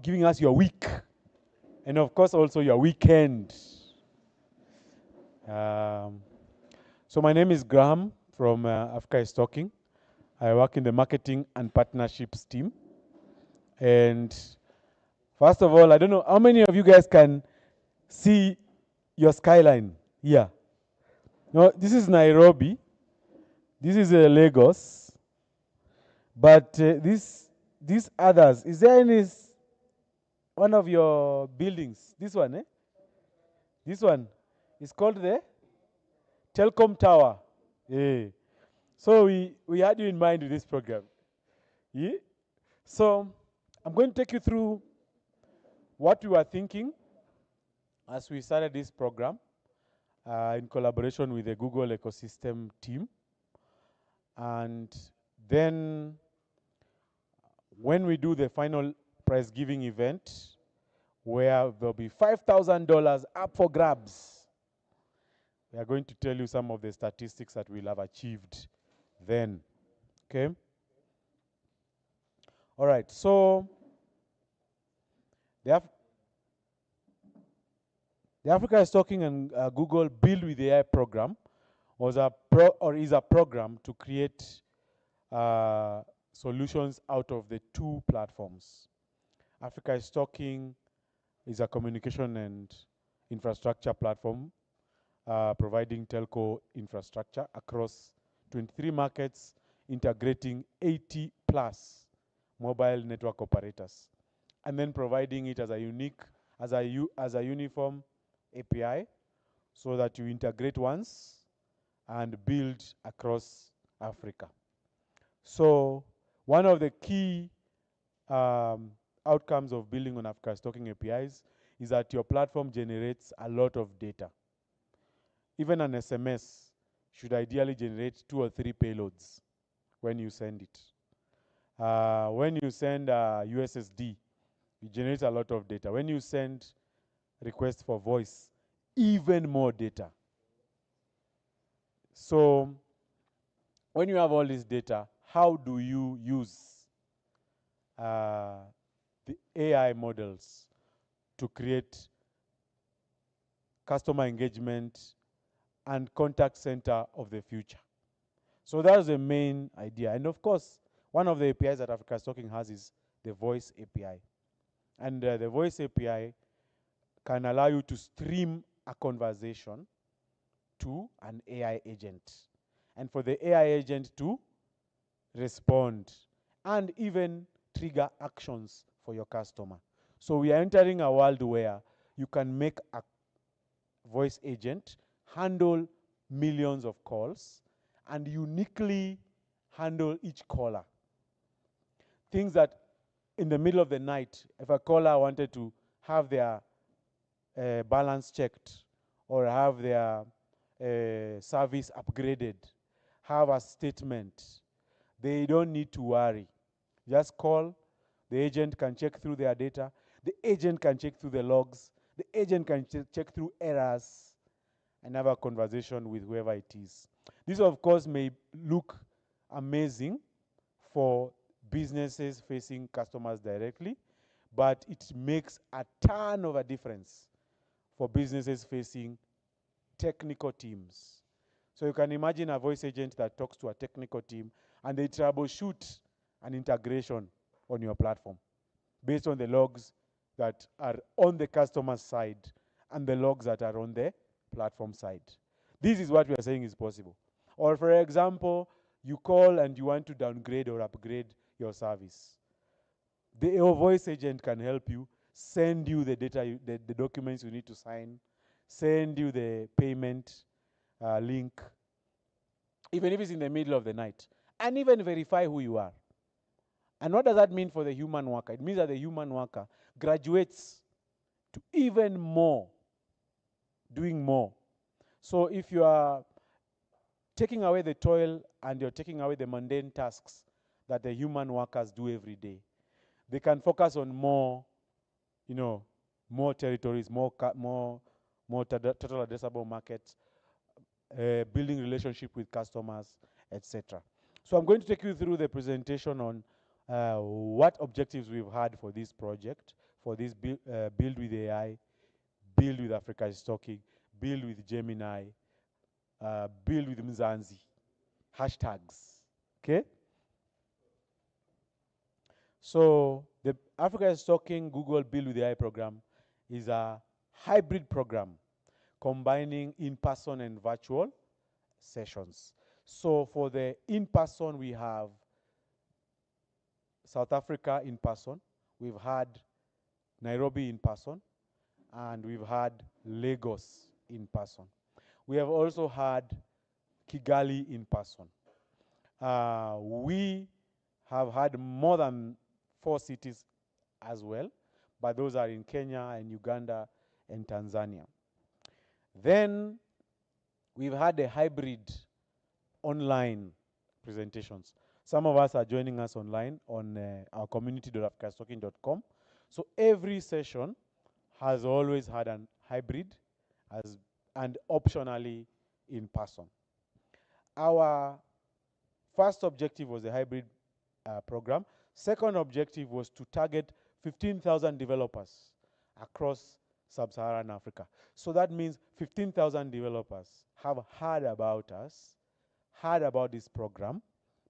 giving us your week, and of course also your weekend. So my name is Graham from Africa is Talking. I work in the marketing and partnerships team. And first of all, I don't know how many of you guys can see your skyline here. No, this is Nairobi. This is Lagos. But these others, is there any one of your buildings? This one, eh? This one is called the Telcom Tower. Yeah. So we had you in mind with this program. Yeah? So I'm going to take you through what we were thinking as we started this program in collaboration with the Google ecosystem team. And then when we do the final prize giving event, where there'll be $5,000 up for grabs, we are going to tell you some of the statistics that we'll have achieved then. Okay? All right, so the Africa is Talking and Google Build with AI program is a program to create solutions out of the two platforms. Africa is Talking is a communication and infrastructure platform providing telco infrastructure across 23 markets, integrating 80 plus mobile network operators, and then providing it as a uniform API so that you integrate once and build across Africa. So one of the key outcomes of building on Africa's Talking APIs is that your platform generates a lot of data. Even an SMS should ideally generate 2 or 3 payloads when you send it. When you send USSD, it generates a lot of data. When you send requests for voice, even more data. So when you have all this data, how do you use the AI models to create customer engagement and contact center of the future? So that's the main idea. And of course, one of the APIs that Africa is Talking has is the voice API. And the voice API can allow you to stream a conversation to an AI agent, and for the AI agent to respond and even trigger actions for your customer. So we are entering a world where you can make a voice agent handle millions of calls and uniquely handle each caller. Things that in the middle of the night, if a caller wanted to have their balance checked or have their service upgraded, have a statement, they don't need to worry. Just call, the agent can check through their data, the agent can check through the logs, the agent can check through errors and have a conversation with whoever it is. This, of course, may look amazing for businesses facing customers directly, but it makes a ton of a difference for businesses facing technical teams. So you can imagine a voice agent that talks to a technical team and they troubleshoot an integration on your platform based on the logs that are on the customer side and the logs that are on the platform side. This is what we are saying is possible. Or for example, you call and you want to downgrade or upgrade your service. Your voice agent can help you, send you the data, the documents you need to sign, send you the payment link, even if it's in the middle of the night, and even verify who you are. And what does that mean for the human worker? It means that the human worker graduates to even more, doing more. So if you are taking away the toil and you're taking away the mundane tasks that the human workers do every day, they can focus on more, more territories, more total addressable markets, building relationship with customers, etc. So I'm going to take you through the presentation on what objectives we've had for this project, for this build with AI, build with Africa is Talking, build with Gemini, build with Mzansi, hashtags, okay? So the Africa is Talking Google Build with AI program is a hybrid program combining in-person and virtual sessions. So for the in-person, we have South Africa in person, we've had Nairobi in person, and we've had Lagos in person. We have also had Kigali in person. We have had more than 4 cities as well, but those are in Kenya and Uganda and Tanzania. Then we've had a hybrid online presentations. Some of us are joining us online on our community.africastalking.com. So every session has always had an hybrid and optionally in person. Our first objective was the hybrid program. Second objective was to target 15,000 developers across Sub-Saharan Africa. So that means 15,000 developers have heard about us, heard about this program,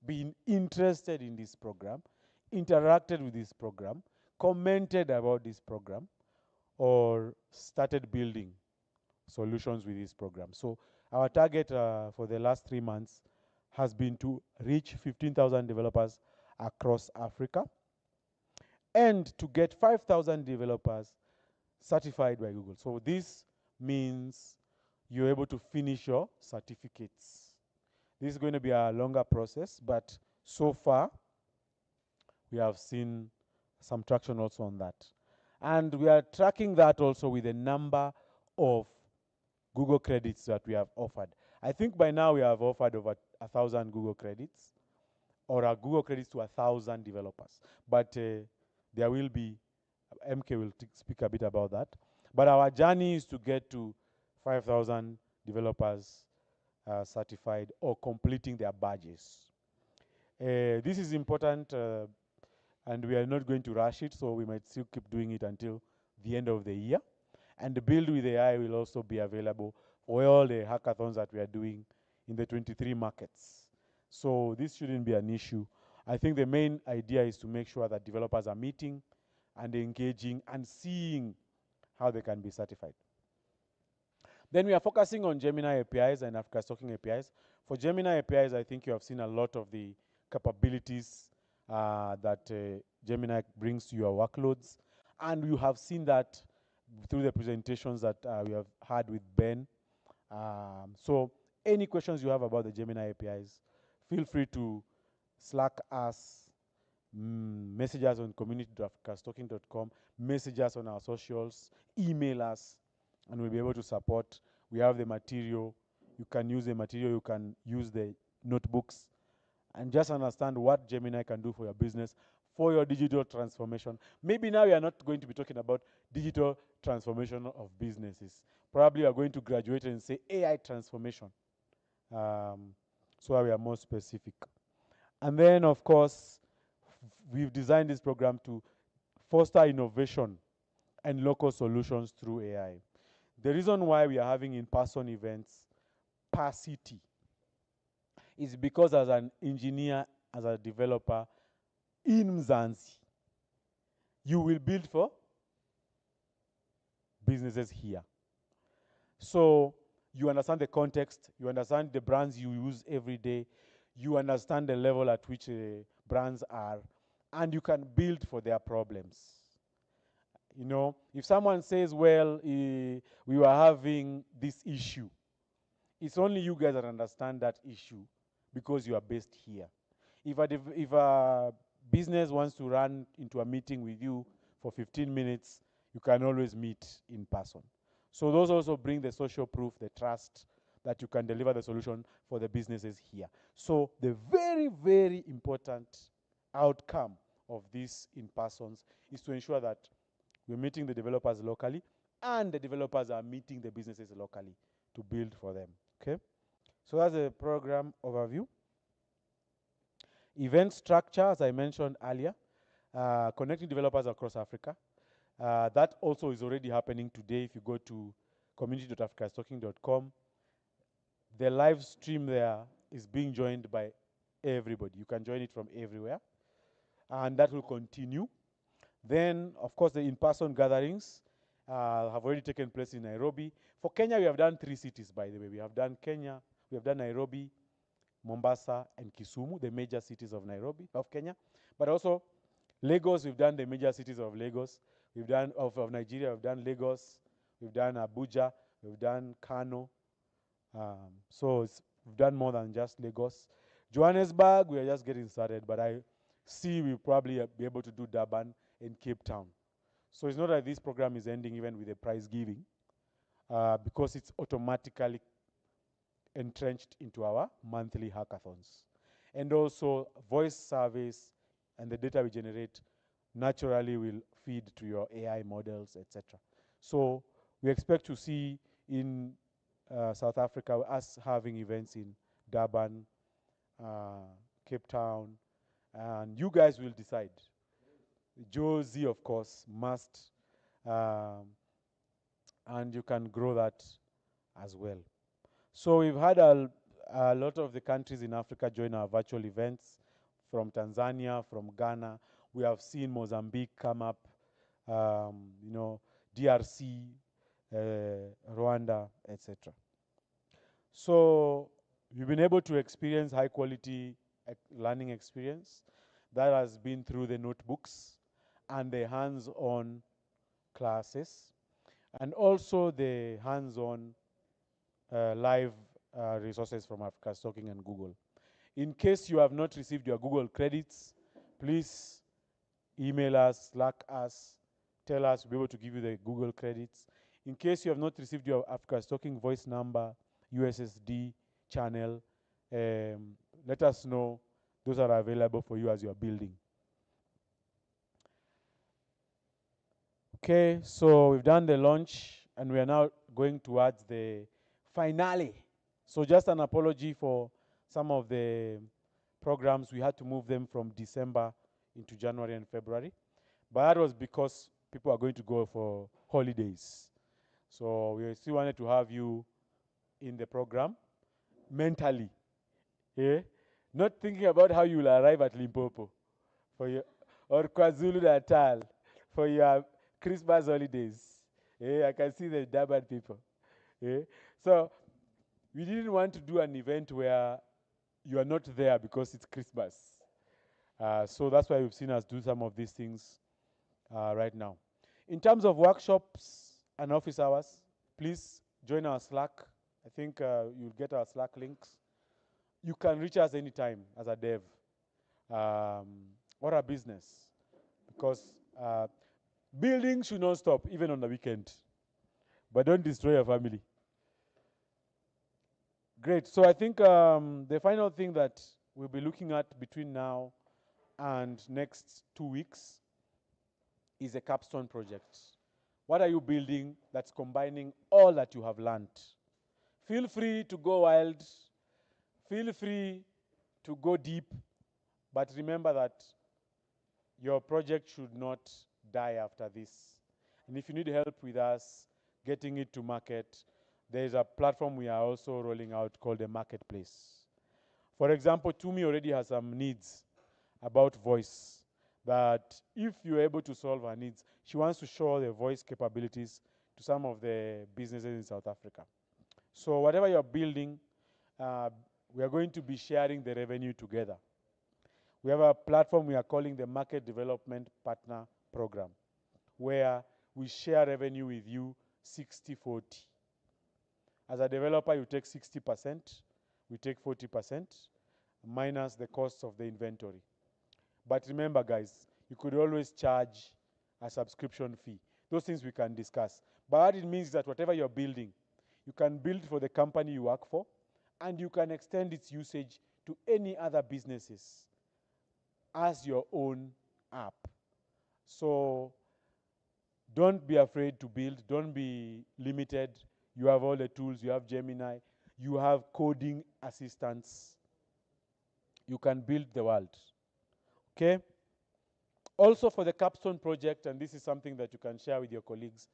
been interested in this program, interacted with this program, commented about this program, or started building solutions with this program. So our target for the last 3 months has been to reach 15,000 developers across Africa and to get 5,000 developers certified by Google. So this means you're able to finish your certificates. This is going to be a longer process, but so far we have seen some traction also on that. And we are tracking that also with the number of Google credits that we have offered. I think by now we have offered over 1,000 Google credits, or our Google credits to 1,000 developers. But there will be, MK will speak a bit about that. But our journey is to get to 5,000 developers certified or completing their badges. This is important, and we are not going to rush it, so we might still keep doing it until the end of the year. And the Build with AI will also be available for all the hackathons that we are doing in the 23 markets. So this shouldn't be an issue. I think the main idea is to make sure that developers are meeting and engaging and seeing how they can be certified. Then we are focusing on Gemini APIs and Africa's Talking APIs. For Gemini APIs, I think you have seen a lot of the capabilities that Gemini brings to your workloads. And you have seen that through the presentations that we have had with Ben. So any questions you have about the Gemini APIs, feel free to Slack us, message us on community.africastalking.com, message us on our socials, email us, and we'll be able to support. We have the material. You can use the material. You can use the notebooks and just understand what Gemini can do for your business, for your digital transformation. Maybe now we are not going to be talking about digital transformation of businesses. Probably you are going to graduate and say AI transformation. So we are more specific. And then, of course, we've designed this program to foster innovation and local solutions through AI. The reason why we are having in-person events per city is because as an engineer, as a developer in Mzansi, you will build for businesses here. So you understand the context, you understand the brands you use every day, you understand the level at which brands are, and you can build for their problems. You know, if someone says, well, we were having this issue, it's only you guys that understand that issue because you are based here. If a business wants to run into a meeting with you for 15 minutes, you can always meet in person. So those also bring the social proof, the trust that you can deliver the solution for the businesses here. So the very, very important outcome of these in-persons is to ensure that we're meeting the developers locally and the developers are meeting the businesses locally to build for them, okay? So that's a program overview. Event structure, as I mentioned earlier, connecting developers across Africa. That also is already happening today. If you go to community.africastalking.com, the live stream there is being joined by everybody. You can join it from everywhere, and that will continue. Then, of course, the in-person gatherings have already taken place in Nairobi. For Kenya, we have done 3 cities, by the way. We have done Kenya, we have done Nairobi, Mombasa, and Kisumu, the major cities of Kenya. But also Lagos, we've done the major cities of Lagos. We've done of Nigeria, we've done Lagos, we've done Abuja, we've done Kano. So we've done more than just Lagos. Johannesburg, we are just getting started, but I see we'll probably be able to do Durban and Cape Town. So it's not that this program is ending even with the prize giving, because it's automatically entrenched into our monthly hackathons. And also voice surveys and the data we generate naturally will feed to your AI models, etc. So we expect to see in South Africa us having events in Durban, Cape Town, and you guys will decide. Josie, of course, must, and you can grow that as well. So we've had a lot of the countries in Africa join our virtual events, from Tanzania, from Ghana. We have seen Mozambique come up, DRC, Rwanda, etc. So we've been able to experience high quality learning experience that has been through the notebooks and the hands-on classes, and also the hands-on live resources from Africa's Talking and Google. In case you have not received your Google credits, please email us, Slack us, tell us, we'll be able to give you the Google credits. In case you have not received your Africa's Talking voice number, USSD channel, let us know. Those are available for you as you are building. Okay, so we've done the launch, and we are now going towards the finale. So just an apology for some of the programs. We had to move them from December into January and February. But that was because people are going to go for holidays. So we still wanted to have you in the program mentally. Yeah? Not thinking about how you will arrive at Limpopo for your, or KwaZulu-Natal for your Christmas holidays. Yeah? I can see the Durban people. Yeah? So we didn't want to do an event where you are not there because it's Christmas. So that's why we've seen us do some of these things right now. In terms of workshops and office hours, please join our Slack. I think you'll get our Slack links. You can reach us anytime as a dev or a business, because building should not stop even on the weekend. But don't destroy your family. Great. So I think the final thing that we'll be looking at between now and next 2 weeks is a capstone project. What are you building that's combining all that you have learned? Feel free to go wild. Feel free to go deep. But remember that your project should not die after this. And if you need help with us getting it to market, there's a platform we are also rolling out called the Marketplace. For example, Tumi already has some needs about voice, that if you're able to solve her needs, she wants to show the voice capabilities to some of the businesses in South Africa. So whatever you're building, we are going to be sharing the revenue together. We have a platform we are calling the Market Development Partner Program, where we share revenue with you 60-40. As a developer, you take 60%, we take 40%, minus the costs of the inventory. But remember, guys, you could always charge a subscription fee. Those things we can discuss. But what it means is that whatever you're building, you can build for the company you work for, and you can extend its usage to any other businesses as your own app. So don't be afraid to build. Don't be limited. You have all the tools. You have Gemini. You have coding assistants. you can build the world. Okay? Also for the capstone project, and this is something that you can share with your colleagues,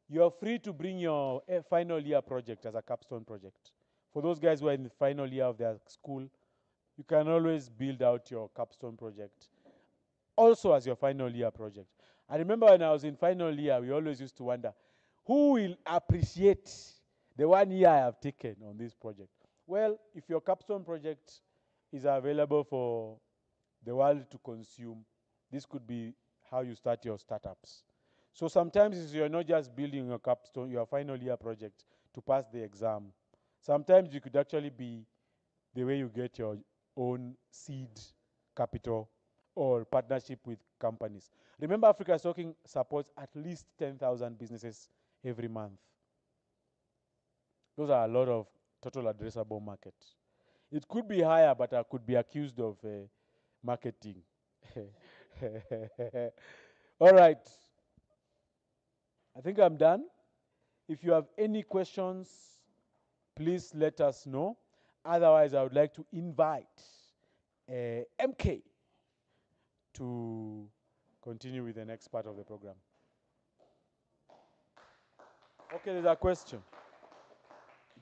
you are free to bring your final year project as a capstone project. For those guys who are in the final year of their school, you can always build out your capstone project also as your final year project. I remember when I was in final year, we always used to wonder, who will appreciate the 1 year I have taken on this project? Well, if your capstone project is available for the world to consume, this could be how you start your startups. So sometimes you're not just building your capstone, your final year project to pass the exam. Sometimes you could actually be the way you get your own seed capital or partnership with companies. Remember, Africa is Talking supports at least 10,000 businesses every month. Those are a lot of total addressable market. It could be higher, but I could be accused of marketing. All right. I think I'm done. If you have any questions, please let us know. Otherwise, I would like to invite MK to continue with the next part of the program. Okay, there's a question.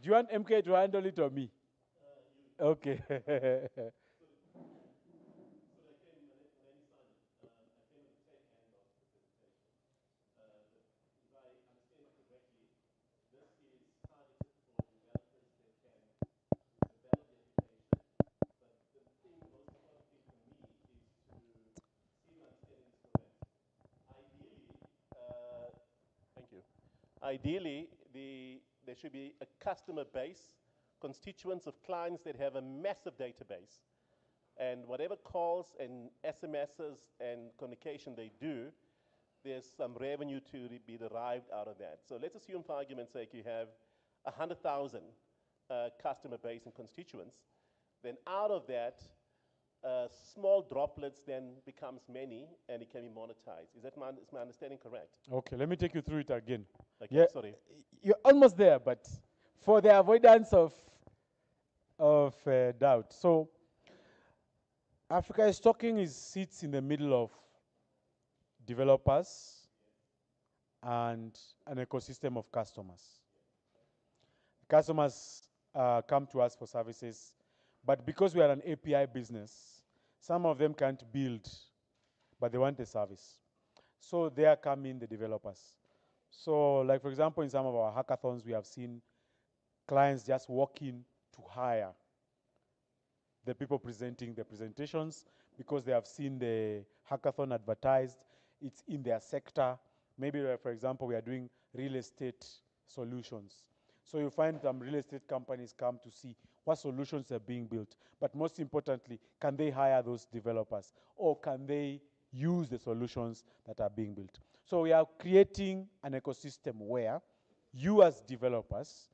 Do you want MK to handle it or me? Okay. Thank you. Ideally, there should be a customer base, constituents of clients that have a massive database. And whatever calls and SMSs and communication they do, there's some revenue to be derived out of that. So let's assume, for argument's sake, you have 100,000 customer base and constituents. Then out of that, small droplets then becomes many, and it can be monetized. Is my understanding correct? Okay, let me take you through it again. Okay, Yeah, sorry. you're almost there, but for the avoidance of doubt. So, Africa is Talking sits in the middle of developers and an ecosystem of customers. Customers come to us for services, but because we are an API business, some of them can't build, but they want the service. So there come in the developers. So like for example, in some of our hackathons, we have seen clients just walk in to hire the people presenting the presentations because they have seen the hackathon advertised, it's in their sector. Maybe, for example, we are doing real estate solutions. So you find some real estate companies come to see what solutions are being built. But most importantly, can they hire those developers? Or can they use the solutions that are being built? So we are creating an ecosystem where you as developers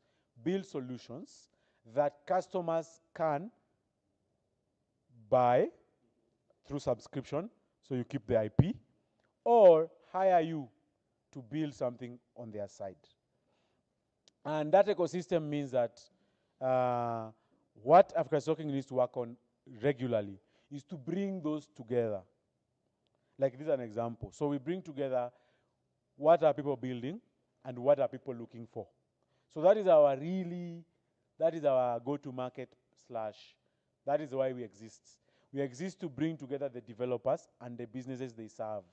build solutions that customers can buy through subscription, so you keep the IP, or hire you to build something on their side. And that ecosystem means that what Africa is Talking needs to work on regularly is to bring those together. Like this is an example. So we bring together what are people building and what are people looking for. So that is our go-to-market / that is why we exist. We exist to bring together the developers and the businesses they serve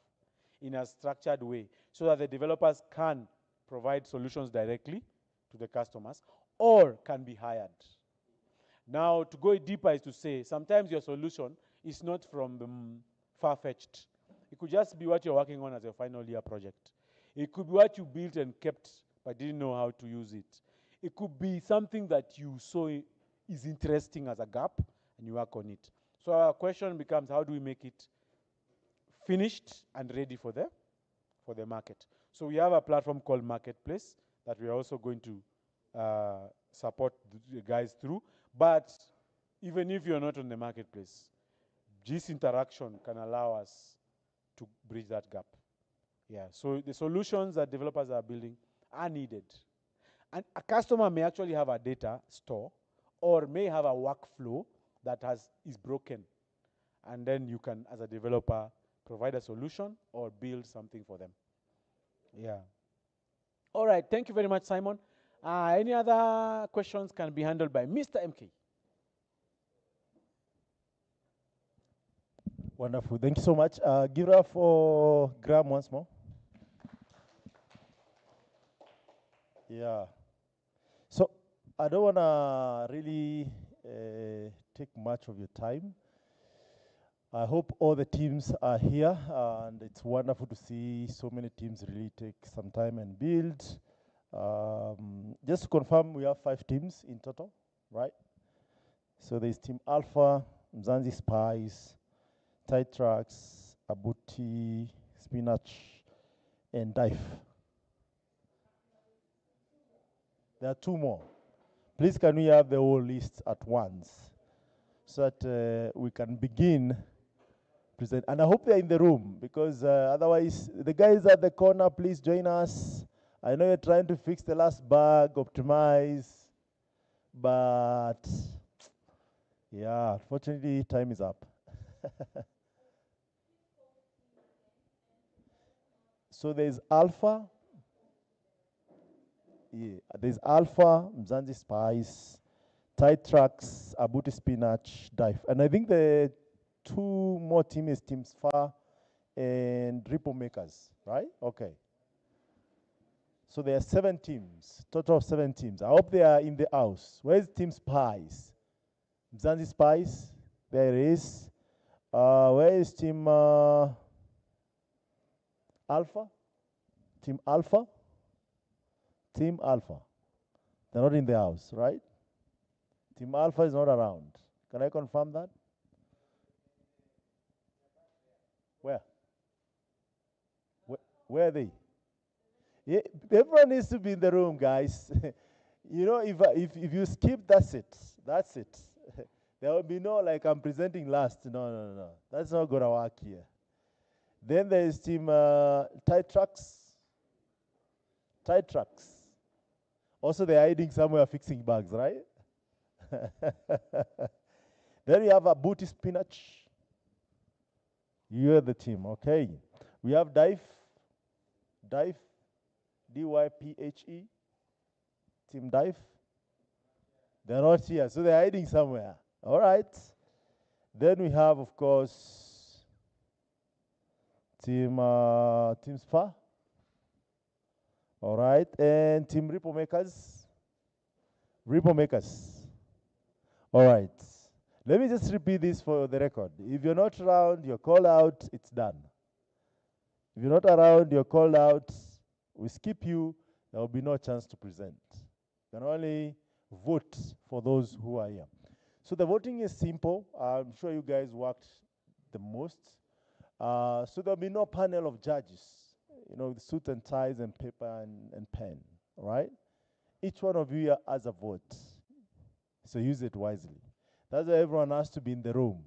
in a structured way so that the developers can provide solutions directly to the customers or can be hired. Now, to go deeper is to say, sometimes your solution is not from the far-fetched. It could just be what you're working on as your final year project. It could be what you built and kept but didn't know how to use it. It could be something that you saw is interesting as a gap and you work on it. So our question becomes, how do we make it finished and ready for the market? So we have a platform called Marketplace that we are also going to support the guys through. But even if you're not on the marketplace, this interaction can allow us to bridge that gap. Yeah, so the solutions that developers are building are needed. And a customer may actually have a data store or may have a workflow that is broken. And then you can, as a developer, provide a solution or build something for them. Yeah. All right. Thank you very much, Simon. Any other questions can be handled by Mr. MK. Wonderful. Thank you so much. Give it up for Graham once more. Yeah. So I don't want to really take much of your time. I hope all the teams are here, and it's wonderful to see so many teams really take some time and build. Just to confirm, we have 5 teams in total, right? So there's Team Alpha, Mzansi Spice, Tight Tracks, Abuti, Spinach, and Dive. There are 2 more. Please can we have the whole list at once so that we can begin present. And I hope they're in the room, because otherwise, the guys at the corner, please join us. I know you're trying to fix the last bug, optimize, but yeah, unfortunately, time is up. So there's Alpha. Yeah, there's Alpha, Mzansi Spice, Tight Tracks, Abuti Spinach, Dive. And I think the 2 more teams is Team Spa and Ripple Makers, right? Okay. So there are 7 teams, total of 7 teams. I hope they are in the house. Where's Team Spice? Mzansi Spice, there it is. Where is Team Alpha? Team Alpha? Team Alpha. They're not in the house, right? Team Alpha is not around. Can I confirm that? Where? Where are they? Yeah, everyone needs to be in the room, guys. You know, if you skip, that's it. That's it. There will be no, like, I'm presenting last. No. That's not going to work here. Then there is Team Tight Tracks. Tight Tracks. Also, they're hiding somewhere fixing bugs, right? Then we have a Booty Spinach. You're the team, okay. We have Dive, D-Y-P-H-E, Team Dive. They're not here, so they're hiding somewhere. All right. Then we have, of course, Team Spa. All right, and Team Ripple Makers. All right. Let me just repeat this for the record. If you're not around, you're called out, it's done. If you're not around, you're called out, we skip you, there will be no chance to present. You can only vote for those who are here. So the voting is simple. I'm sure you guys worked the most. So there'll be no panel of judges, you know, with suit and ties and paper and pen, all right? Each one of you has a vote, so use it wisely. That's why everyone has to be in the room.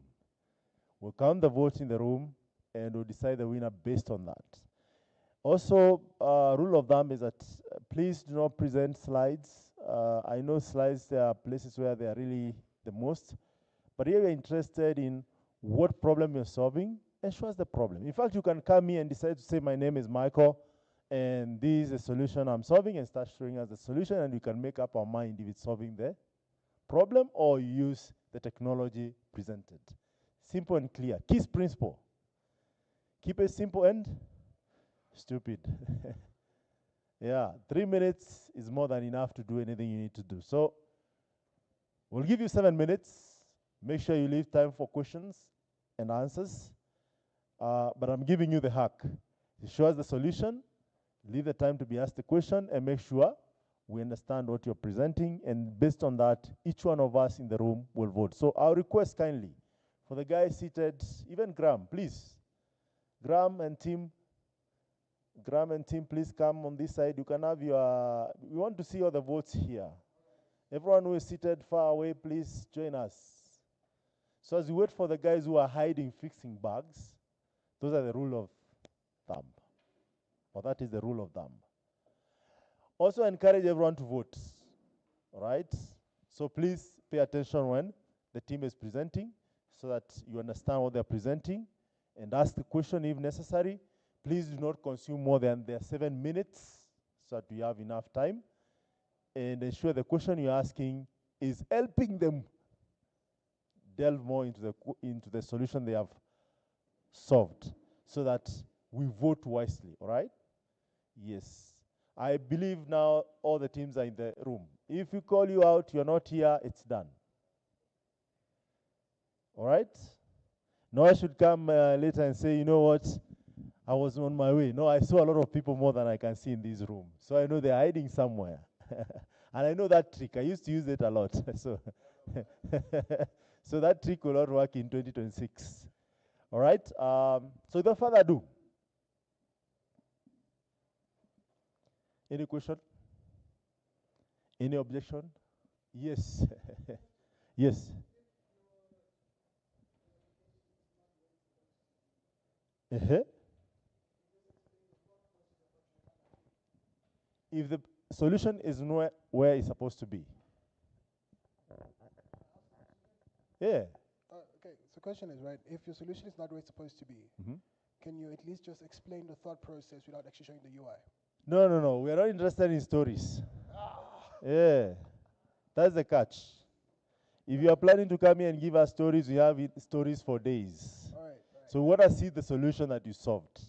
We'll count the votes in the room, and we'll decide the winner based on that. Also, rule of thumb is that please do not present slides. I know slides, there are places where they are really the most, but here we're interested in what problem you're solving and show us the problem. In fact, you can come here and decide to say, my name is Michael, and this is a solution I'm solving, and start showing us the solution, and we can make up our mind if it's solving the problem or use the technology presented. Simple and clear. KISS principle. Keep it simple and stupid. Yeah, 3 minutes is more than enough to do anything you need to do. So we'll give you 7 minutes. Make sure you leave time for questions and answers. But I'm giving you the hack. You show us the solution, leave the time to be asked the question, and make sure we understand what you're presenting. And based on that, each one of us in the room will vote. So I'll request kindly for the guys seated, even Graham, please. Graham and team, please come on this side. You can have your, we want to see all the votes here. Everyone who is seated far away, please join us. So as we wait for the guys who are hiding, fixing bugs, those are the rule of thumb. Or that is the rule of thumb. Also encourage everyone to vote, all right? So please pay attention when the team is presenting so that you understand what they're presenting and ask the question if necessary. Please do not consume more than their 7 minutes so that we have enough time. And ensure the question you're asking is helping them delve more into the solution they have solved so that we vote wisely, all right? Yes. I believe now all the teams are in the room. If we call you out, you're not here, it's done. All right? No, I should come later and say, you know what, I was on my way. No, I saw a lot of people more than I can see in this room. So I know they're hiding somewhere. And I know that trick. I used to use it a lot. So, so that trick will not work in 2026. All right? So without further ado, any question? Any objection? Yes. Yes. If the solution is nowhere where it's supposed to be. Yeah. Okay, so the question is, right, if your solution is not where it's supposed to be, can you at least just explain the thought process without actually showing the UI? No. We are not interested in stories. Yeah. That's the catch. If you are planning to come here and give us stories, we have stories for days. All right. So we want to see the solution that you solved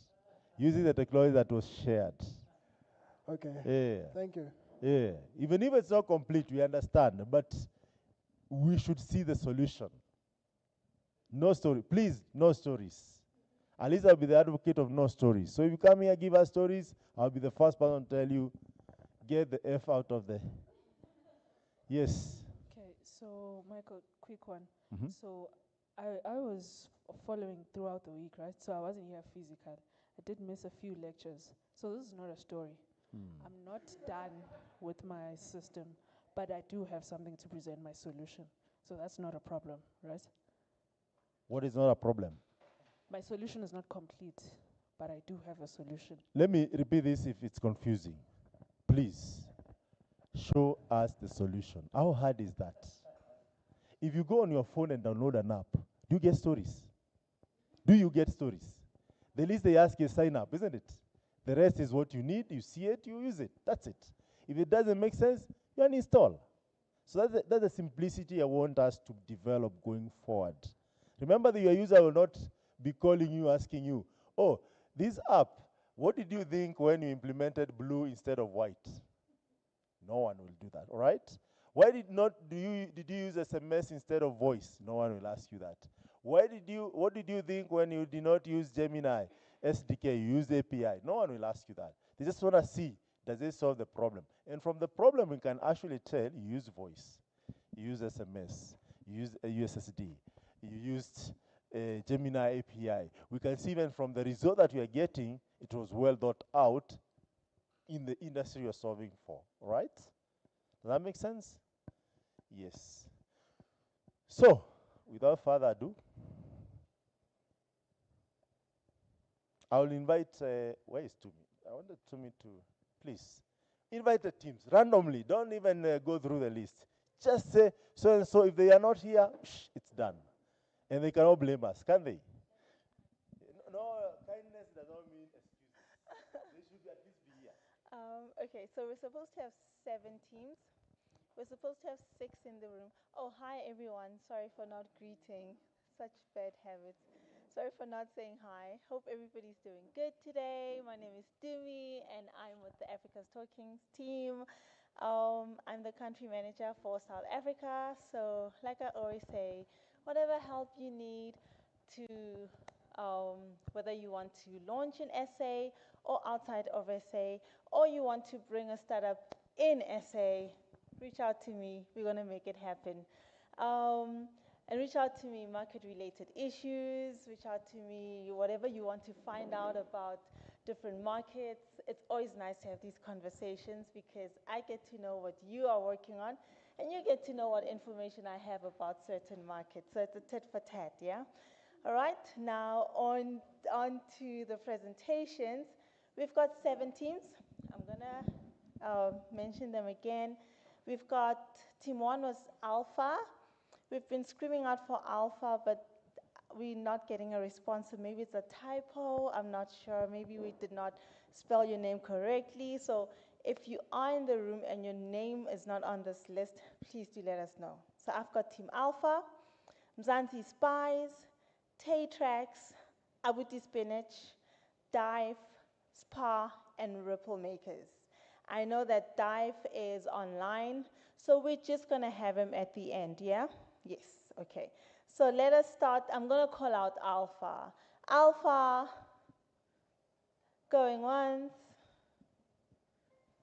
using the technology that was shared. Okay. Yeah. Thank you. Yeah. Even if it's not complete, we understand, but we should see the solution. No story. Please, no stories. At least I'll be the advocate of no stories. So if you come here, give us stories, I'll be the first person to tell you, get the F out of there. Yes. Okay, so Michael, quick one. Mhm. So I was following throughout the week, right? So I wasn't here physical. I did miss a few lectures. So this is not a story. I'm not done with my system, but I do have something to present my solution. So that's not a problem, right? What is not a problem? My solution is not complete, but I do have a solution. Let me repeat this if it's confusing. Please, show us the solution. How hard is that? If you go on your phone and download an app, do you get stories? Do you get stories? The least they ask is sign up, isn't it? The rest is what you need, you see it, you use it. That's it. If it doesn't make sense, you uninstall. So that's the simplicity I want us to develop going forward. Remember that your user will not be calling you, asking you, oh, this app, what did you think when you implemented blue instead of white? No one will do that, all right? Why did you use SMS instead of voice? No one will ask you that. What did you think when you did not use Gemini SDK, you used API? No one will ask you that. They just want to see, does it solve the problem? And from the problem, we can actually tell you use voice, you use SMS, you use a USSD, you used Gemini API. We can see even from the result that we are getting, it was well thought out in the industry you're solving for, right? Does that make sense? Yes. So, without further ado, I will invite, where is Tumi? I wanted Tumi to, please, invite the teams randomly. Don't even go through the list. Just say, so and so, if they are not here, it's done. And they cannot blame us, can they? No, kindness does not mean excuses. They should at least be here. Okay, so we're supposed to have 7 teams. We're supposed to have 6 in the room. Oh, hi everyone. Sorry for not greeting. Such bad habits. Sorry for not saying hi. Hope everybody's doing good today. My name is Dumi, and I'm with the Africa's Talking team. I'm the country manager for South Africa. So, like I always say, whatever help you need to, whether you want to launch an SA or outside of SA, or you want to bring a startup in SA, reach out to me. We're going to make it happen. And reach out to me, market-related issues, reach out to me, whatever you want to find out about different markets. It's always nice to have these conversations because I get to know what you are working on, and you get to know what information I have about certain markets. So it's a tit for tat, yeah? All right, now on to the presentations. We've got 7 teams. I'm gonna mention them again. We've got team 1 was Alpha. We've been screaming out for alpha, but we're not getting a response. So maybe it's a typo. I'm not sure. Maybe we did not spell your name correctly. So if you are in the room and your name is not on this list, please do let us know. So I've got Team Alpha, Mzansi Spies, Taytrax, Abuti Spinach, Dive, Spa, and Ripple Makers. I know that Dive is online, so we're just gonna have him at the end, yeah? Yes, okay. So let us start. I'm gonna call out Alpha. Alpha, going once,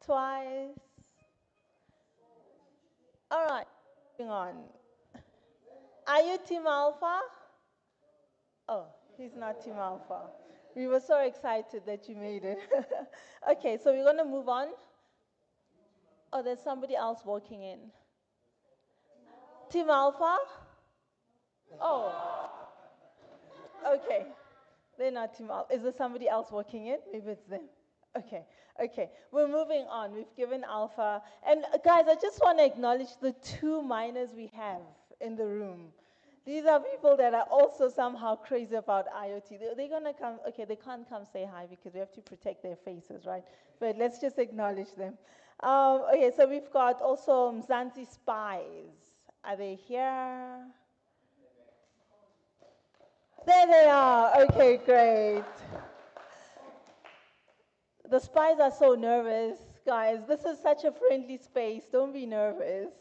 twice. All right, moving on. Are you Team Alpha? Oh, he's not Team Alpha. We were so excited that you made it. Okay, so we're gonna move on. Oh, there's somebody else walking in. Team Alpha? Oh, okay. They're not Team Alpha. Is there somebody else walking in? Maybe it's them. Okay, okay. We're moving on. We've given Alpha. And guys, I just want to acknowledge the 2 minors we have in the room. These are people that are also somehow crazy about IoT. They're going to come. Okay, they can't come say hi because we have to protect their faces, right? But let's just acknowledge them. Okay, so we've got also Mzansi Spies. Are they here? There they are. Okay, great. The spies are so nervous, guys. This is such a friendly space. Don't be nervous.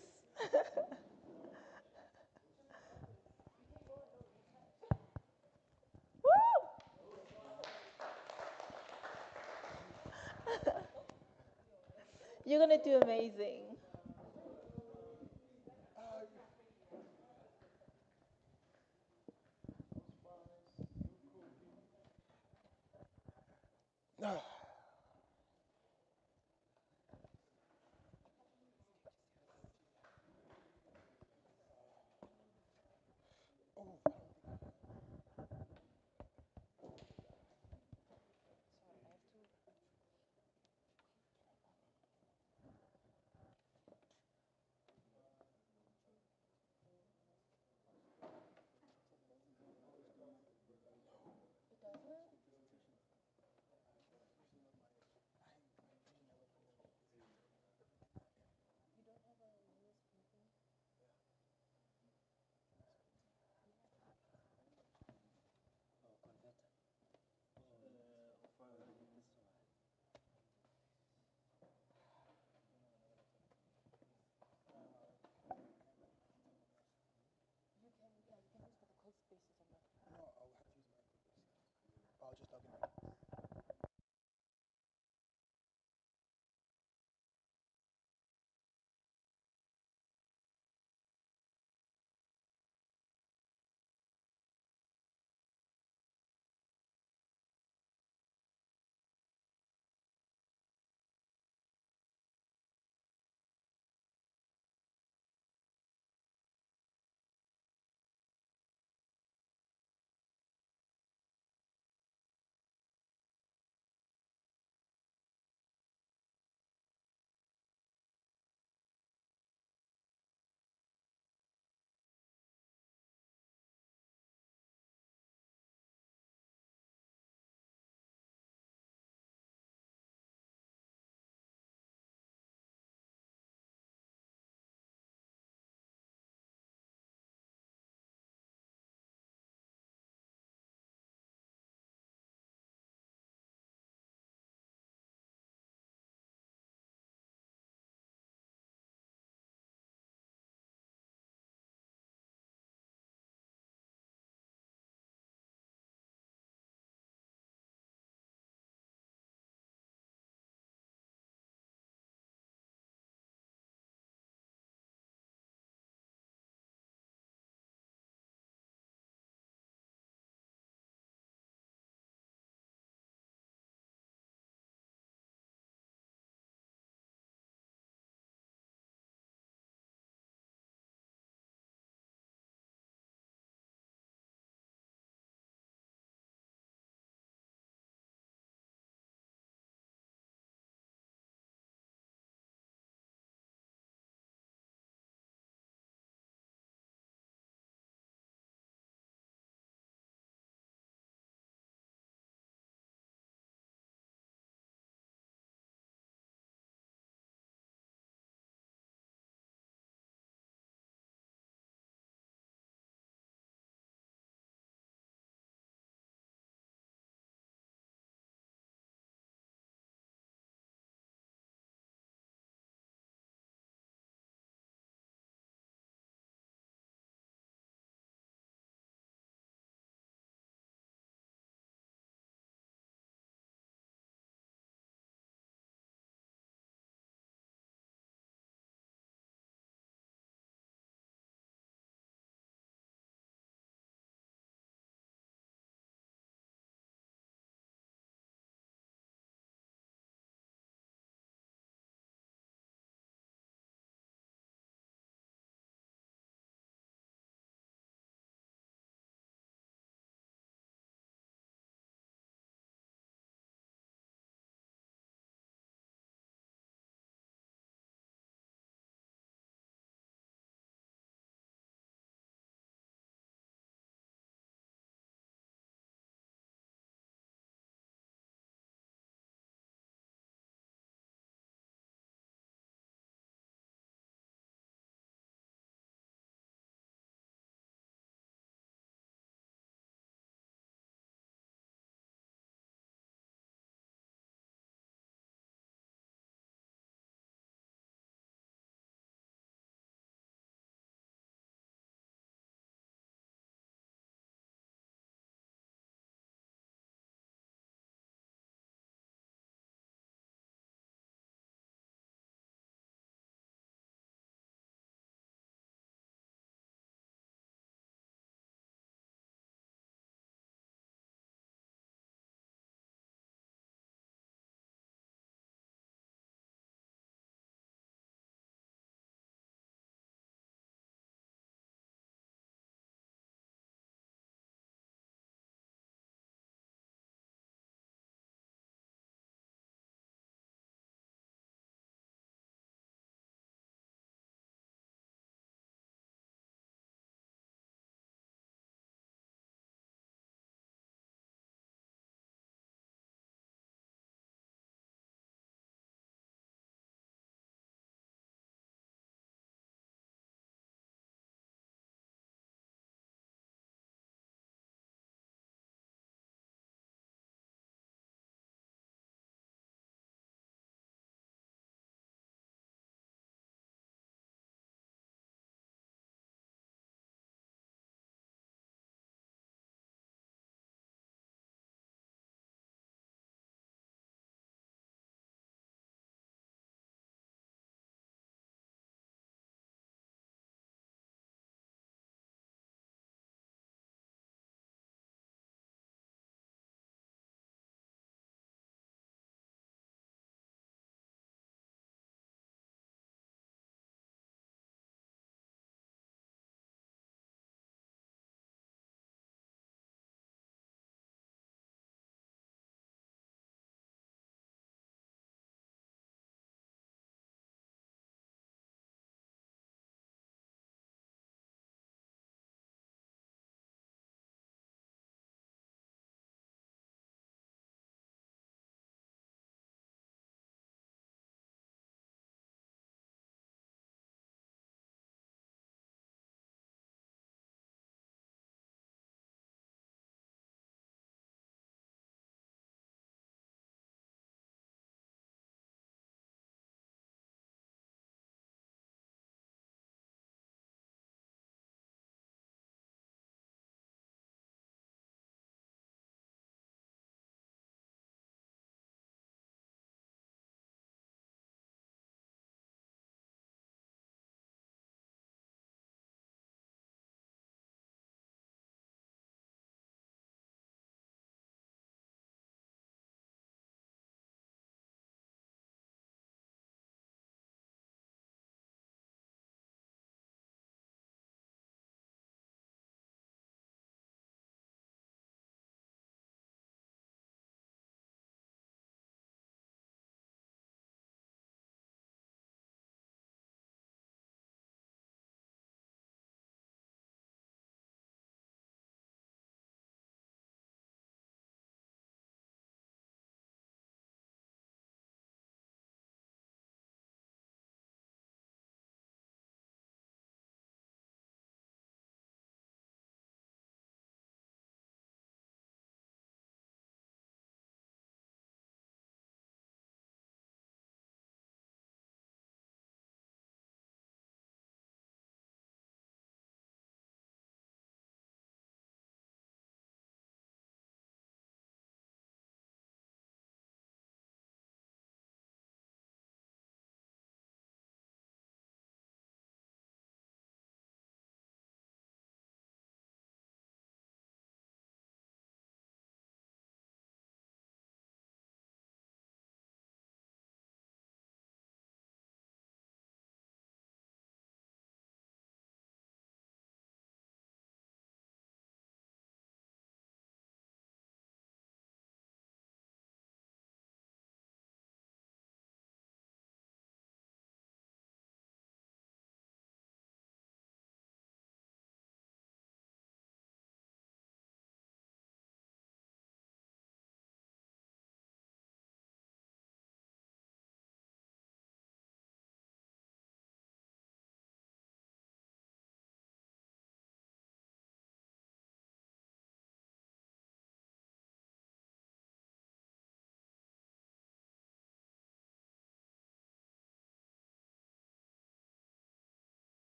You're going to do amazing.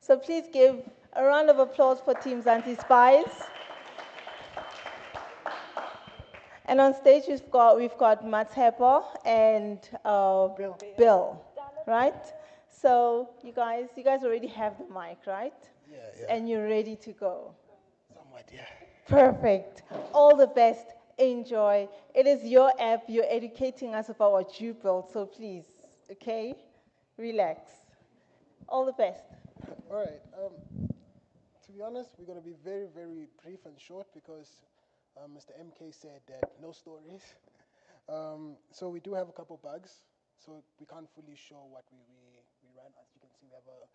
So please give a round of applause for Team Zanti Spies. And on stage we've got Matsepo and Bill, right? So you guys already have the mic, right? Yeah. And you're ready to go. Somewhat, yeah. Perfect. All the best. Enjoy. It is your app. You're educating us about what you built. So please, okay, relax. All the best. All right. To be honest, we're going to be very, very brief and short because Mr. MK said that no stories. So we do have a couple bugs. So we can't fully show what we ran. As you can see, we have a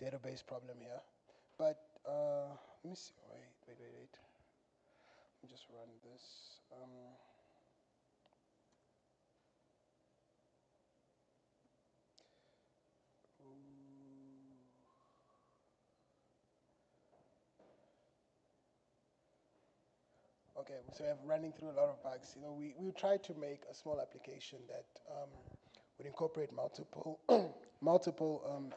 database problem here. But let me see. Wait. Let me just run this. Okay, so I'm running through a lot of bugs. We tried to make a small application that would incorporate multiple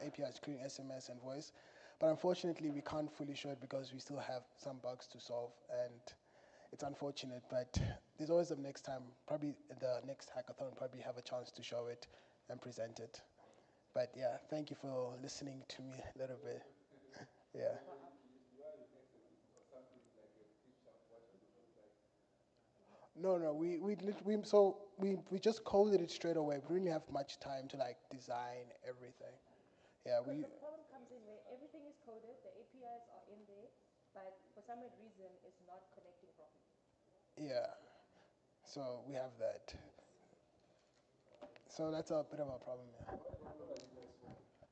APIs, including SMS and voice. But unfortunately, we can't fully show it because we still have some bugs to solve, and it's unfortunate. But there's always the next time. Probably the next hackathon, probably have a chance to show it and present it. But yeah, thank you for listening to me a little bit. Yeah. No, we just coded it straight away. We didn't have much time to like design everything. Yeah, we. The problem comes in where everything is coded, the APIs are in there, but for some odd reason it's not connecting properly. Yeah. So we have that. So that's a bit of a problem. Yeah.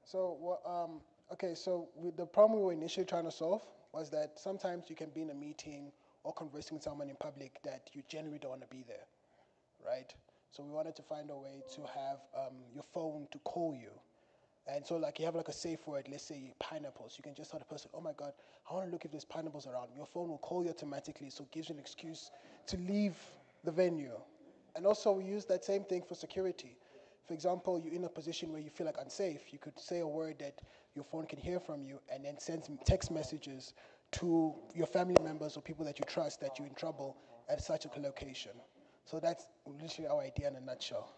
So okay. So the problem we were initially trying to solve was that sometimes you can be in a meeting or conversing with someone in public that you generally don't want to be there, right? So we wanted to find a way to have your phone to call you. And so like you have like a safe word, let's say pineapples. You can just tell the person, oh my God, I want to look if there's pineapples around. Your phone will call you automatically, so it gives you an excuse to leave the venue. And also we use that same thing for security. For example, you're in a position where you feel like unsafe. You could say a word that your phone can hear from you and then send some text messages to your family members or people that you trust that you're in trouble at such a location. So that's literally our idea in a nutshell.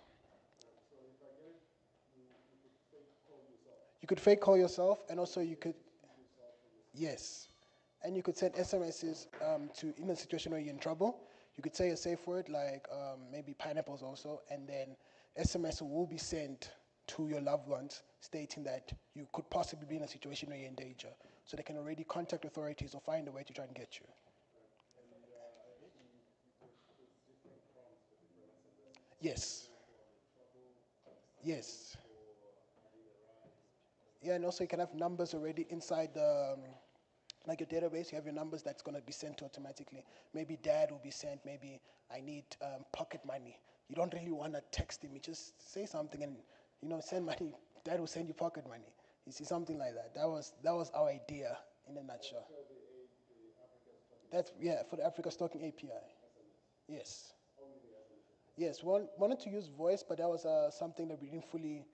You could fake call yourself, and also you could, yes, and you could send SMSs to in a situation where you're in trouble. You could say a safe word like maybe pineapples also, and then SMS will be sent to your loved ones stating that you could possibly be in a situation where you're in danger, so they can already contact authorities or find a way to try and get you. Yes. Yes. Yeah, and also you can have numbers already inside the, like your database, you have your numbers that's going to be sent automatically. Maybe dad will be sent, maybe I need pocket money. You don't really want to text him, you just say something and, send money. Dad will send you pocket money. You see, something like that. That was our idea in a nutshell. That's, yeah, for the Africa Stocking API. Yes. Yes, we wanted to use voice, but that was something that we didn't fully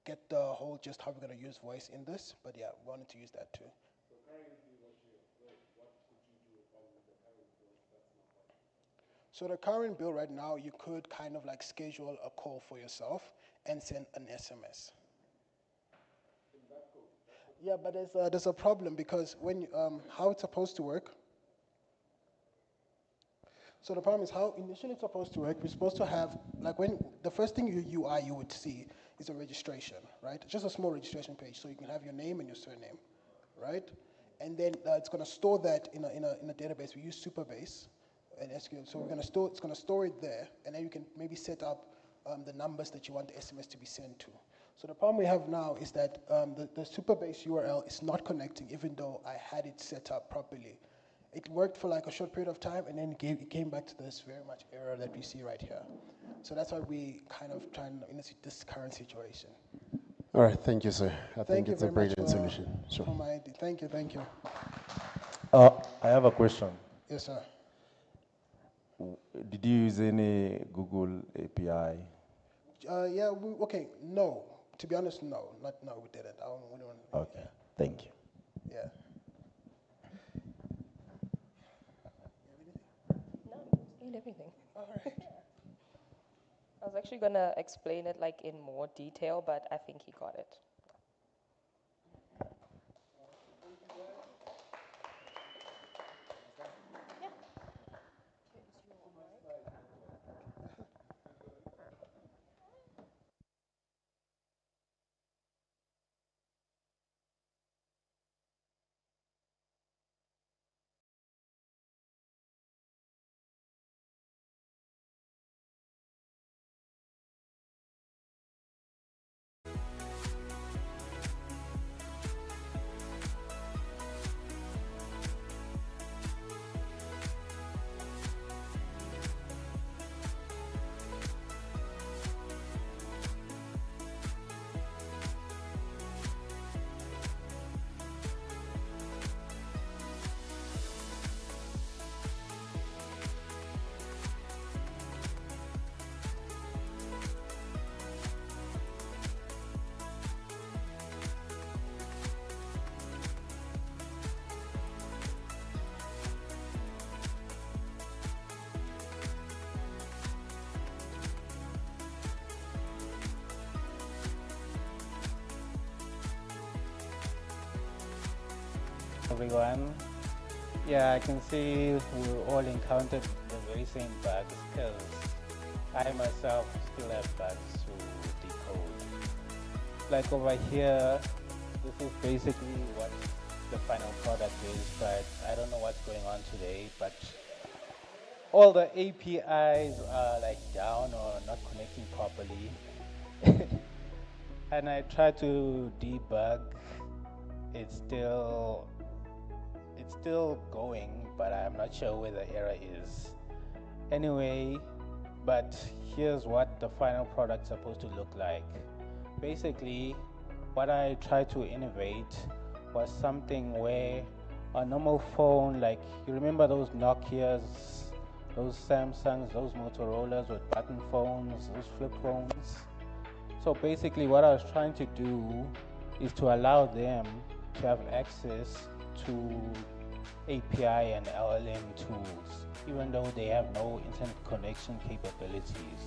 get the whole just how we're going to use voice in this. But yeah, we wanted to use that too. So the current bill right now, you could kind of like schedule a call for yourself and send an SMS. Yeah, but there's a problem because when how it's supposed to work. So the problem is how initially it's supposed to work. We're supposed to have like when the first thing UI you would see is a registration, right? Just a small registration page, so you can have your name and your surname, right? And then it's going to store that in a database. We use Superbase and SQL. So it's going to store it there, and then you can maybe set up the numbers that you want the SMS to be sent to. So the problem we have now is that the Superbase URL is not connecting, even though I had it set up properly. It worked for like a short period of time, and then it came back to this very much error that we see right here. So that's why we kind of trying in this current situation. All right, thank you, sir. I think it's a very much brilliant solution. Sure. for my idea. Thank you. I have a question. Yes, sir. Did you use any Google API? Yeah, okay, no. To be honest, no. We didn't. Okay, thank you. actually gonna explain it like in more detail, but I think he got it. Everyone. Yeah, I can see we all encountered the very same bugs because I myself still have bugs to decode. Like over here, this is basically what the final product is, but I don't know what's going on today, but all the APIs are like down or not connecting properly. And I try to debug, it's still going, but I'm not sure where the error is. Anyway, but here's what the final product's supposed to look like. Basically, what I tried to innovate was something where a normal phone, like you remember those Nokias, those Samsungs, those Motorola's with button phones, those flip phones. So basically what I was trying to do is to allow them to have access to API and LLM tools, even though they have no internet connection capabilities.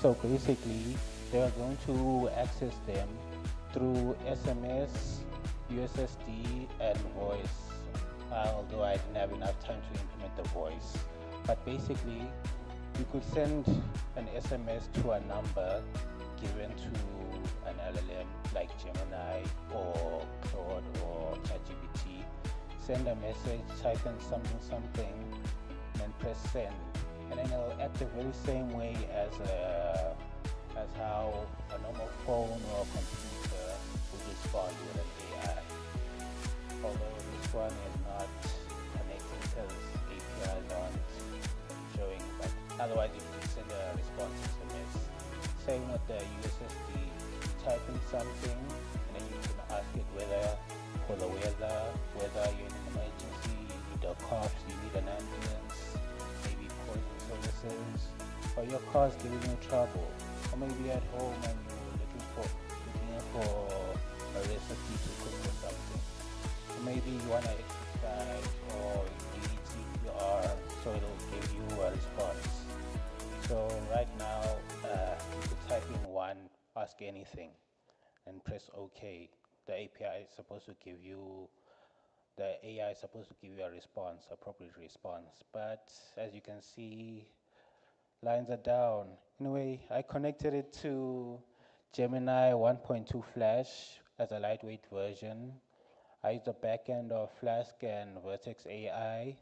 So basically, they are going to access them through SMS, USSD, and voice, although I didn't have enough time to implement the voice. But basically, you could send an SMS to a number given to an LLM like Gemini or Claude or ChatGPT. Send a message, type in something, and then press send. And then it'll act the very same way as how a normal phone or computer would respond with an AI. Although this one is not connecting because APIs aren't showing, but otherwise you can send a response SMS. Same with the USSD, type in something, and then you can ask it whether for the weather, whether you're in an emergency, you need a cops, you need an ambulance, maybe poison services, or your car's giving you trouble, or maybe at home and you're looking for a recipe to cook or something. So maybe you want to exercise or you need CPR, so it'll give you a response. So right now, you could type in one, ask anything, and press OK. The API is supposed to give you, the AI is supposed to give you a response, appropriate response. But as you can see, lines are down. Anyway, I connected it to Gemini 1.2 Flash as a lightweight version. I used the backend of Flask and Vertex AI.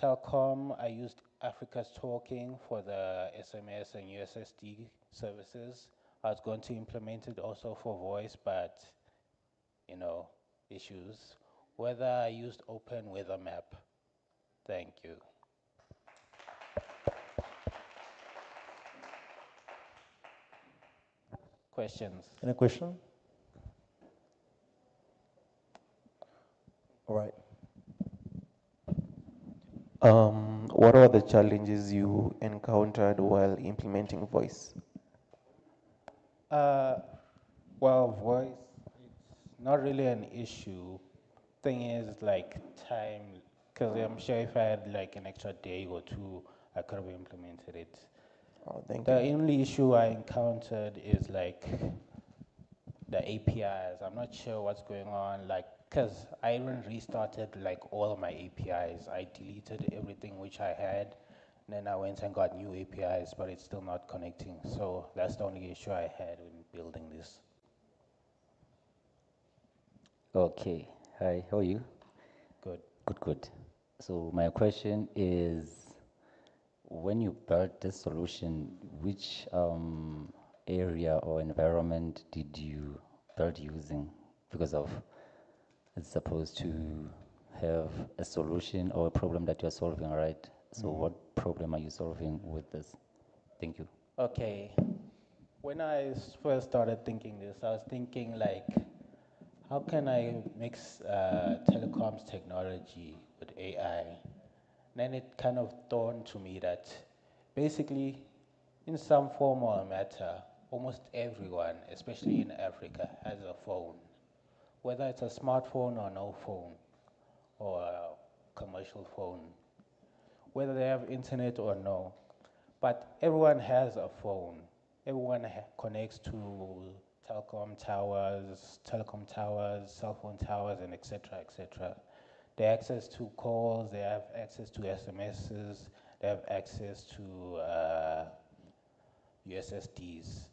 Telcom, I used Africa's Talking for the SMS and USSD services. I was going to implement it also for voice, but issues. Whether I used Open Weather Map. Thank you. Questions? Any question? All right. What are the challenges you encountered while implementing voice? Well, voice, it's not really an issue. Thing is, like, time, because I'm sure if I had like an extra day or two, I could have implemented it. Oh, thank The you. only issue I encountered is like the APIs. I'm not sure what's going on, like, because I even restarted like all my APIs. I deleted everything which I had, then I went and got new APIs, but it's still not connecting. So that's the only issue I had when building this. Okay. Hi, how are you? Good. Good, good. So my question is, when you built this solution, which area or environment did you build using? Because of it's supposed to have a solution or a problem that you're solving, right? So what problem are you solving with this? Thank you. Okay. When I first started thinking this, I was thinking like, how can I mix telecoms technology with AI? Then it kind of dawned to me that basically, in some form or matter, almost everyone, especially in Africa, has a phone. Whether it's a smartphone or no phone, or a commercial phone, whether they have internet or no. But everyone has a phone. Everyone connects to telecom towers, cell phone towers, and etc. etc. They have access to calls. They have access to SMSs. They have access to USSDs.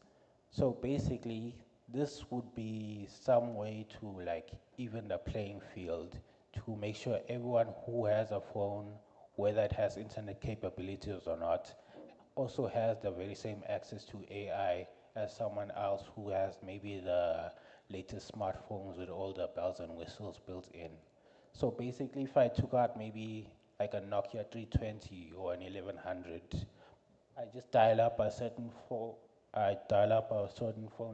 So basically, this would be some way to like even the playing field to make sure everyone who has a phone, whether it has internet capabilities or not, also has the very same access to AI as someone else who has maybe the latest smartphones with all the bells and whistles built in. So basically, if I took out maybe like a Nokia 320 or an 1100, I just dial up a certain phone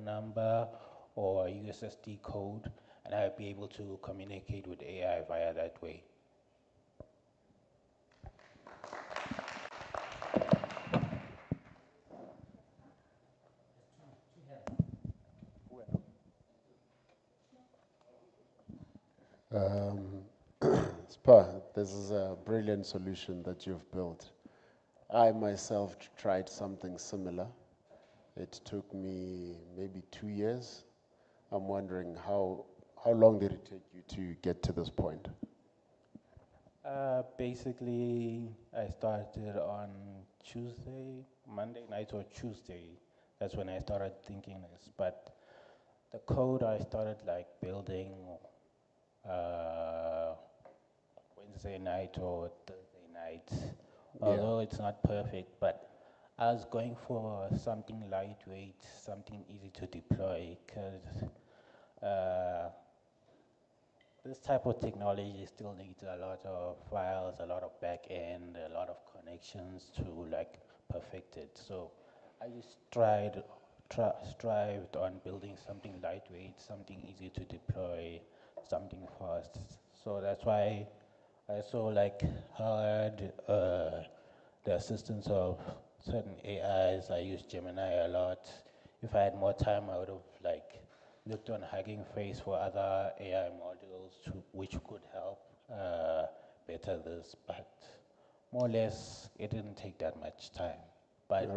number or a USSD code, and I'll be able to communicate with AI via that way. Um, Spa, this is a brilliant solution that you've built. I myself tried something similar. It took me maybe 2 years. I'm wondering how long did it take you to get to this point? Basically, I started on Monday night or Tuesday. That's when I started thinking this. But the code I started like building uh, Wednesday night or Thursday night. Although it's not perfect, but I was going for something lightweight, something easy to deploy, because this type of technology still needs a lot of files, a lot of back end, a lot of connections to like perfect it. So I just strived on building something lightweight, something easy to deploy, something fast. So that's why I also like hired the assistance of certain AIs. I use Gemini a lot. If I had more time, I would have like looked on Hugging Face for other AI modules which could help better this. But more or less, it didn't take that much time. But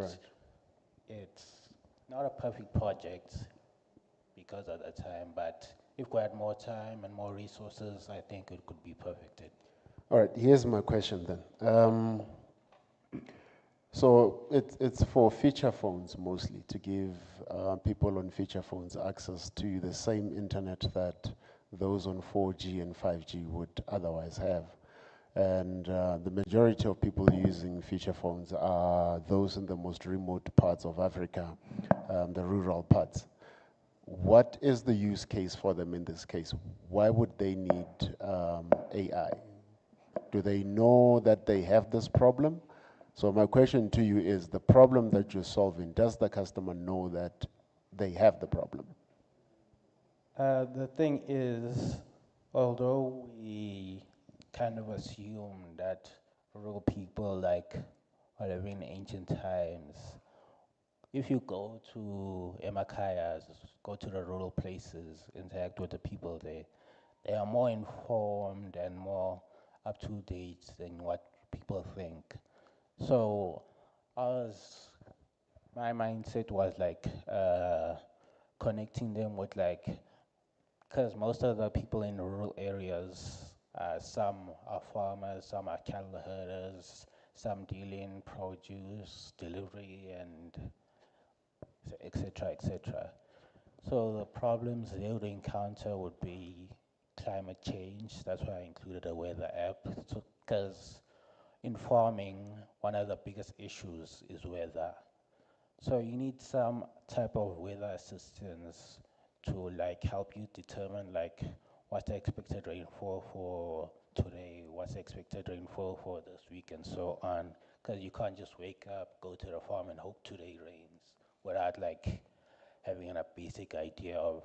it's not a perfect project because of the time. But if we had more time and more resources, I think it could be perfected. All right, here's my question then. So it's for feature phones mostly, to give people on feature phones access to the same internet that those on 4G and 5G would otherwise have. And the majority of people using feature phones are those in the most remote parts of Africa, the rural parts. What is the use case for them in this case? Why would they need AI? Do they know that they have this problem? So my question to you is, the problem that you're solving, does the customer know that they have the problem? The thing is, although we kind of assume that rural people like are living in ancient times, if you go to Emakayas, go to the rural places, interact with the people there, they are more informed and more up to date than what people think. So I was my mindset was like connecting them with like, because most of the people in rural areas, some are farmers, some are cattle herders, some deal in produce, delivery, and etc., etc. So the problems they would encounter would be climate change. That's why I included a weather app. Because in farming, one of the biggest issues is weather. So you need some type of weather assistance to like help you determine like what's the expected rainfall for today, what's the expected rainfall for this week, and so on. Because you can't just wake up, go to the farm, and hope today rains without like having a basic idea of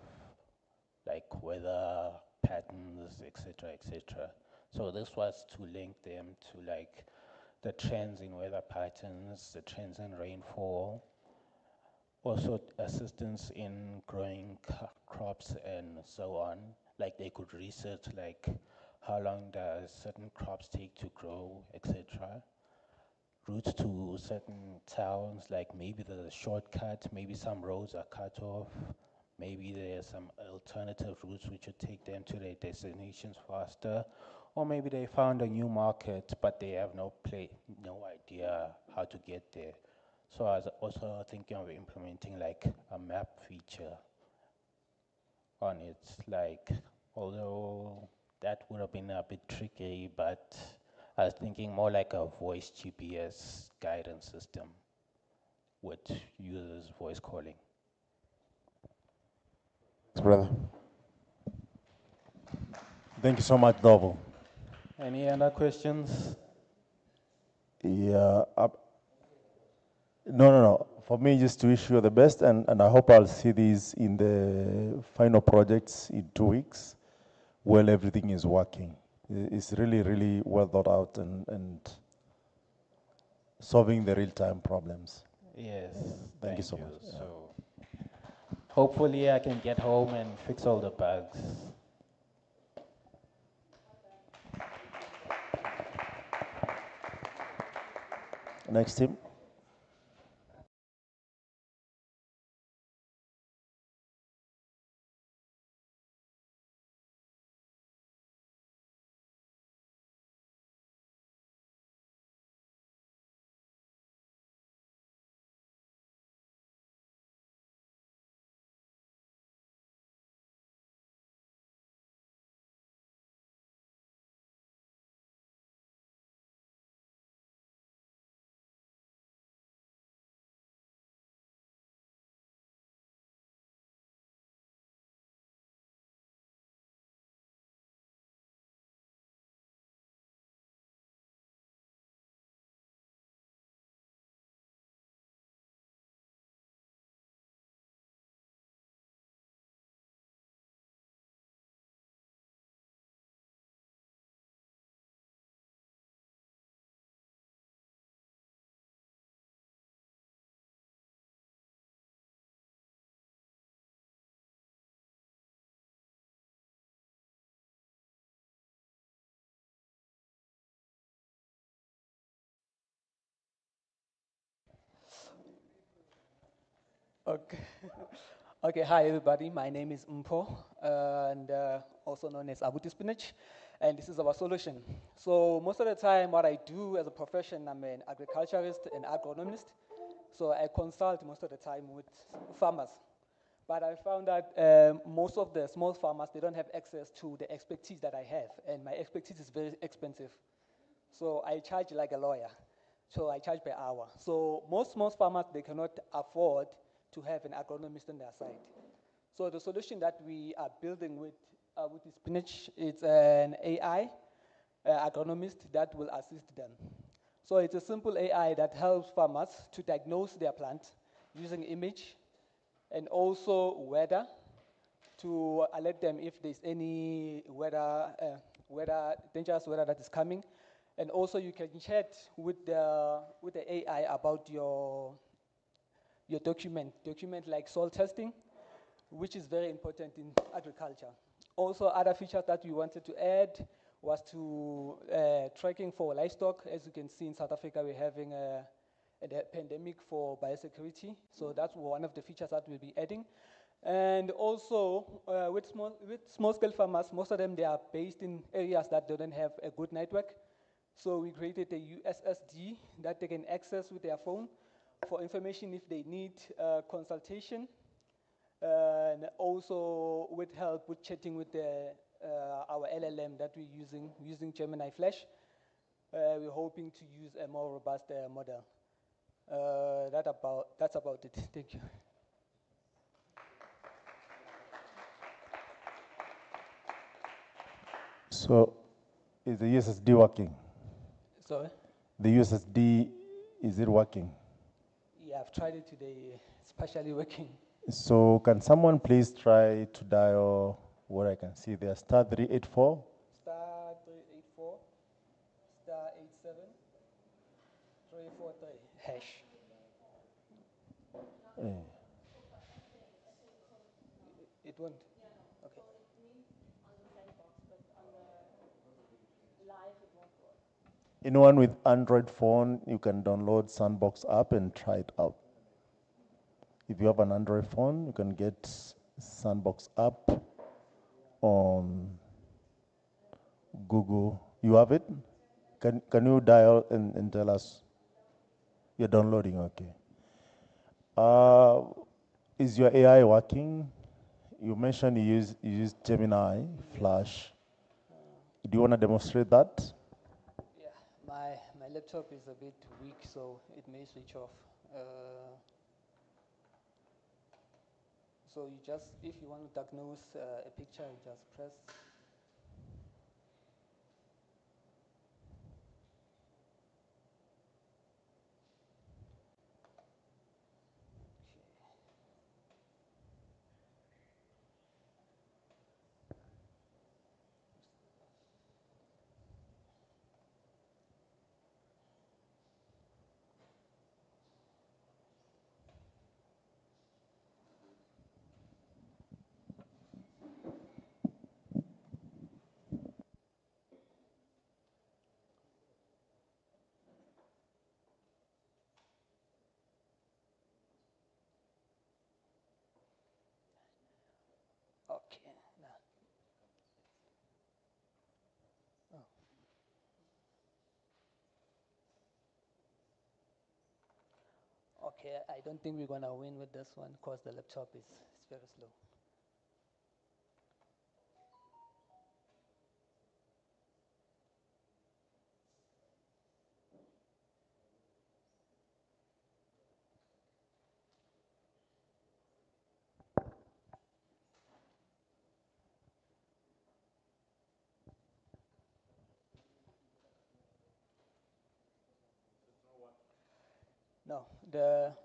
like weather patterns, etc., etc. So this was to link them to like the trends in weather patterns, the trends in rainfall, also assistance in growing crops and so on. Like they could research like how long does certain crops take to grow, etc. Routes to certain towns, like maybe there's a shortcut, maybe some roads are cut off, maybe there's some alternative routes which would take them to their destinations faster, or maybe they found a new market but they have no idea how to get there. So I was also thinking of implementing like a map feature on it, like, although that would have been a bit tricky, but I was thinking more like a voice GPS guidance system with users voice calling. Thanks, brother. Thank you so much, Novel. Any other questions? Yeah. No. For me, just to wish you the best, and I hope I'll see these in the final projects in 2 weeks, while everything is working. It's really, really well thought out and solving the real-time problems. Yes, Thank you so much. Yeah. So hopefully I can get home and fix all the bugs. Next team. Okay. Okay, hi everybody. My name is Mpo, and also known as Abuti Spinach, and this is our solution. So most of the time, what I do as a profession, I'm an agriculturist and agronomist. So I consult most of the time with farmers. But I found that most of the small farmers, they don't have access to the expertise that I have, and my expertise is very expensive. So I charge like a lawyer. So I charge per hour. So most small farmers, they cannot afford to have an agronomist on their side. So the solution that we are building with the spinach, it's an AI agronomist that will assist them. So it's a simple AI that helps farmers to diagnose their plant using image and also weather to alert them if there's any dangerous weather that is coming. And also you can chat with the AI about your document like soil testing, which is very important in agriculture. Also, other features that we wanted to add was to tracking for livestock. As you can see in South Africa, we're having a the pandemic for biosecurity. So that's one of the features that we'll be adding. And also, with small-scale farmers, most of them, they are based in areas that don't have a good network. So we created a USSD that they can access with their phone for information if they need consultation, and also with help with chatting with our LLM that we're using Gemini Flash. We're hoping to use a more robust model. That's about it. Thank you. So, is the USSD working? Sorry? The USSD, is it working? Yeah, I've tried it today. It's partially working. So, can someone please try to dial what I can see there? Star 384. Star 384, star 87, 343, hash. It won't. Okay. Anyone with Android phone, you can download Sandbox app and try it out. If you have an Android phone, you can get Sandbox app on Google. You have it? Can you dial and tell us? You're downloading, okay. Is your AI working? You mentioned you use Gemini, Flash. Do you want to demonstrate that? Yeah, my laptop is a bit weak, so it may switch off. So you just, if you want to diagnose a picture, you just press. Okay. Now. Oh. Okay, I don't think we're gonna win with this one because the laptop is very slow. No,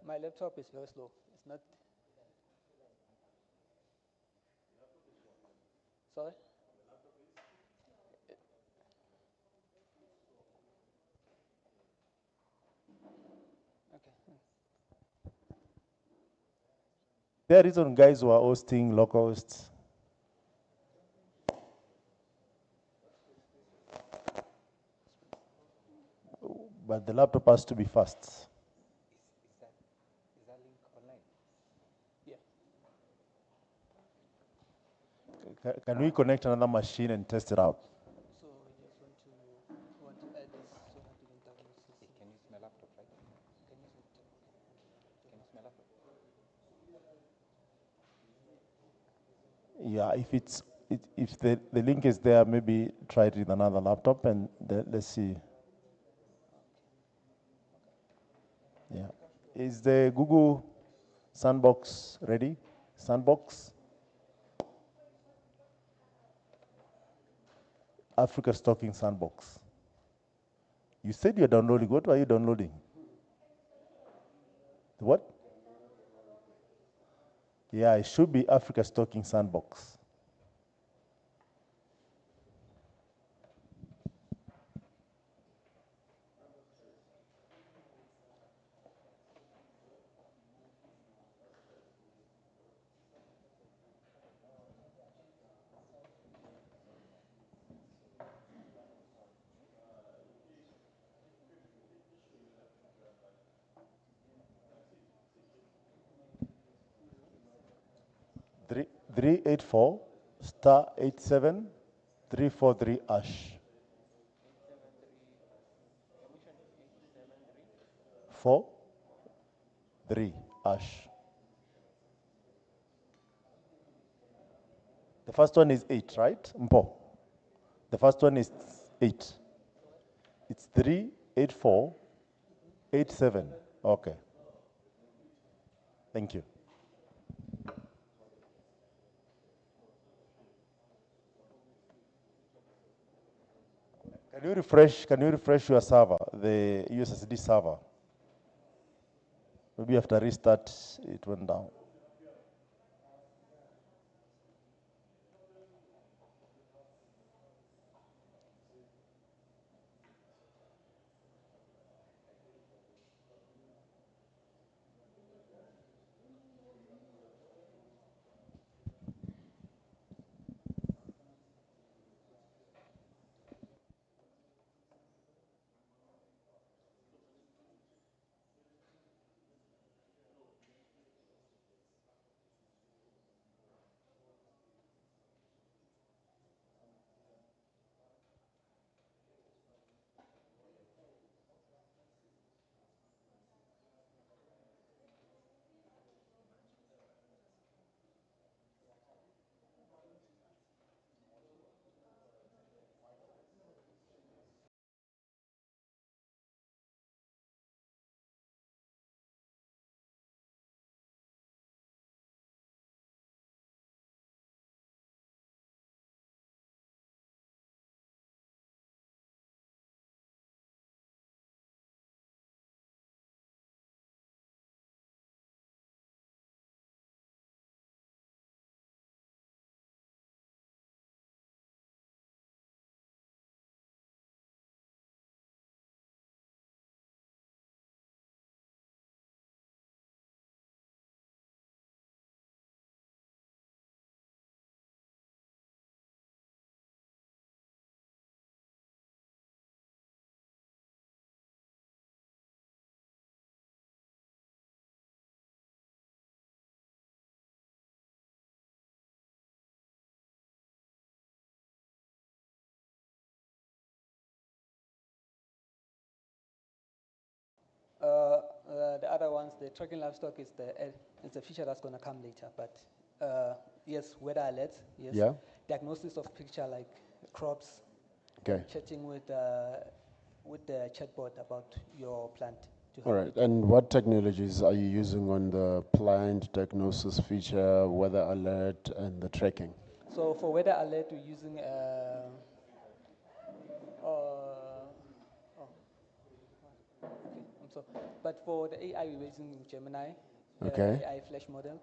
my laptop is very slow. It's not. Sorry? Okay. There are some guys who are hosting localhosts. But the laptop has to be fast. Is that link online? Yeah. Can we connect another machine and test it out? So we just want to add this so that we can diagnose this. Can use my laptop, right? Can use it. Can use my laptop. Yeah, if the link is there, maybe try it with another laptop and let's see. Yeah. Is the Google Sandbox ready? Sandbox? Africa Stocking Sandbox. You said you're downloading. What are you downloading? What? Yeah, it should be Africa Stocking Sandbox. 384 star 87 343 hash. 4 3 hash. The first one is 8, right? Mpo. The first one is 8. It's 384 87. Okay. Thank you. Can you refresh your server, the USSD server? Maybe after restart, it went down. The other ones, the tracking livestock is the feature that's going to come later. But yes, weather alerts, yes. Yeah. Diagnosis of picture like crops. Okay. Chatting with the chatbot about your plant. All right. And what technologies are you using on the plant diagnosis feature, weather alert, and the tracking? So for weather alert, we're using but for the AI, we're using Gemini, Okay. AI Flash model.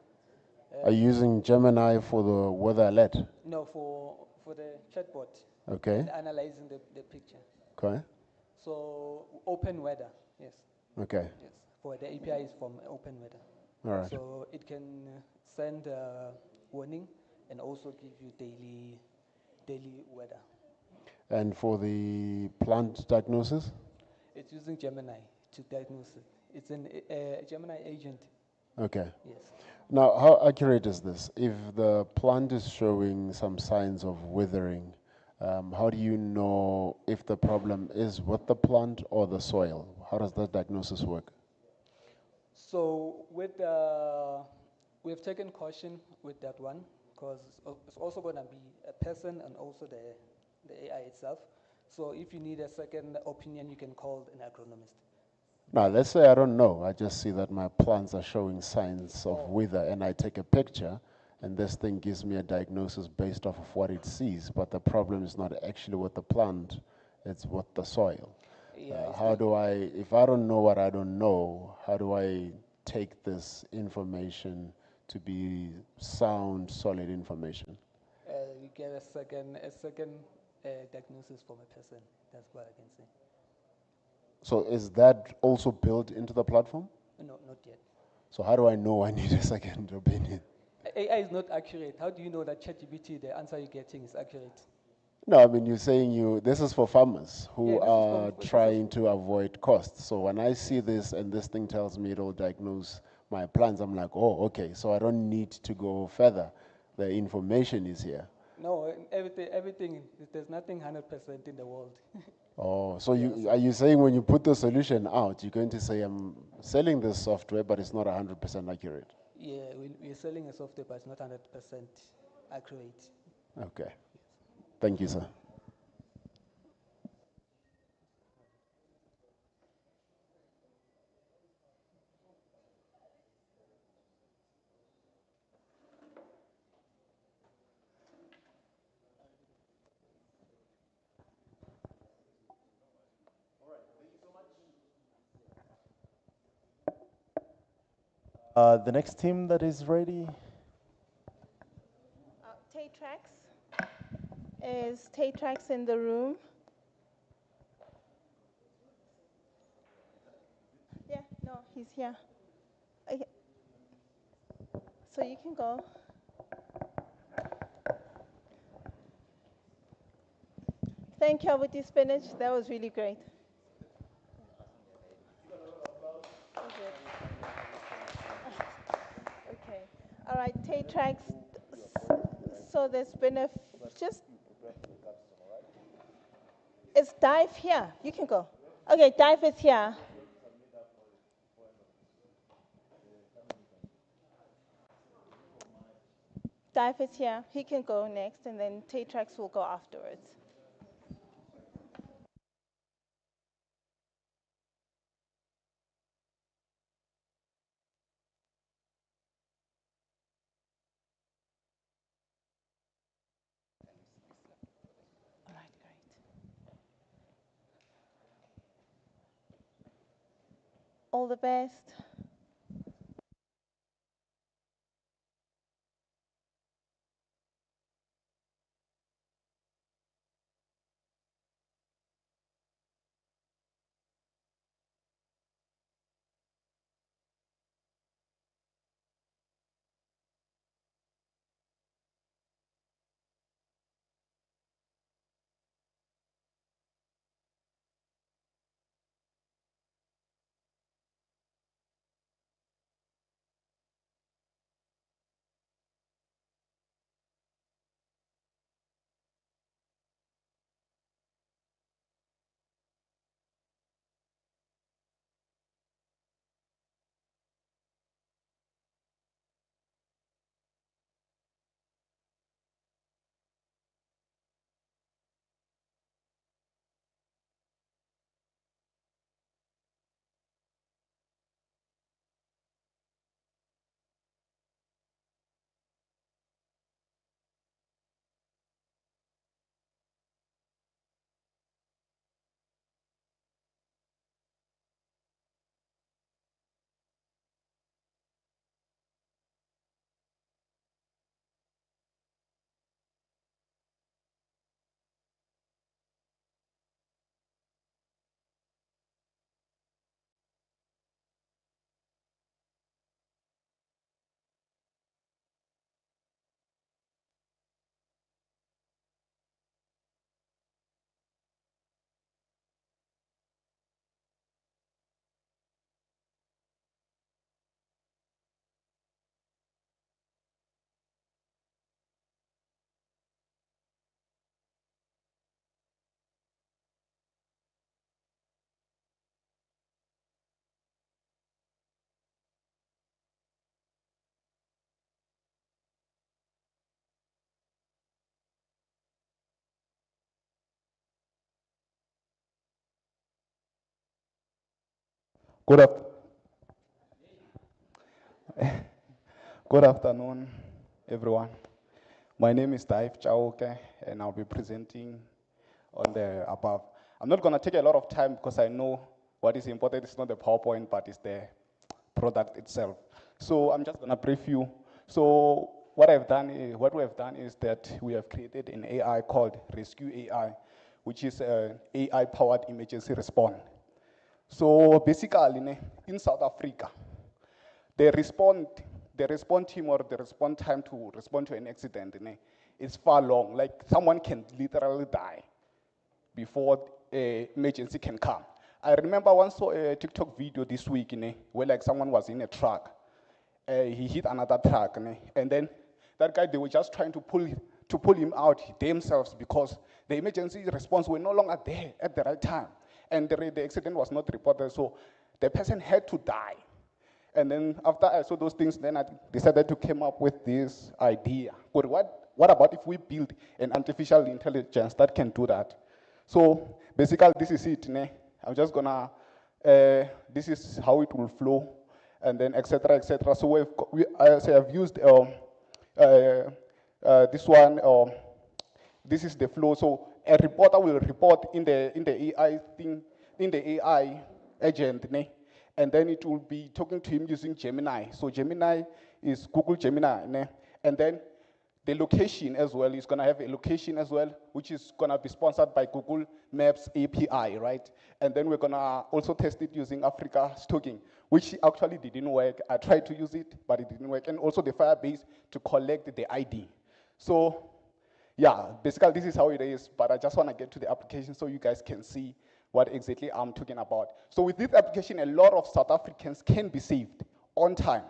Are you using Gemini for the weather alert? No, for the chatbot. Okay. And analyzing the picture. Okay. So open weather, yes. Okay. Yes. For the API is from open weather. All right. So it can send a warning and also give you daily weather. And for the plant diagnosis? It's using Gemini to diagnose it. It's a Gemini agent. Okay. Yes. Now, how accurate is this? If the plant is showing some signs of withering, how do you know if the problem is with the plant or the soil? How does that diagnosis work? So we've taken caution with that one because it's also going to be a person and also the AI itself. So if you need a second opinion, you can call an agronomist. Now, let's say I don't know. I just see that my plants are showing signs of wither, and I take a picture, and this thing gives me a diagnosis based off of what it sees. But the problem is not actually with the plant, it's with the soil. Yeah, How do I, if I don't know what I don't know, how do I take this information to be sound, solid information? You get a second diagnosis from a person. That's what I can say. So is that also built into the platform? No, not yet. So how do I know I need a second opinion? AI is not accurate. How do you know that ChatGPT, the answer you're getting is accurate? No, I mean, you're saying this is for farmers who are this is trying to avoid costs. So when I see this and this thing tells me it'll diagnose my plants, I'm like, oh, okay, so I don't need to go further. The information is here. No, everything, there's nothing 100% in the world. Oh, so are you saying when you put the solution out, you're going to say, I'm selling this software, but it's not 100% accurate? Yeah, we're selling a software, but it's not 100% accurate. Okay. Thank you, sir. The next team that is ready. Tatrax. Is Tatrax in the room? Yeah, no, he's here. Okay. So you can go. Thank you, Abuti Spinach. That was really great. Okay. All right, Tatrax. So there's been a just. Is Dive here? You can go. Okay, Dive is here. Dive is here. He can go next, and then Tatrax will go afterwards. All right, great. All the best. Good afternoon, everyone. My name is Daif Chauke, and I'll be presenting on the above. I'm not going to take a lot of time because I know what is important is not the PowerPoint, but it's the product itself. So I'm just going to brief you. So what we have done is that we have created an AI called Rescue AI, which is an AI-powered emergency response. So basically, in South Africa, the response team or the response time to respond to an accident is far long. Like someone can literally die before an emergency can come. I remember once saw a TikTok video this week where like someone was in a truck. He hit another truck, and then that guy, they were just trying to pull him out themselves because the emergency response were no longer there at the right time. And the accident was not reported, so the person had to die. And then after I saw those things, then I decided to come up with this idea. But what about if we build an artificial intelligence that can do that? So basically, this is it. Ne? I'm just gonna, this is how it will flow, and then et cetera, et cetera. So I've used this one. This is the flow. So a reporter will report in the AI thing, in the AI agent, ne? And then it will be talking to him using Gemini. So Gemini is Google Gemini, ne? And then the location as well is gonna have a location as well, which is gonna be sponsored by Google Maps API, right? And then we're gonna also test it using Africa stocking, which actually didn't work. I tried to use it, but it didn't work. And also the Firebase to collect the ID. So yeah, basically this is how it is, but I just wanna get to the application so you guys can see what exactly I'm talking about. So with this application, a lot of South Africans can be saved on time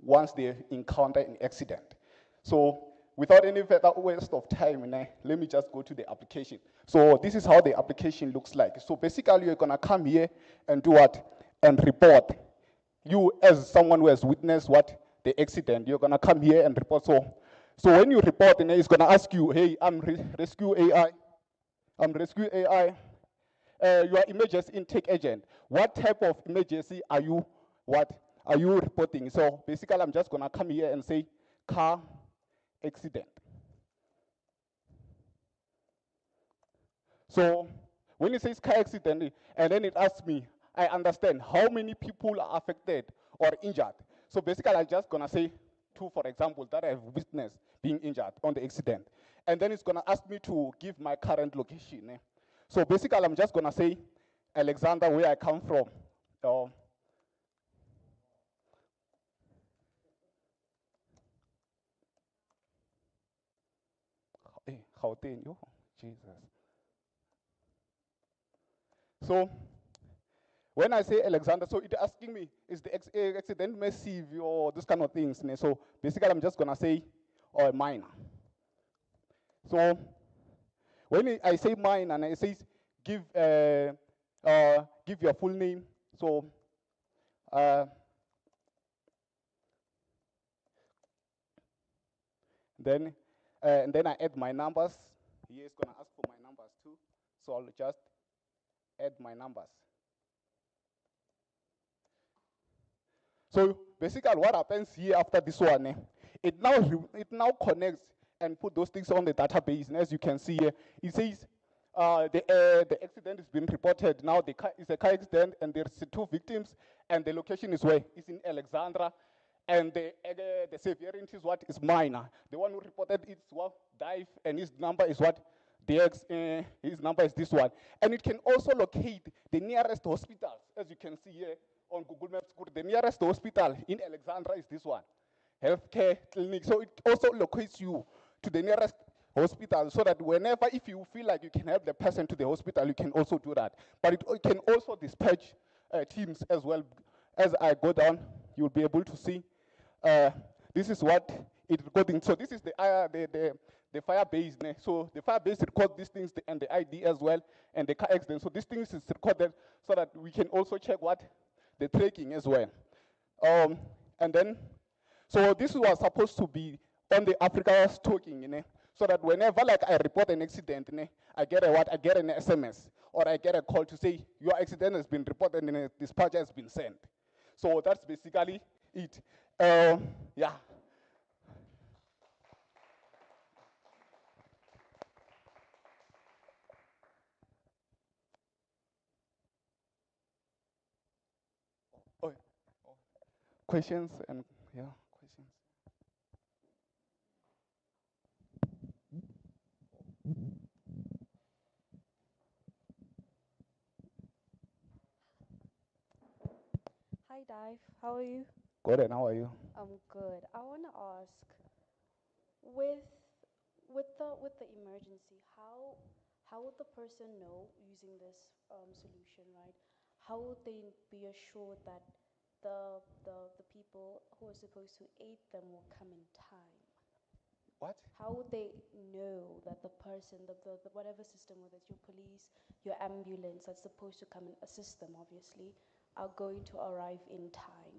once they encounter an accident. So without any further waste of time, let me just go to the application. So this is how the application looks like. So basically, you're gonna come here and do what? And report. You, as someone who has witnessed what? The accident, you're gonna come here and report. So when you report, it's gonna ask you, hey, I'm Rescue AI. I'm Rescue AI. Your emergency intake agent. What type of emergency are you reporting? So basically, I'm just gonna come here and say car accident. So when it says car accident, and then it asks me, I understand how many people are affected or injured. So basically, I'm just gonna say 2, for example, that I have witnessed being injured on the accident. And then it's gonna ask me to give my current location. So basically, I'm just gonna say Alexander, where I come from. Gauteng, oh, Jesus. So when I say Alexander, so it's asking me, is the accident massive or this kind of things? So basically, I'm just gonna say, minor. So when I say minor, and it says give your full name. So and then I add my numbers. Here it's gonna ask for my numbers too. So I'll just add my numbers. So basically what happens here after this one, it now connects and put those things on the database. And as you can see here, it says the accident has been reported. Now it's a car accident and there's 2 victims and the location is where? It's in Alexandra. And the severity is what? Is minor. The one who reported it's what? Dive, and his number is what? His number is this one. And it can also locate the nearest hospitals, as you can see here on Google Maps. The nearest hospital in Alexandra is this one, healthcare clinic. So it also locates you to the nearest hospital so that whenever, if you feel like you can help the person to the hospital, you can also do that. But it can also dispatch teams as well. As I go down, you'll be able to see. This is what it's recording. So this is the Firebase. So the Firebase records these things and the ID as well and the car accident. So these things is recorded so that we can also check what the tracking as well. And then, so this was supposed to be on the Africa stocking, so that whenever like I report an accident, I get I get an SMS or I get a call to say your accident has been reported and a dispatcher has been sent. So that's basically it. Yeah. Oh, questions and yeah, questions. Hi, Dive. How are you? Good, and how are you? I'm good. I want to ask, with the emergency, how would the person know using this solution, right? How would they be assured that the people who are supposed to aid them will come in time? What? How would they know that the person, the whatever system, whether it's your police, your ambulance that's supposed to come and assist them, obviously, are going to arrive in time?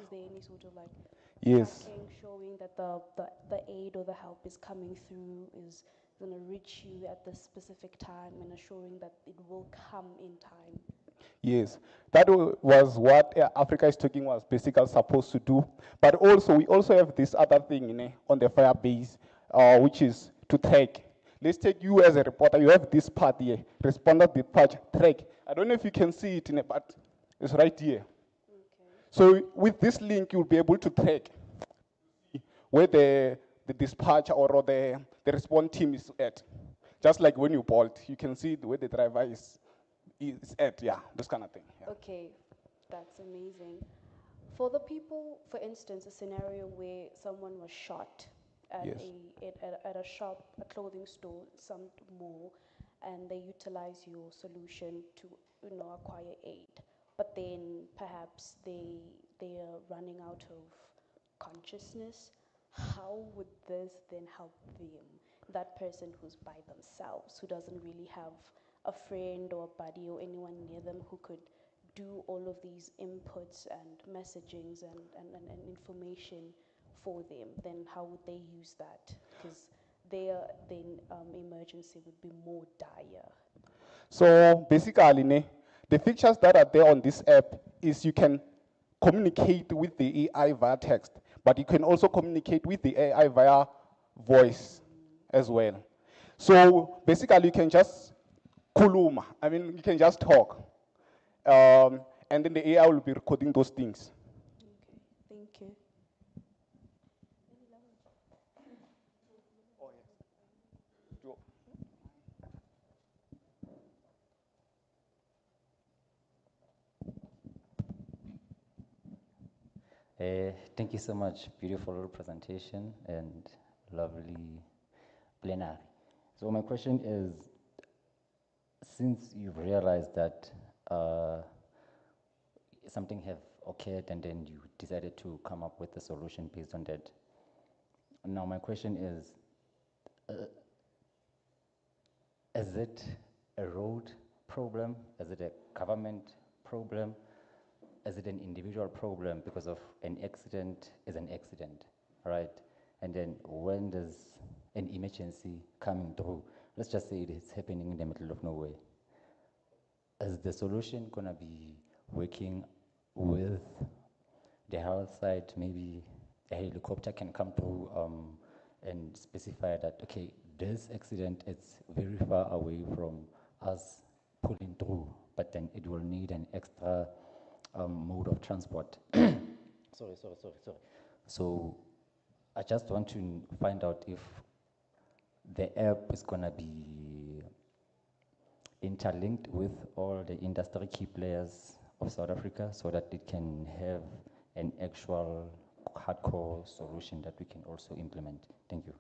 Is there any sort of like Yes. tracking showing that the aid or the help is coming through, is going to reach you at this specific time, and assuring that it will come in time? Yes, that was what Africa is Talking was basically supposed to do. But also, we also have this other thing on the fire base, which is to track. Let's take you as a reporter. You have this part here, responder dispatch, track. I don't know if you can see it, but it's right here. So with this link, you'll be able to track where the dispatch or the response team is at. Just like when you bolt, you can see where the driver is at, yeah, this kind of thing. Yeah. Okay, that's amazing. For the people, for instance, a scenario where someone was shot at, Yes. at a shop, a clothing store, some mall, and they utilize your solution to acquire aid, but then perhaps they are running out of consciousness. How would this then help them? That person who's by themselves, who doesn't really have a friend or a buddy or anyone near them who could do all of these inputs and messagings and information for them, then how would they use that? Because their then emergency would be more dire. So basically, the features that are there on this app is you can communicate with the AI via text, but you can also communicate with the AI via voice as well. So basically, you can just kuluma. I mean, you can just talk, and then the AI will be recording those things. Thank you. Thank you so much. Beautiful presentation and lovely plenary. So my question is, since you've realized that something have occurred and then you decided to come up with a solution based on that, now my question is it a road problem? Is it a government problem? Is it an individual problem? Because of an accident is an accident, right? And then when does an emergency coming through, let's just say it's happening in the middle of nowhere, is the solution gonna be working with the health side? Maybe a helicopter can come through and specify that, okay, this accident is very far away from us pulling through, but then it will need an extra mode of transport. Sorry. So I just want to find out if the app is gonna be interlinked with all the industry key players of South Africa so that it can have an actual hardcore solution that we can also implement. Thank you.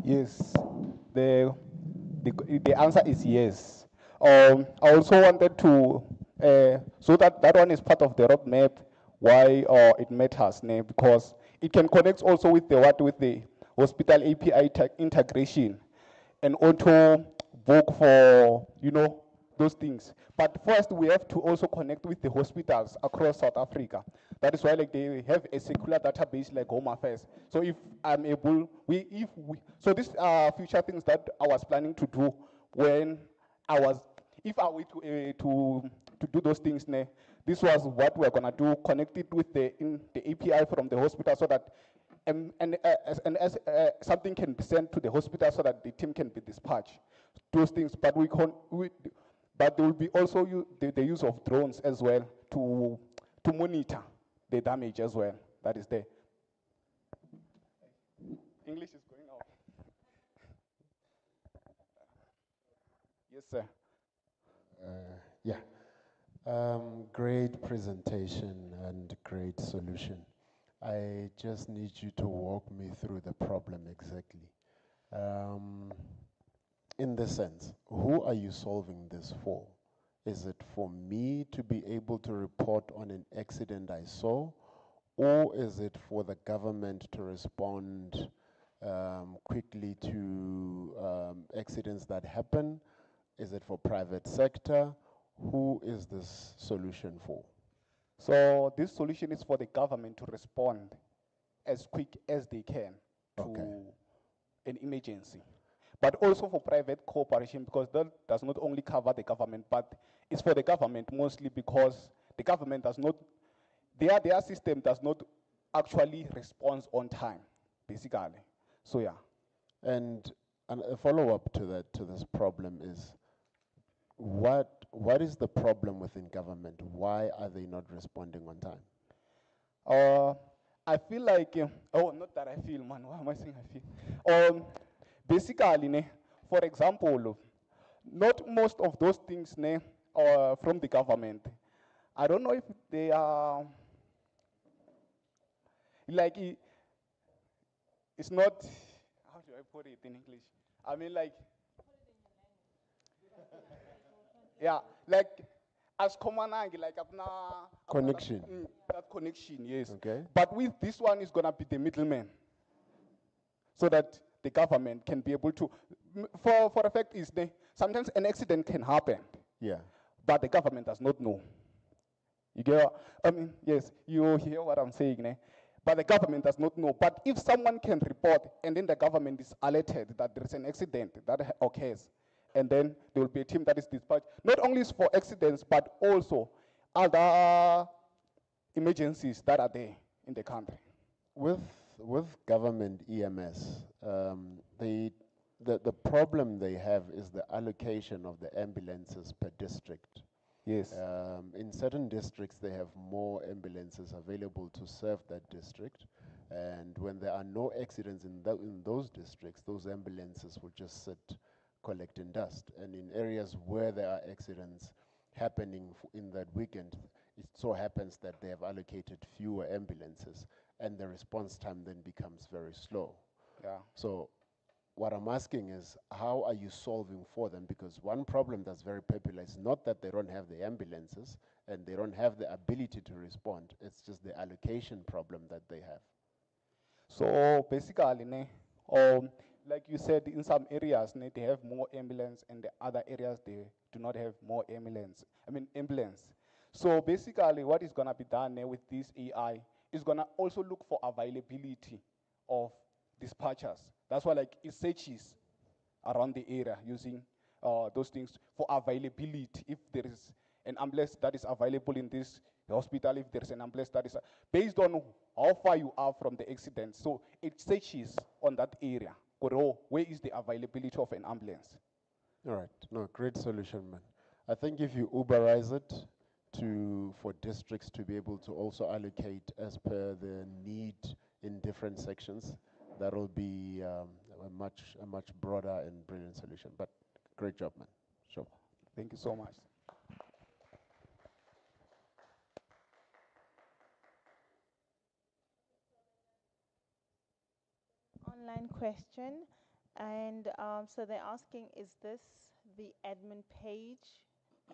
Yes, the answer is yes. I also wanted to, so that one is part of the roadmap, why it matters, because it can connect also with the hospital API integration and auto book for, those things. But first, we have to also connect with the hospitals across South Africa. That is why they have a circular database like Home Affairs. So if I'm able, so these are future things that I was planning to do when if I were to do those things, this was what we're gonna do, connect it with the API from the hospital so that something can be sent to the hospital so that the team can be dispatched. Those things, but but there will be also the use of drones as well to monitor the damage as well. That is there. English is going out. Yes, sir. Yeah. Great presentation and great solution. I just need you to walk me through the problem exactly. In the sense, who are you solving this for? Is it for me to be able to report on an accident I saw, or is it for the government to respond quickly to accidents that happen? Is it for private sector? Who is this solution for? So this solution is for the government to respond as quick as they can to an emergency. But also for private cooperation, because that does not only cover the government, but it's for the government mostly because the government does not, their system does not actually respond on time, basically. So yeah. And a follow-up to that, to this problem is, what is the problem within government? Why are they not responding on time? I feel like, oh, not that I feel, man, why am I saying I feel? Basically, for example, not most of those things from the government. I don't know if they are, like, it's not, how do I put it in English? I mean, like, yeah, like, as Komanang, like, Connection. That connection, yes. Okay. But with this one, is going to be the middleman, so that the government can be able to, for a fact is, sometimes an accident can happen. Yeah. But the government does not know. You get, I mean, yes, you hear what I'm saying, but the government does not know. But if someone can report, and then the government is alerted that there is an accident that occurs, and then there will be a team that is dispatched, not only for accidents, but also other emergencies that are there in the country. With government EMS, the problem they have is the allocation of the ambulances per district. Yes. In certain districts, they have more ambulances available to serve that district, and when there are no accidents in those districts, those ambulances will just sit collecting dust. And in areas where there are accidents happening in that weekend, it so happens that they have allocated fewer ambulances, and the response time then becomes very slow. Yeah. So what I'm asking is, how are you solving for them? Because one problem that's very popular is not that they don't have the ambulances and they don't have the ability to respond, it's just the allocation problem that they have. So basically, like you said, in some areas, they have more ambulance, and the other areas, they do not have more ambulance. So basically, what is going to be done with this AI is going to also look for availability of dispatchers. That's why, like, it searches around the area using those things for availability. If there is an ambulance that is available in this hospital, if there is an ambulance that is based on how far you are from the accident. So it searches on that area. Where is the availability of an ambulance? All right. No, great solution, man. I think if you Uberize it for districts to be able to also allocate as per the need in different sections, that'll be a much broader and brilliant solution. But great job, man. Sure. Thank you so much. Online question, and so they're asking, is this the admin page?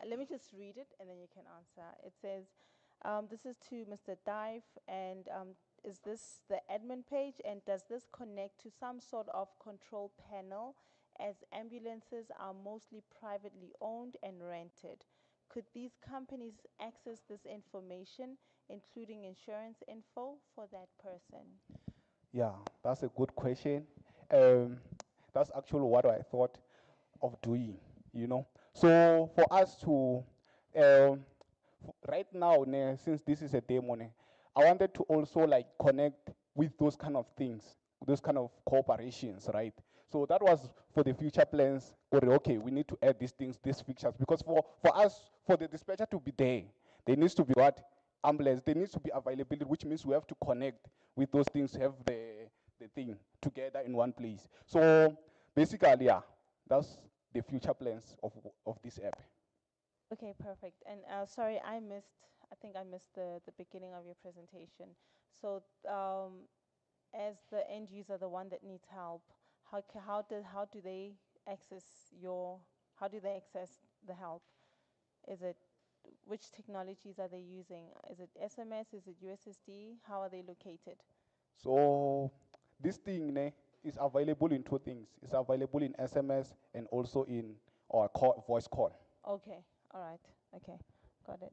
Let me just read it, and then you can answer. It says, this is to Mr. Dive, and is this the admin page, and does this connect to some sort of control panel, as ambulances are mostly privately owned and rented? Could these companies access this information, including insurance info, for that person? Yeah, that's a good question. That's actually what I thought of doing, So for us to, right now, since this is a demo, I wanted to also connect with those kind of things, those kind of corporations, right? So that was for the future plans. Okay, we need to add these things, these features, because for us, for the dispatcher to be there needs to be what? Ambulance, there needs to be availability, which means we have to connect with those things, have the thing together in one place. So basically, yeah, that's the future plans of this app. Okay, perfect. And sorry, I think I missed the beginning of your presentation. So as the end user, the one that needs help, how do they access the help? Is it, which technologies are they using? Is it SMS? Is it USSD? How are they located? So this thing, is available in two things. It's available in SMS and also in our voice call. Okay, all right, okay, got it.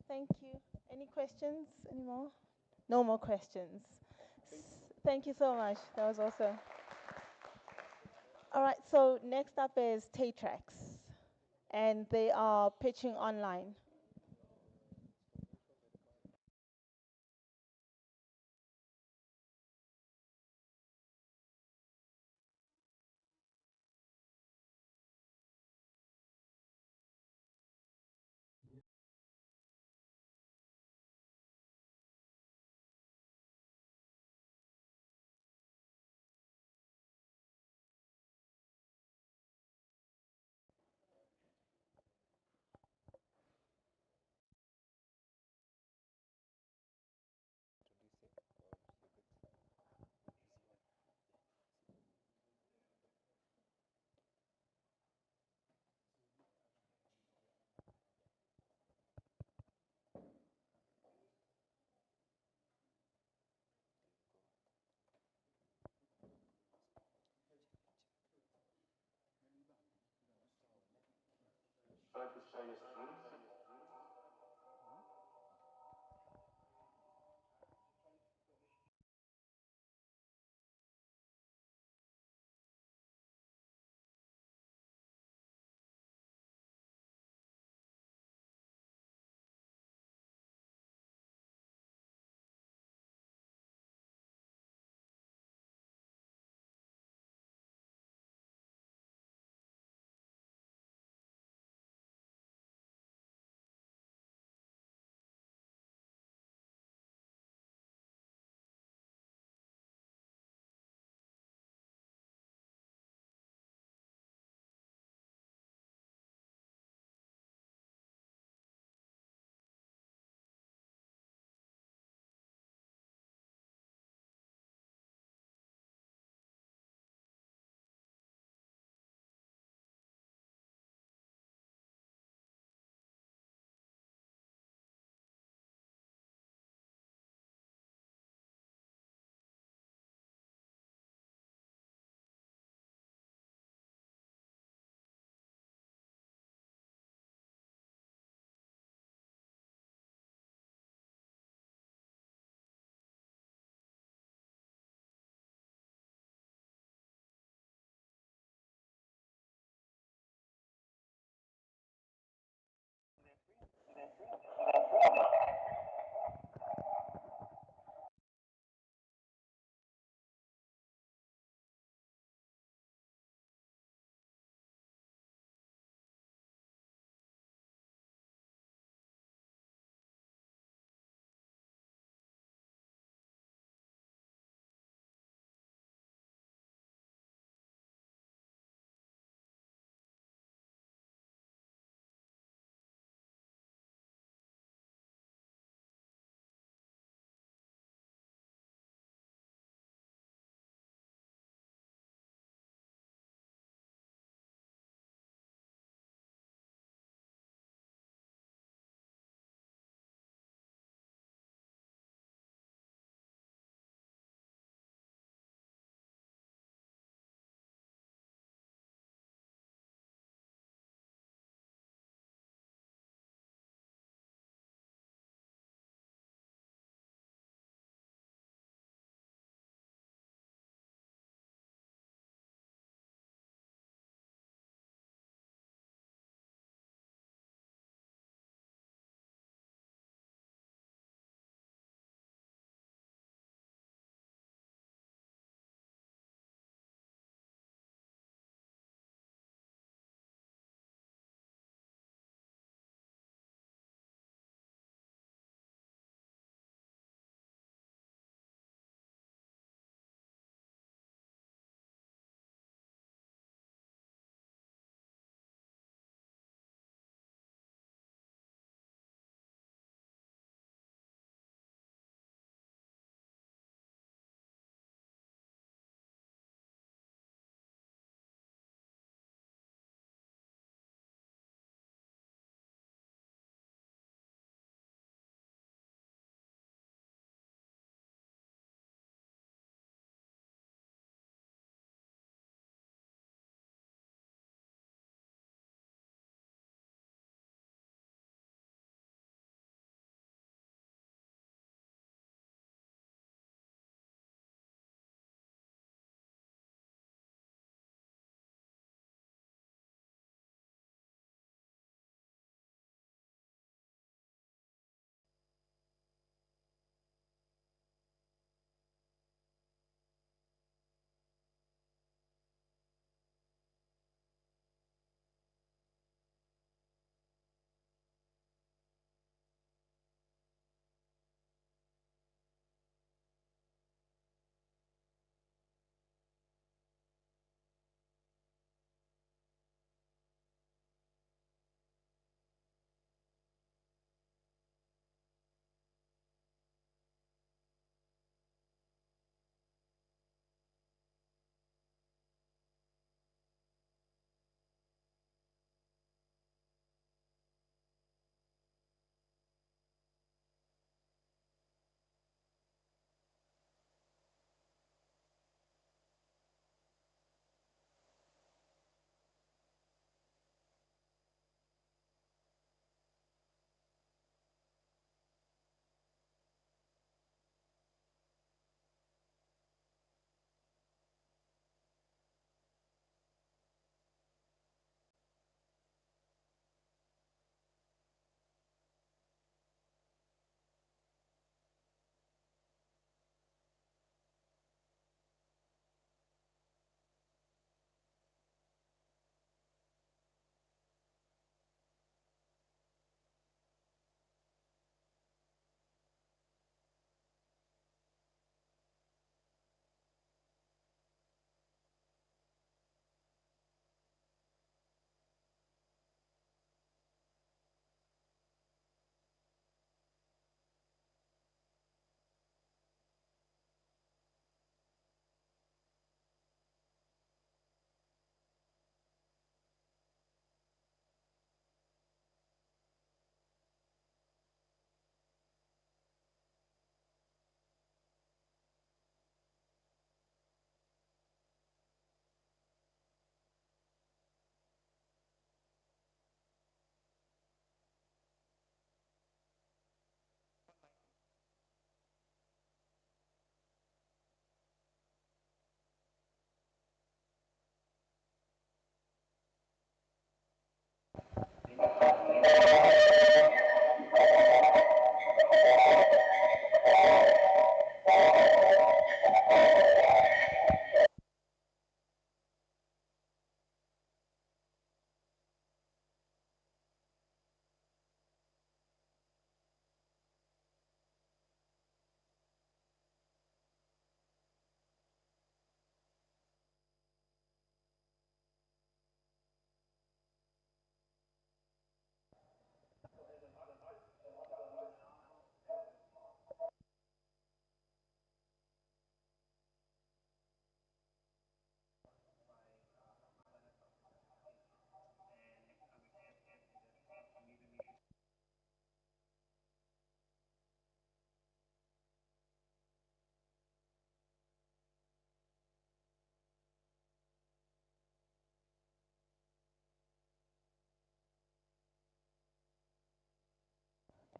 Thank you. Any questions anymore? No more questions. Thank you so much. That was awesome. All right, so next up is Taytrax, and they are pitching online.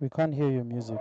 We can't hear your music.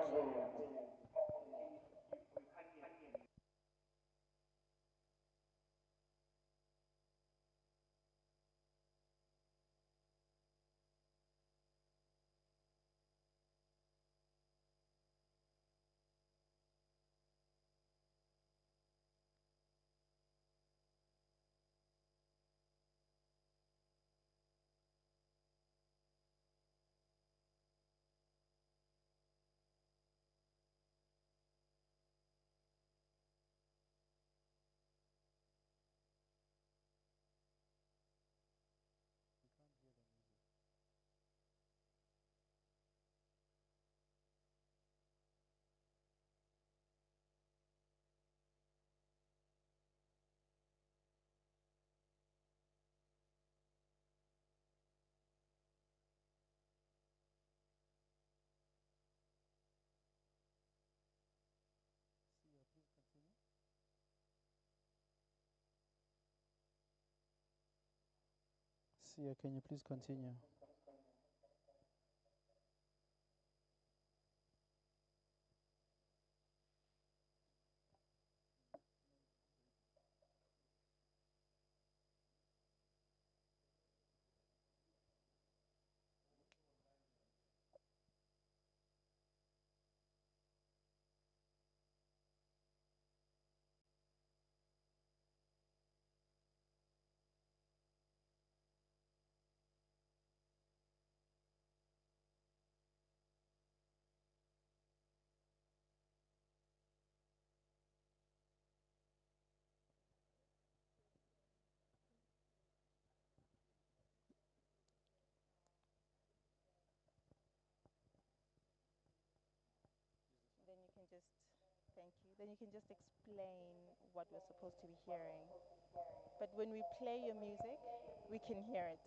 Sia, can you please continue? Then you can just, thank you. Then you can just explain what we're supposed to be hearing. But when we play your music, we can hear it.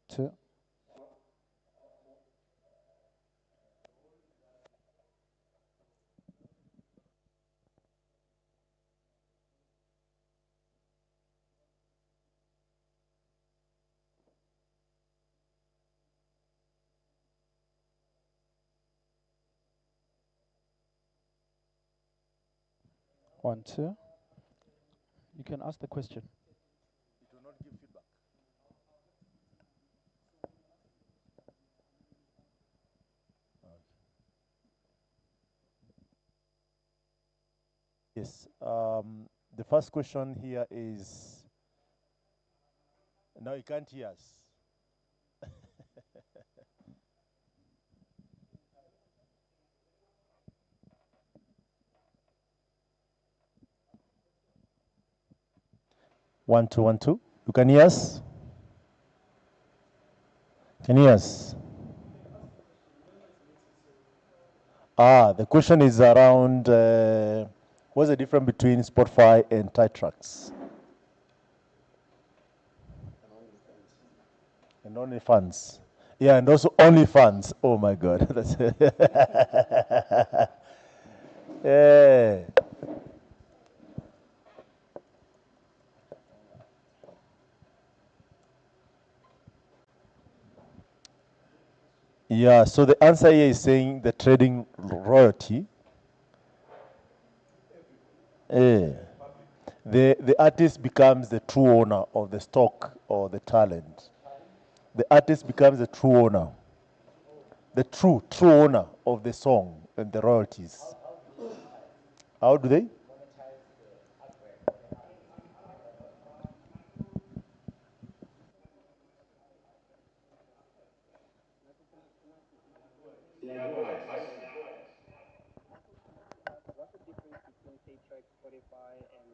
2. One, two. You can ask the question. It will not give feedback. Yes. The first question here is, no, you can't hear us. One, two, one, two. You can hear us? Can you hear us? The question is around what's the difference between Spotify and Tide Tracks? And OnlyFans. Yeah, and also OnlyFans. Oh my God. That's yeah. Yeah, so the answer here is saying the trading royalty. The artist becomes the true owner of the stock or the talent. The artist becomes the true owner, the true owner of the song and the royalties. How do they? What's the difference between Paytrack, Spotify, and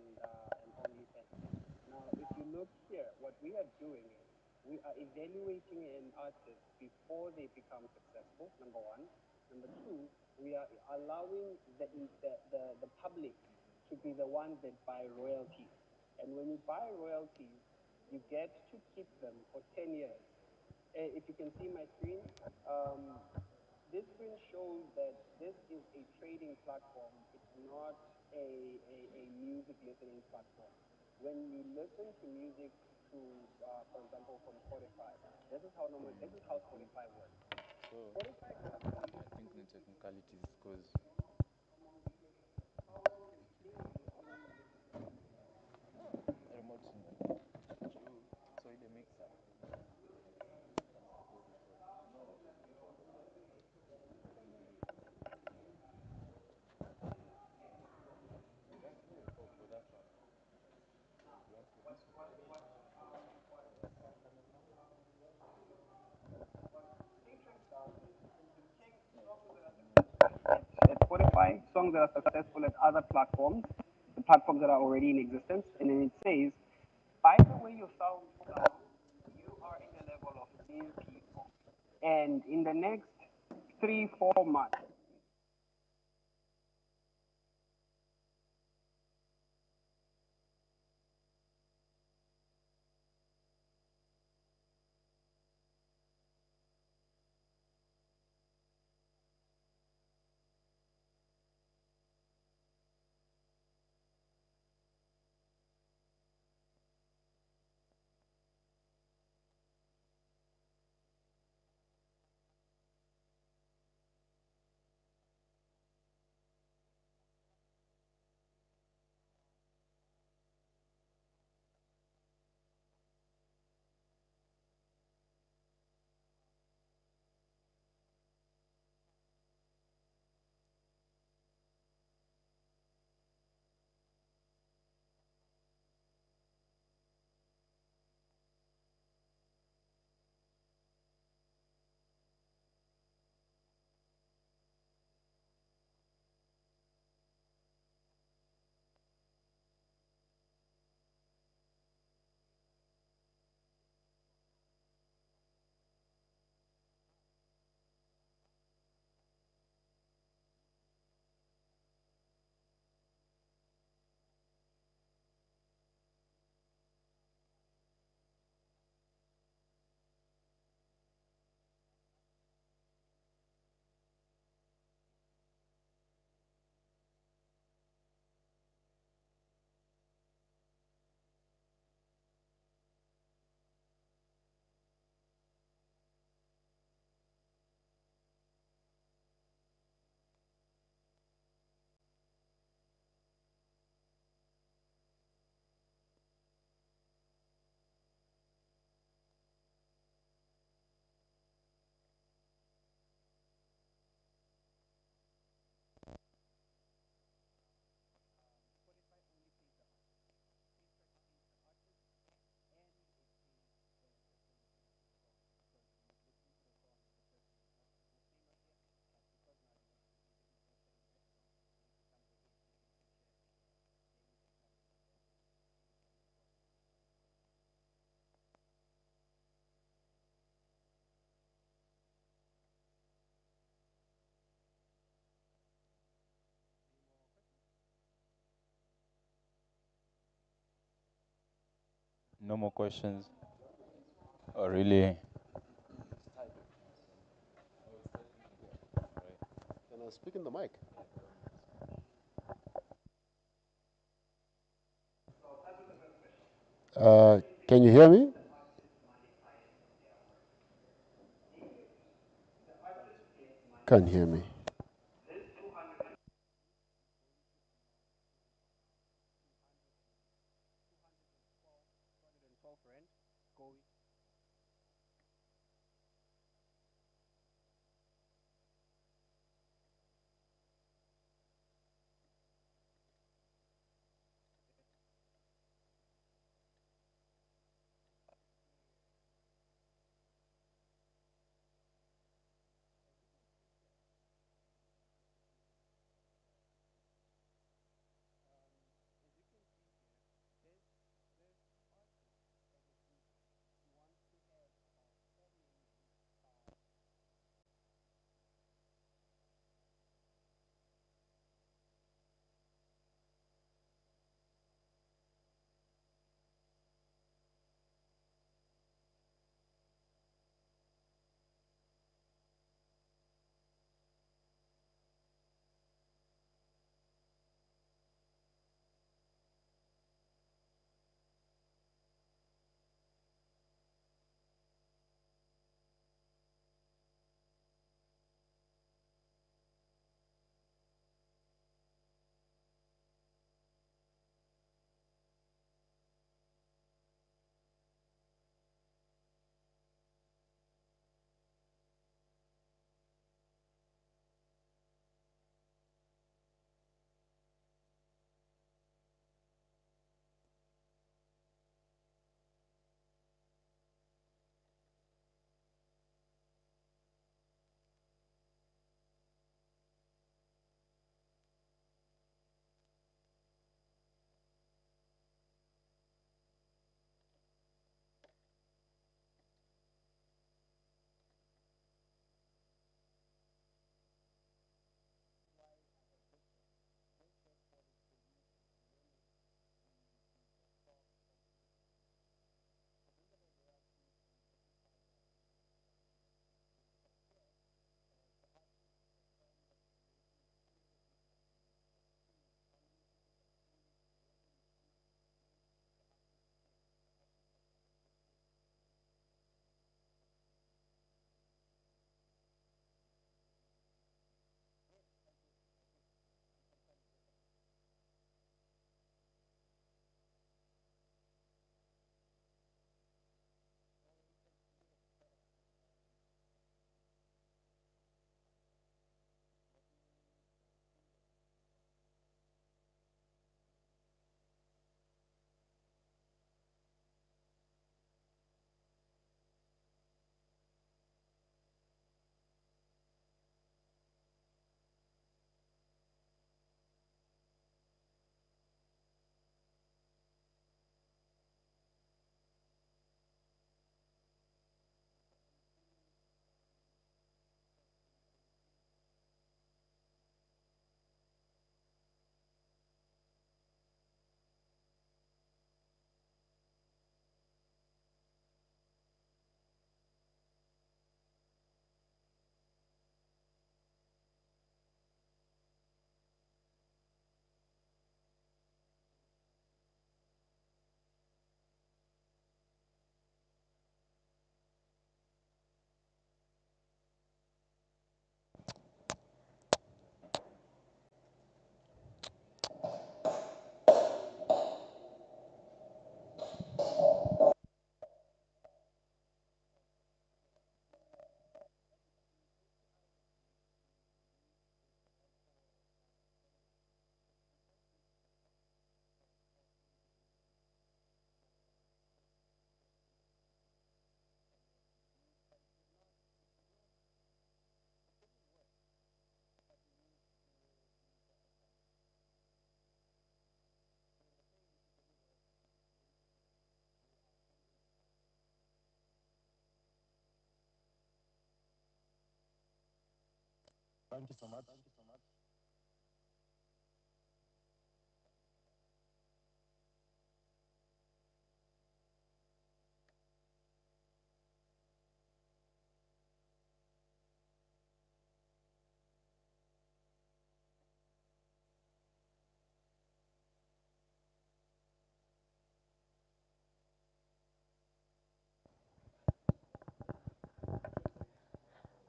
OnlyFans? Now, if you look here, what we are doing is we are evaluating an artist before they become successful, number one. Number two, we are allowing the public to be the ones that buy royalties. And when you buy royalties, you get to keep them for 10 years. If you can see my screen, this screen shows that this is a trading platform. It's not a music listening platform. When you listen to music for example, from Spotify, this is how Spotify works. Spotify I think the technicalities because remote so it makes up. At Spotify, songs that are successful at other platforms, the platforms that are already in existence, and then it says, by the way your sound sounds, you are in the level of these people. And in the next 3-4 months, No more questions? Oh, really? Can I speak in the mic? Can you hear me? Can't hear me. Thank you so much.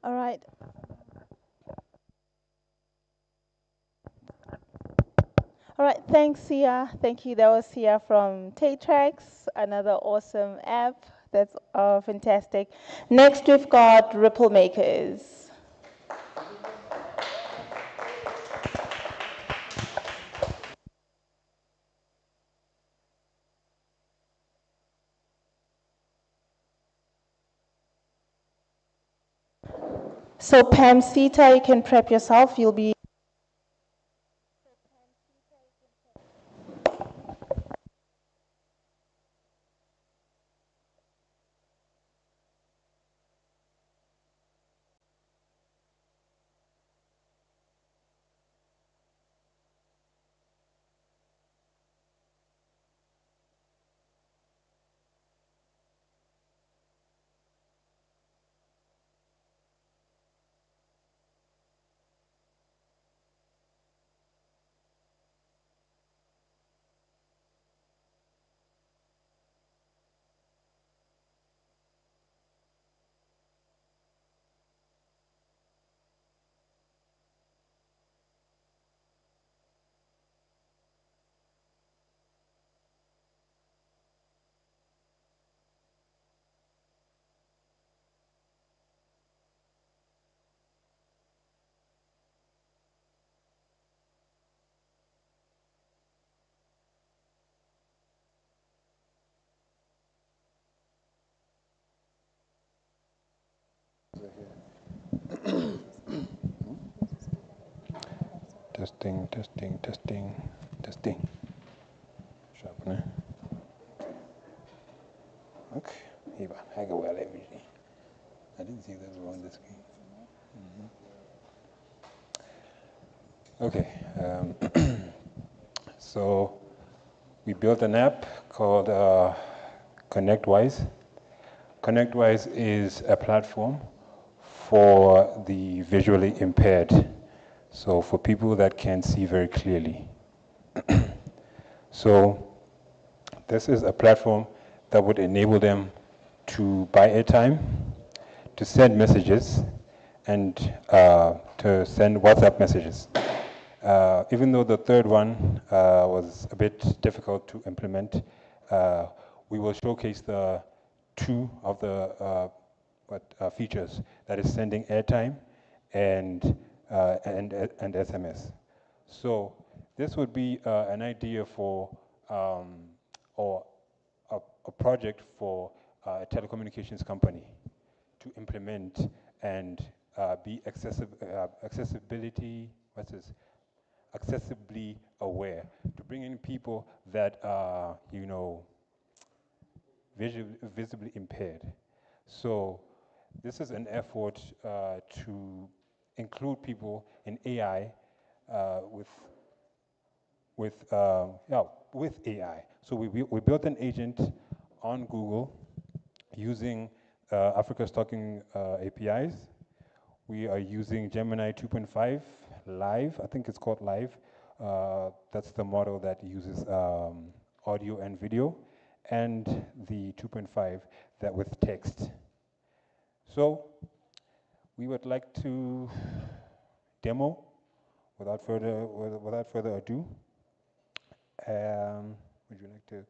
All right. All right, thanks, Sia. Thank you. That was Sia from Taytrax, another awesome app. That's fantastic. Next, we've got Ripple Makers. So, Pam Sita, you can prep yourself. You'll be. Testing, testing, testing, testing. Sharp, né? Okay. Here, I go well everything. I didn't see that on the screen. Okay. So we built an app called ConnectWise. ConnectWise is a platform for the visually impaired, so for people that can't see very clearly. So this is a platform that would enable them to buy airtime, to send messages, and to send WhatsApp messages. Even though the third one was a bit difficult to implement, we will showcase the two of the features, that is sending airtime and SMS. So this would be an idea for or a project for a telecommunications company to implement and be accessibly aware, to bring in people that are, visibly impaired. So this is an effort to include people in AI with AI. So we built an agent on Google using Africa's Talking APIs. We are using Gemini 2.5 Live. I think it's called Live. That's the model that uses audio and video, and the 2.5 that with text. So we would like to demo without further ado. Would you like to?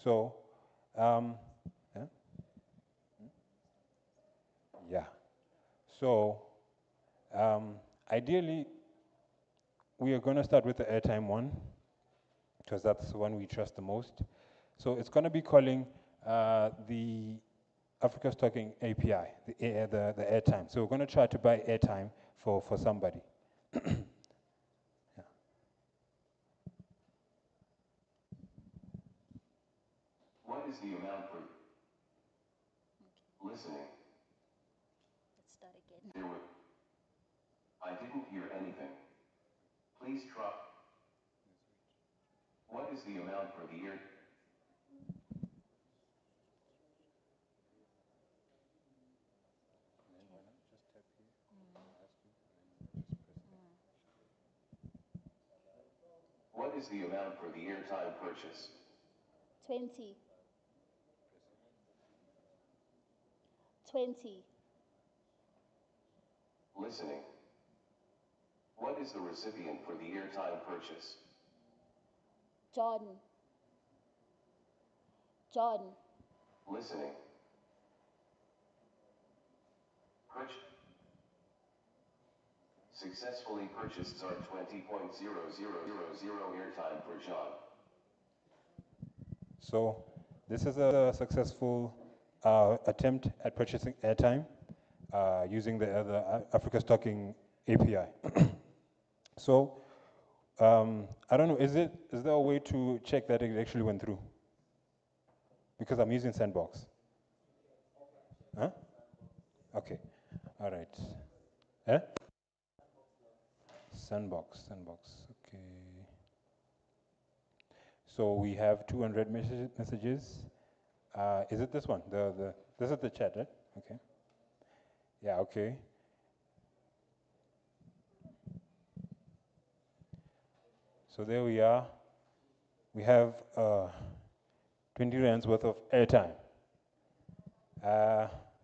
So, yeah. Yeah. So, ideally, we are going to start with the airtime one, because that's the one we trust the most. So it's going to be calling the Africa's Talking API, the airtime. So we're going to try to buy airtime for somebody. What is the amount for listening? Let's start again. I didn't hear anything. Please try. What is the amount for the ear? What is the amount for the airtime purchase? 20. 20. Listening. What is the recipient for the airtime purchase? John. John. Listening. Successfully purchased are 20.0000 airtime for John. So this is a successful attempt at purchasing airtime using the Africa Stocking API. So I don't know, is there a way to check that it actually went through? Because I'm using Sandbox. Huh? Okay, all right. Eh? Sandbox, okay. So we have 200 messages. Is it this one? This is the chat, right? Okay. Yeah, okay. So there we are. We have 20 rands worth of airtime.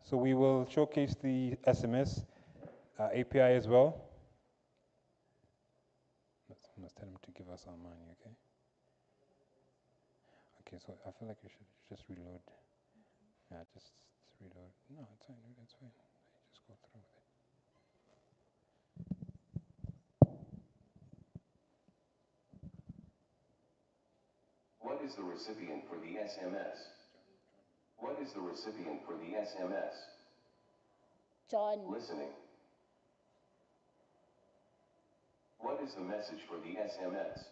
So we will showcase the SMS API as well. Must tell him to give us our money, okay? Okay, so I feel like you should just reload. Yeah, just reload. No, it's fine, that's fine. Just go through with it. What is the recipient for the SMS? What is the recipient for the SMS? John. Listening. What is the message for the SMS?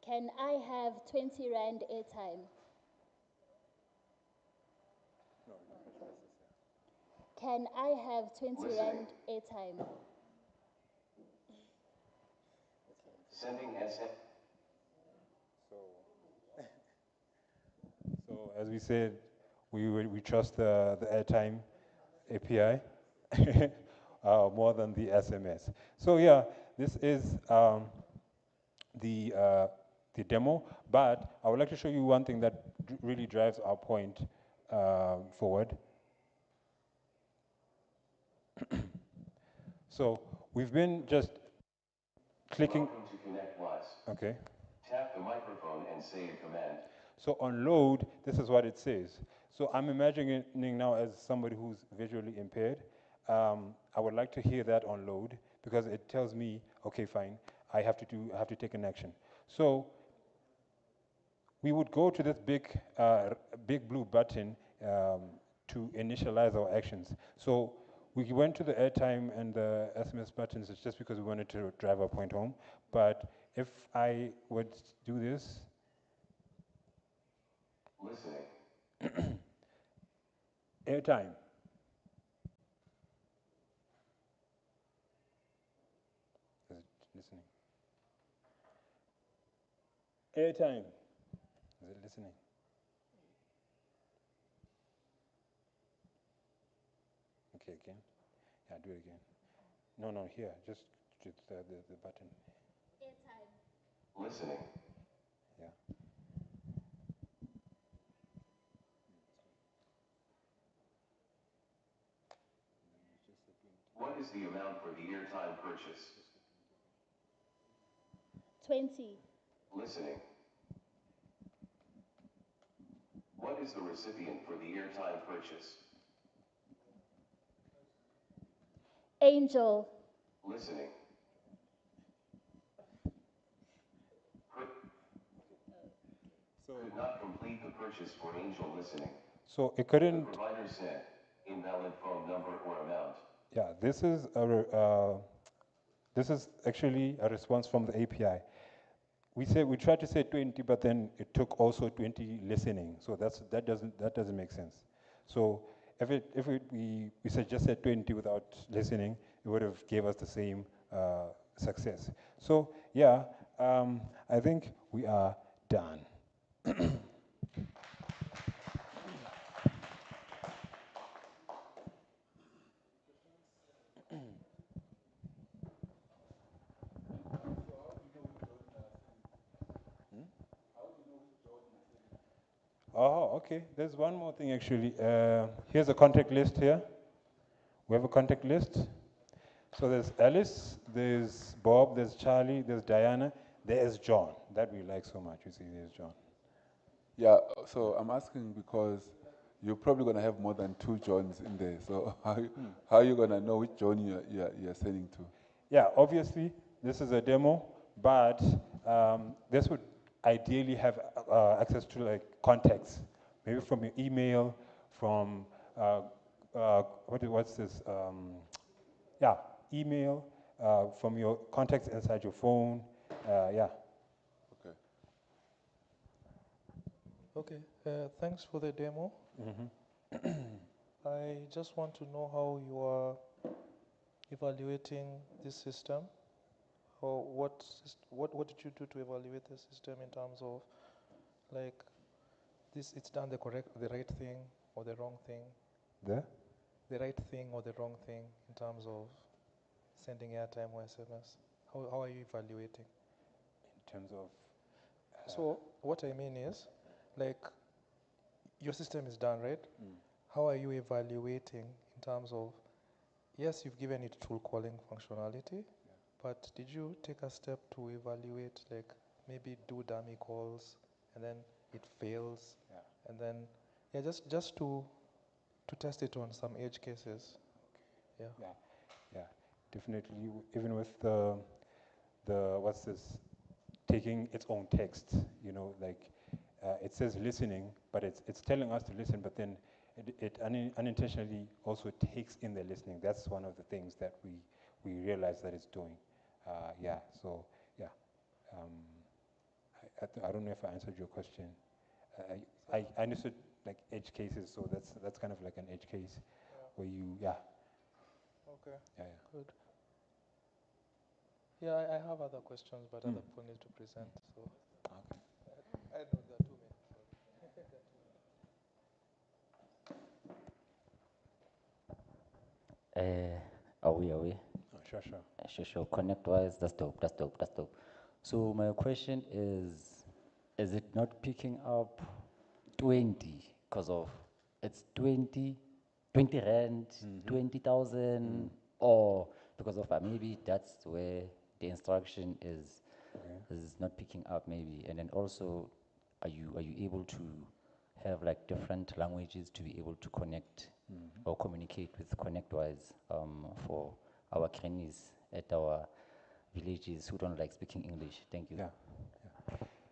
Can I have 20 rand airtime? Can I have 20 rand airtime? Sending SMS. So as we said, we trust the airtime API more than the SMS. So yeah, this is the demo, but I would like to show you one thing that really drives our point forward. So we've been just clicking. Welcome to Connect Wise. Okay. Tap the microphone and say a command. So on load, this is what it says. So I'm imagining now as somebody who's visually impaired, I would like to hear that on load because it tells me, okay, fine, I have to take an action. So we would go to this big blue button to initialize our actions. So we went to the airtime and the SMS buttons. It's just because we wanted to drive our point home. But if I would do this, listening. Airtime. Is it listening? Airtime. Is it listening? Okay, again. Yeah, do it again. No, here. Just the button. Airtime. Listening. Yeah. What is the amount for the airtime purchase? 20. Listening. What is the recipient for the airtime purchase? Angel. Listening. Could not complete the purchase for Angel listening. So it couldn't. The provider said, invalid phone number or amount. Yeah, this is actually a response from the API. We tried to say 20, but then it took also 20 listening. So that doesn't make sense. So if we just said 20 without listening, it would have gave us the same success. So yeah, I think we are done. Oh, okay. There's one more thing actually. Here's a contact list here. We have a contact list. So there's Alice, there's Bob, there's Charlie, there's Diana, there's John. That we like so much. You see, there's John. Yeah, so I'm asking because you're probably going to have more than 2 Johns in there. So how are you going to know which John you're sending to? Yeah, obviously, this is a demo, but this would ideally have access to like contacts, maybe from your email, from what's this? Yeah, email, from your contacts inside your phone. Yeah. Okay. Okay, thanks for the demo. I just want to know how you are evaluating this system. Or what did you do to evaluate the system in terms of like this? It's done the right thing or the wrong thing. The right thing or the wrong thing in terms of sending airtime or SMS. How are you evaluating? In terms of. So what I mean is, like, your system is done, right? How are you evaluating in terms of, yes, you've given it tool calling functionality, but did you take a step to evaluate, like, maybe do dummy calls, and then it fails, and then, yeah, just to test it on some edge cases. Okay. Yeah, definitely. Even with the what's this, taking its own text, you know, like it says listening, but it's telling us to listen, but then it unintentionally also takes in the listening. That's one of the things that we realize that it's doing. Yeah, so yeah. I don't know if I answered your question. I understood like edge cases, so that's kind of like an edge case where you, yeah. Okay, yeah. Good. Yeah, I have other questions, but other people need to present, so. Okay. I know there are too many. Are we? Oh, sure. Sure. Connect-wise, that's dope. So my question is it not picking up 20 because of it's 20 rand, 20,000, or because of maybe that's where the instruction is not picking up maybe, and then also are you able to have like different languages to be able to connect or communicate with ConnectWise for our grannies at our villages who don't like speaking English? Thank you. Yeah.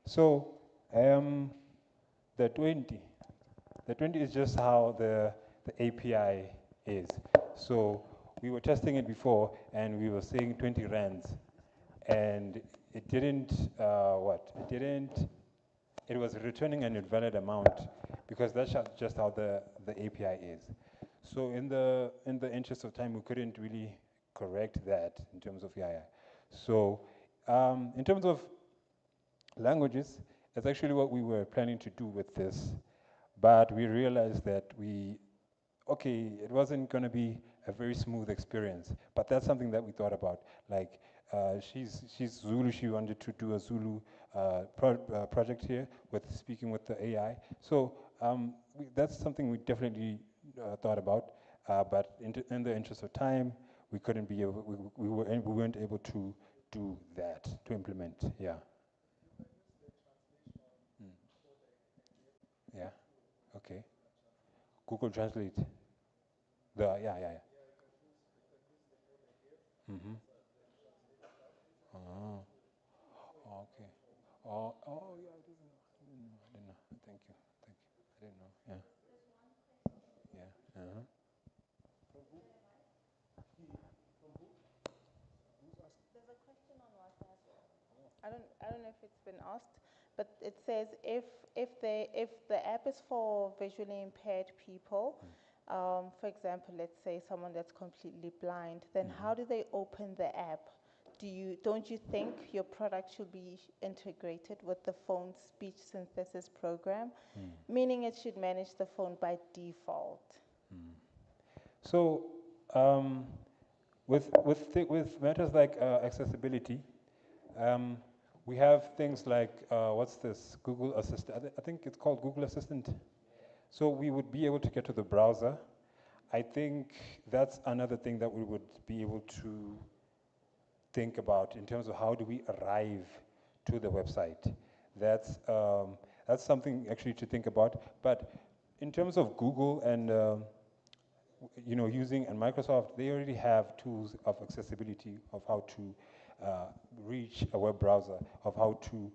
So the 20 is just how the API is. So we were testing it before, and we were saying 20 rands, and it didn't. It was returning an invalid amount because that's just how the API is. So in the interest of time, we couldn't really correct that in terms of So in terms of languages, it's actually what we were planning to do with this, but we realized that it wasn't going to be a very smooth experience, but that's something that we thought about. Like, she's Zulu, she wanted to do a Zulu project here with speaking with the AI. So that's something we definitely thought about, but in the interest of time, we couldn't be able, we weren't able to do that, to implement, yeah. Yeah, okay. Google Translate. Yeah. Mm-hmm. Oh, okay. Yeah, I didn't know. Thank you. I didn't know. Yeah. There's a question on WhatsApp. I don't know if it's been asked, but it says if the app is for visually impaired people, for example, let's say someone that's completely blind, then how do they open the app? Don't you think your product should be integrated with the phone's speech synthesis program, meaning it should manage the phone by default? So with matters like accessibility, we have things like what's this, Google Assistant. I think it's called Google Assistant. So we would be able to get to the browser, I think that's another thing that we would be able to think about in terms of how do we arrive to the website. That's something actually to think about. But in terms of Google and using and Microsoft, they already have tools of accessibility of how to reach a web browser, of how to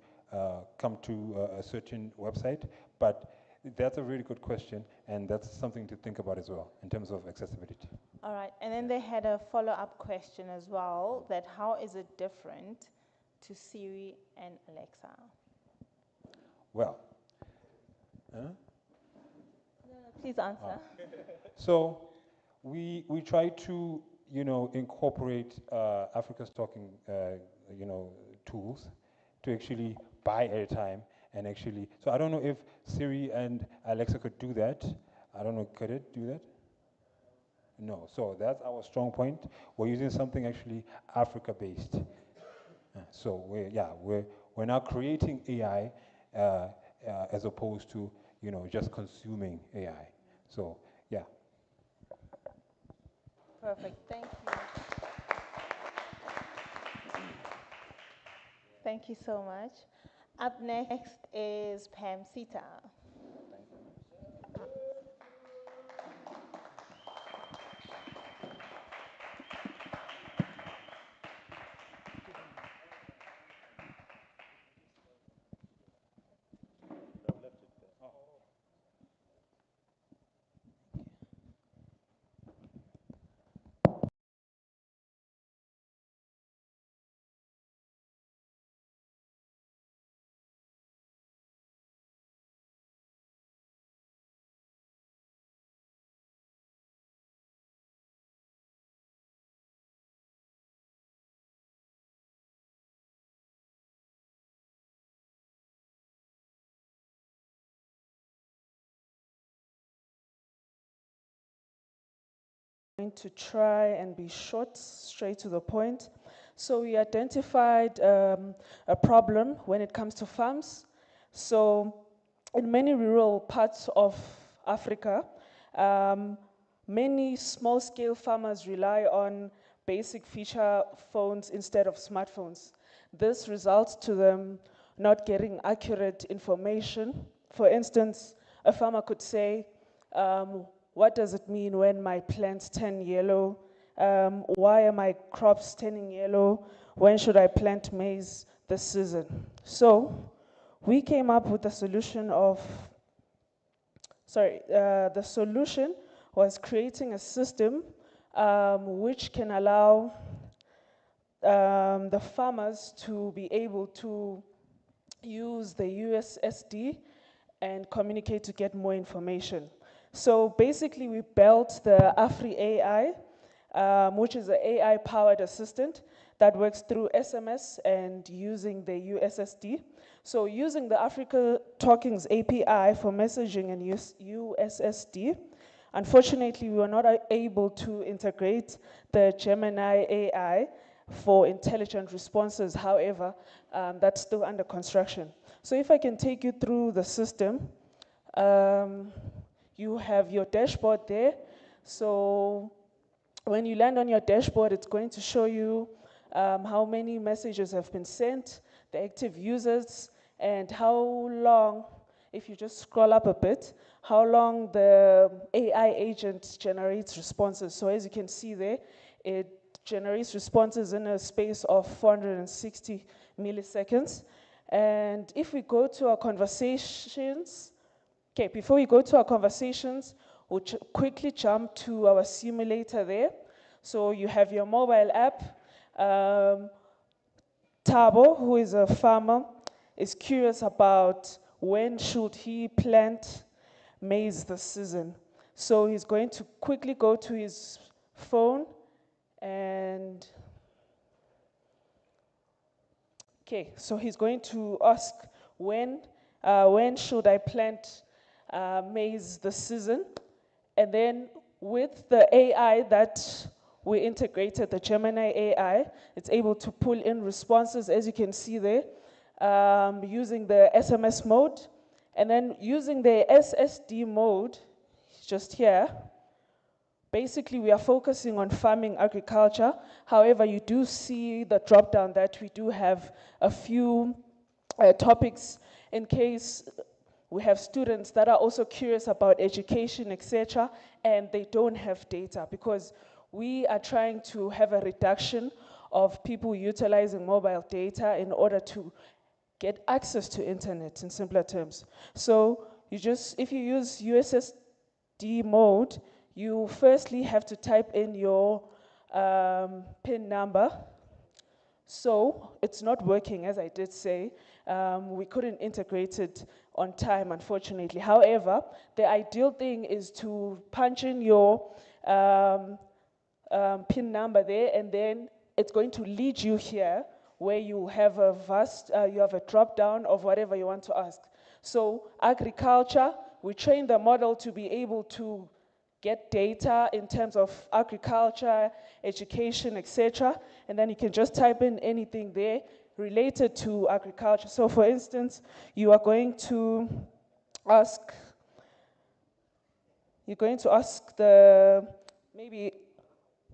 come to a certain website. But that's a really good question, and that's something to think about as well in terms of accessibility. All right, and then they had a follow-up question as well, that how is it different to Siri and Alexa? Well, please answer. So we try to incorporate Africa's talking tools to actually buy airtime and actually. So I don't know if Siri and Alexa could do that. I don't know, could it do that? No. So that's our strong point. We're using something actually Africa-based. So we're now creating AI as opposed to just consuming AI. So yeah. Perfect. Thank you. Thank you so much. Up next is Pam Sita. Going to try and be short, straight to the point. So we identified a problem when it comes to farms. So in many rural parts of Africa, many small-scale farmers rely on basic feature phones instead of smartphones. This results to them not getting accurate information. For instance, a farmer could say, what does it mean when my plants turn yellow? Why are my crops turning yellow? When should I plant maize this season? So we came up with the solution of, the solution was creating a system which can allow the farmers to be able to use the USSD and communicate to get more information. So basically, we built the Afri AI, which is an AI-powered assistant that works through SMS and using the USSD. So using the Africa Talkings API for messaging and USSD, unfortunately, we were not able to integrate the Gemini AI for intelligent responses. However, that's still under construction. So if I can take you through the system, you have your dashboard there. So when you land on your dashboard, it's going to show you how many messages have been sent, the active users, and how long, if you just scroll up a bit, how long the AI agent generates responses. So as you can see there, it generates responses in a space of 460 milliseconds. And if we go to our conversations, okay, before we go to our conversations, we'll quickly jump to our simulator there. So you have your mobile app. Tabo, who is a farmer, is curious about when should he plant maize this season. So he's going to quickly go to his phone and, okay, so he's going to ask when should I plant maize this season? And then with the AI that we integrated, the Gemini AI, it's able to pull in responses, as you can see there, using the SMS mode. And then using the SSD mode, just here, Basically, we are focusing on farming agriculture. However, you do see the drop down that we do have a few topics in case we have students that are also curious about education, etc., and they don't have data, because we are trying to have a reduction of people utilizing mobile data in order to get access to internet, in simpler terms. So if you use USSD mode, you firstly have to type in your PIN number. So it's not working, as I did say. We couldn't integrate it on time, unfortunately. However, the ideal thing is to punch in your PIN number there, and then it's going to lead you here where you have a drop down of whatever you want to ask. So agriculture, we train the model to be able to get data in terms of agriculture, education, etc. And then you can just type in anything there related to agriculture. So for instance, you are going to ask, maybe,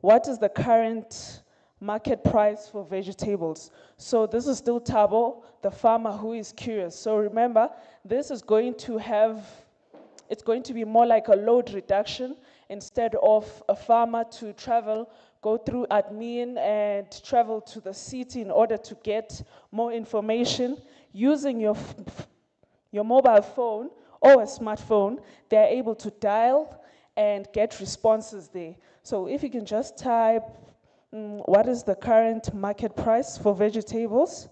what is the current market price for vegetables? So this is still Tabo, the farmer who is curious. So remember, this is going to it's going to be more like a load reduction instead of a farmer to go through admin and travel to the city in order to get more information. Using your mobile phone or a smartphone, they're able to dial and get responses there. So if you can just type, what is the current market price for vegetables?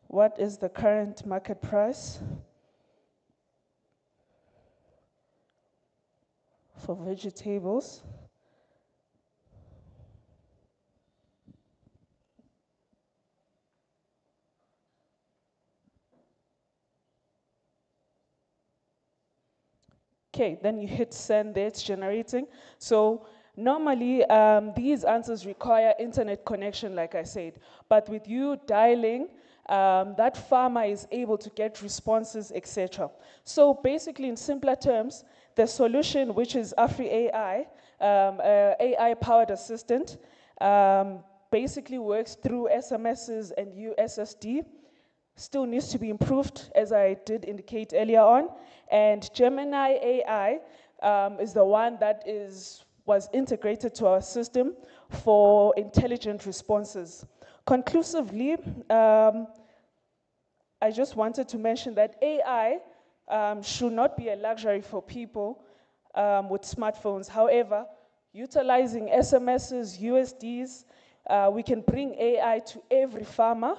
What is the current market price for vegetables? Okay, then you hit send there, it's generating. So normally, these answers require internet connection, like I said. But with you dialing, that farmer is able to get responses, etc. So basically, in simpler terms, the solution, which is Afri AI, AI-powered assistant, basically works through SMSs and USSD. Still needs to be improved, as I did indicate earlier on. And Gemini AI is the one that was integrated to our system for intelligent responses. Conclusively, I just wanted to mention that AI should not be a luxury for people with smartphones. However, utilizing SMSs, USDs, we can bring AI to every farmer,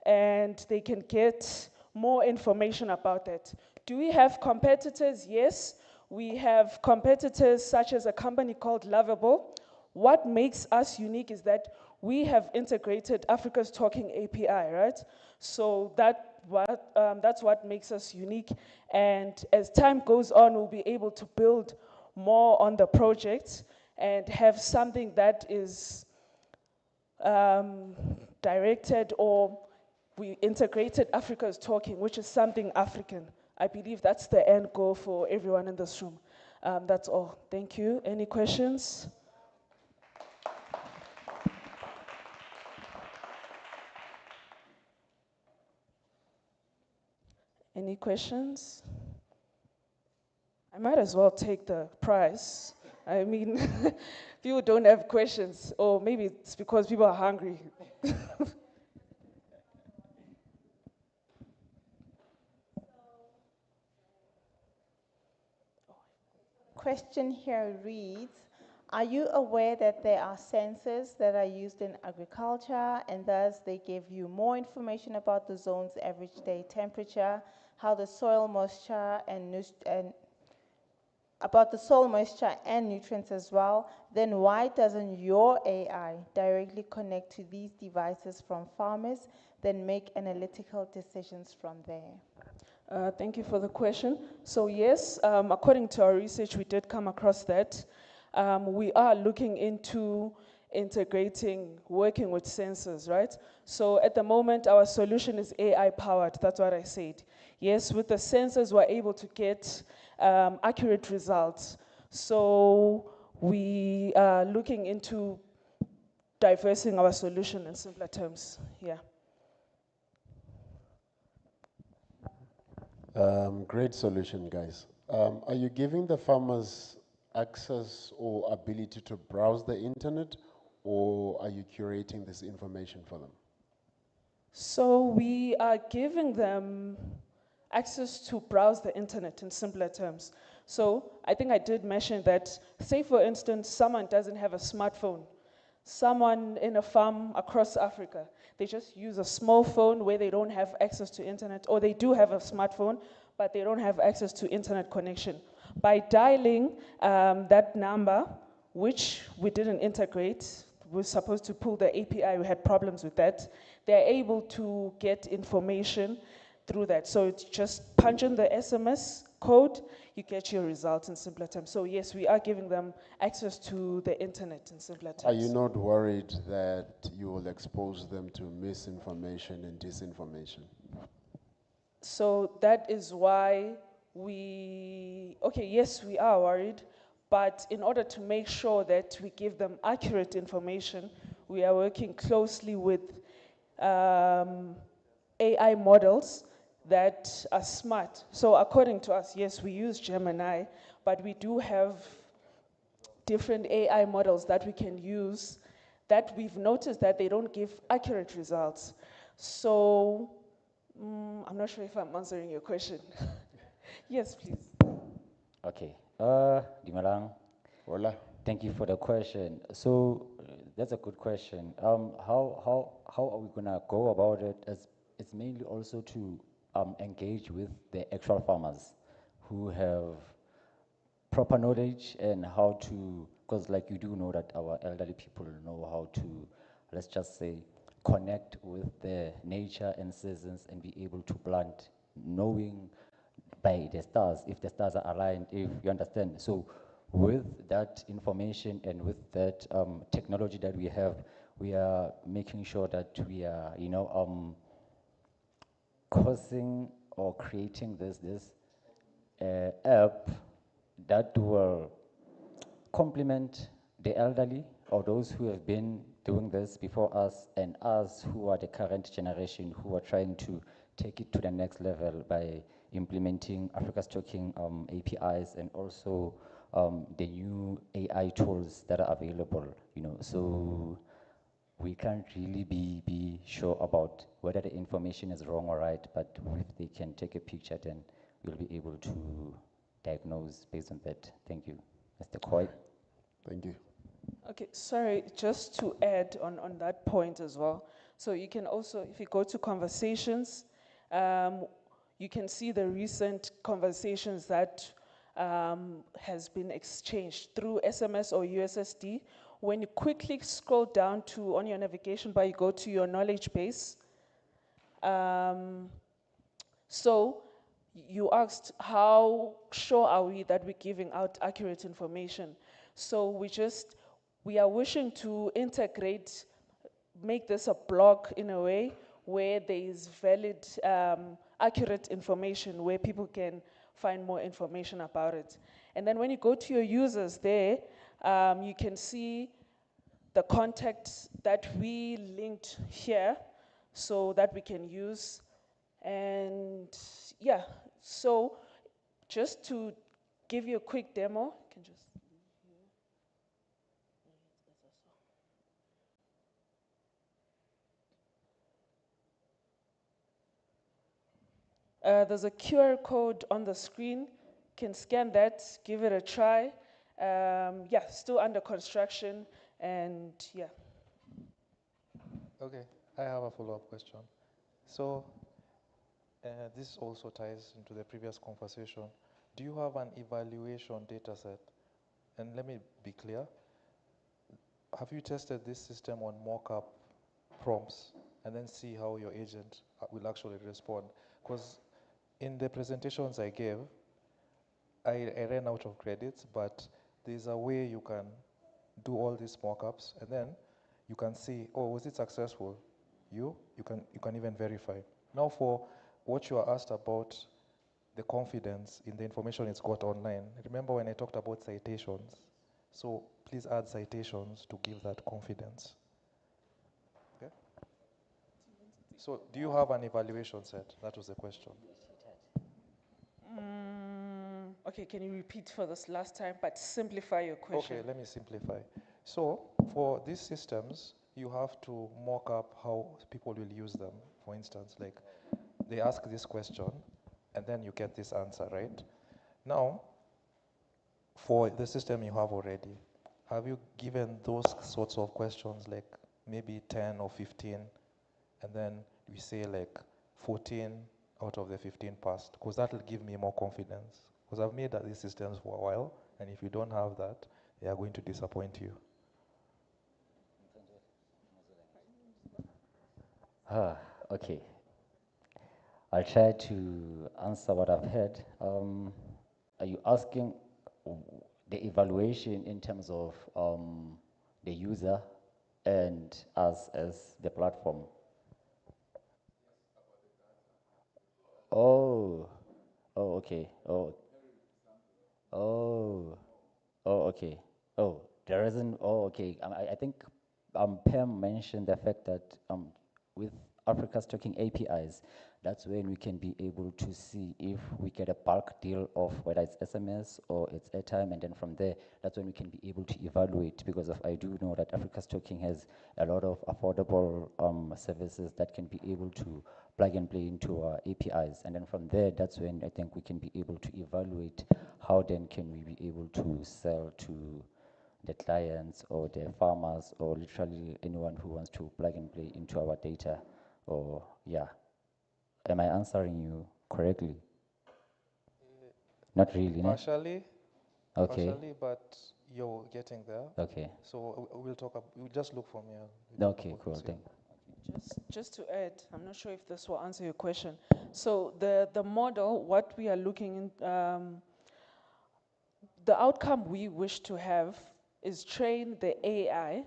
and they can get more information about that. Do we have competitors? Yes. We have competitors such as a company called Lovable. What makes us unique is that we have integrated Africa's Talking API, right? So that's what makes us unique. And as time goes on, we'll be able to build more on the project and have something that is directed, or we integrated Africa's Talking, which is something African. I believe that's the end goal for everyone in this room. That's all. Thank you. Any questions? Any questions? I might as well take the prize. I mean, people don't have questions, or maybe it's because people are hungry. Question here reads, are you aware that there are sensors that are used in agriculture, and thus they give you more information about the zone's average day temperature, how the soil moisture and about the soil moisture and nutrients as well? Then why doesn't your AI directly connect to these devices from farmers, then make analytical decisions from there? Thank you for the question. So yes, according to our research, we did come across that. We are looking into working with sensors, right? So at the moment, our solution is AI-powered, that's what I said. Yes, with the sensors, we're able to get accurate results. So we are looking into diversing our solution in simpler terms. Yeah. Great solution, guys. Are you giving the farmers access or ability to browse the internet, or are you curating this information for them? So we are giving them access to browse the internet in simpler terms. So I think I did mention that, say for instance, someone doesn't have a smartphone. Someone in a farm across Africa, they just use a small phone where they don't have access to internet, or they do have a smartphone, but they don't have access to internet connection. By dialing that number, which we didn't integrate, we're supposed to pull the API, we had problems with that, they're able to get information through that. So it's just punch in the SMS code, you get your results in simpler terms. So yes, we are giving them access to the internet in simpler terms. Are you not worried that you will expose them to misinformation and disinformation? So that is why yes, we are worried, but in order to make sure that we give them accurate information, we are working closely with AI models that are smart. So according to us, yes, we use Gemini, but we do have different AI models that we can use that we've noticed that they don't give accurate results. So I'm not sure if I'm answering your question. Yes, please. Okay. Dimalang. Hola. Thank you for the question. So that's a good question. How are we gonna go about it? It's mainly also to engage with the actual farmers who have proper knowledge and how to, because like you do know that our elderly people know how to, let's just say, connect with the nature and seasons and be able to plant, knowing by the stars, if the stars are aligned, if you understand. So with that information and with that technology that we are making sure that we are, causing or creating this app that will complement the elderly or those who have been doing this before us and us who are the current generation who are trying to take it to the next level by implementing Africa's Talking APIs and also the new AI tools that are available, So we can't really be sure about whether the information is wrong or right, but if they can take a picture, then we'll be able to diagnose based on that. Thank you. Mr. Koi. Thank you. Okay, sorry, just to add on that point as well. So you can also, if you go to conversations, you can see the recent conversations that has been exchanged through SMS or USSD. When you quickly scroll down to, on your navigation bar, you go to your knowledge base. So you asked, how sure are we that we're giving out accurate information? So we are wishing to integrate, make this a blog in a way where there is valid, accurate information where people can find more information about it. And then when you go to your users there, you can see the contacts that we linked here so that we can use. And yeah, so just to give you a quick demo, you can just there's a QR code on the screen. You can scan that, give it a try. Yeah, still under construction, and yeah. Okay, I have a follow-up question. So this also ties into the previous conversation. Do you have an evaluation data set? And let me be clear. Have you tested this system on mock-up prompts and then see how your agent will actually respond? Because in the presentations I gave, I ran out of credits, but there's a way you can do all these mock-ups and then you can see, oh, was it successful? You can even verify. Now for what you are asked about the confidence in the information it's got online, remember when I talked about citations? So please add citations to give that confidence. Okay? So do you have an evaluation set? That was the question. Okay, can you repeat for this last time, but simplify your question? Okay, let me simplify. So for these systems, you have to mock up how people will use them. For instance, like they ask this question, and then you get this answer, right? Now, for the system you have already, have you given those sorts of questions, like maybe 10 or 15, and then we say like 14 out of the 15 passed? Because that will give me more confidence. Because I've made these systems for a while, and if you don't have that, they are going to disappoint you. Okay. I'll try to answer what I've heard. Are you asking the evaluation in terms of the user and us as the platform? Oh, oh, okay. Okay. Oh, there isn't. Oh, okay. I think Pam mentioned the fact that with Africa's talking APIs, that's when we can be able to see if we get a bulk deal of whether it's SMS or it's airtime, and then from there, that's when we can be able to evaluate. Because I do know that Africa's talking has a lot of affordable services that can be able to plug and play into our APIs, and then from there, that's when I think we can be able to evaluate how then can we be able to sell to the clients or the farmers or literally anyone who wants to plug and play into our data. Or yeah, am I answering you correctly? Not really, ne? Partially. Okay. Partially, but you're getting there. Okay. So we'll talk. We'll just look for me. Okay, cool. Thank you. Just to add, I'm not sure if this will answer your question. So the model, what we are looking in, the outcome we wish to have is train the AI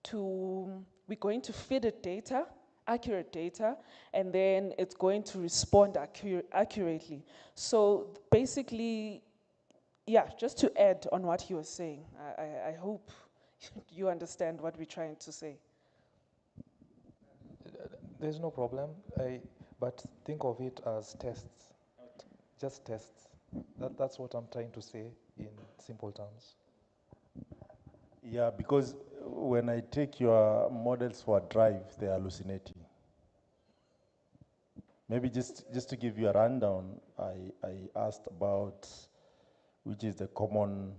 to, we're going to feed it data, accurate data, and then it's going to respond accurately. So basically, yeah, just to add on what you were saying, I hope you understand what we're trying to say. There's no problem, but think of it as tests, just tests. That's what I'm trying to say in simple terms. Yeah, because when I take your models for a drive, they're hallucinating. Maybe just to give you a rundown, I asked about which is the common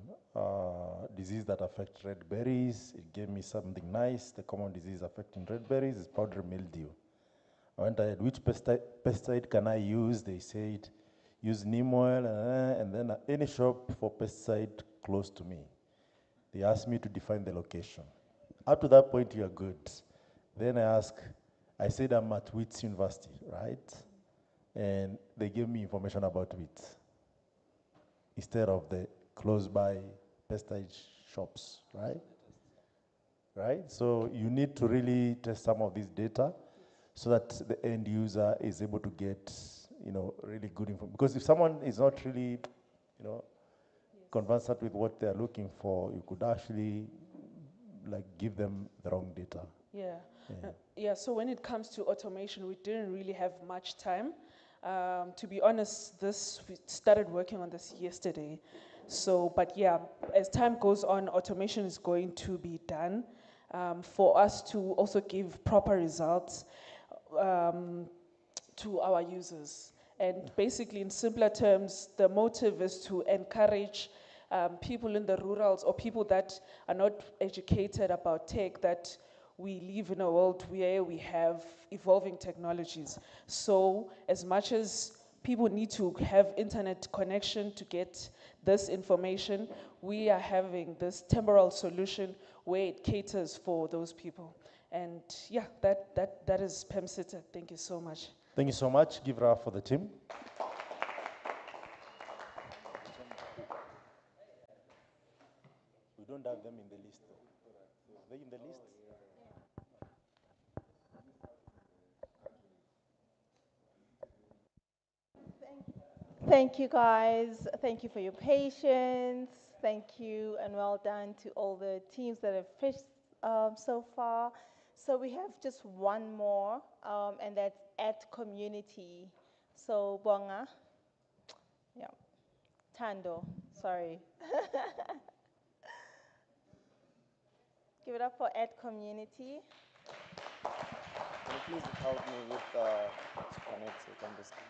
disease that affects red berries. It gave me something nice. The common disease affecting red berries is powdery mildew. I went ahead, which pesticide can I use? They said, use neem oil, and then any shop for pesticide close to me. They asked me to define the location. Up to that point, you are good. Then I said I'm at Wits University, right? And they gave me information about Wits instead of the close-by pesticide shops, right? Right? So you need to really test some of this data so that the end user is able to get, really good information. Because if someone is not really, conversant with what they're looking for, you could actually give them the wrong data. Yeah. So when it comes to automation, we didn't really have much time. To be honest, we started working on this yesterday. So, but yeah, as time goes on, automation is going to be done for us to also give proper results to our users. And basically, in simpler terms, the motive is to encourage people in the rurals or people that are not educated about tech, that we live in a world where we have evolving technologies. So as much as people need to have internet connection to get this information, we are having this temporal solution where it caters for those people. And yeah, that is PEMSITA. Thank you so much. Thank you so much. Give it up for the team. We don't have them in the list, though. Are they in the list? Thank you, guys. Thank you for your patience. Thank you and well done to all the teams that have pitched so far. So we have just one more, and that's at community. So Bonga, yeah, Tando, sorry. Give it up for at community. Can you please help me with to connect it on the screen?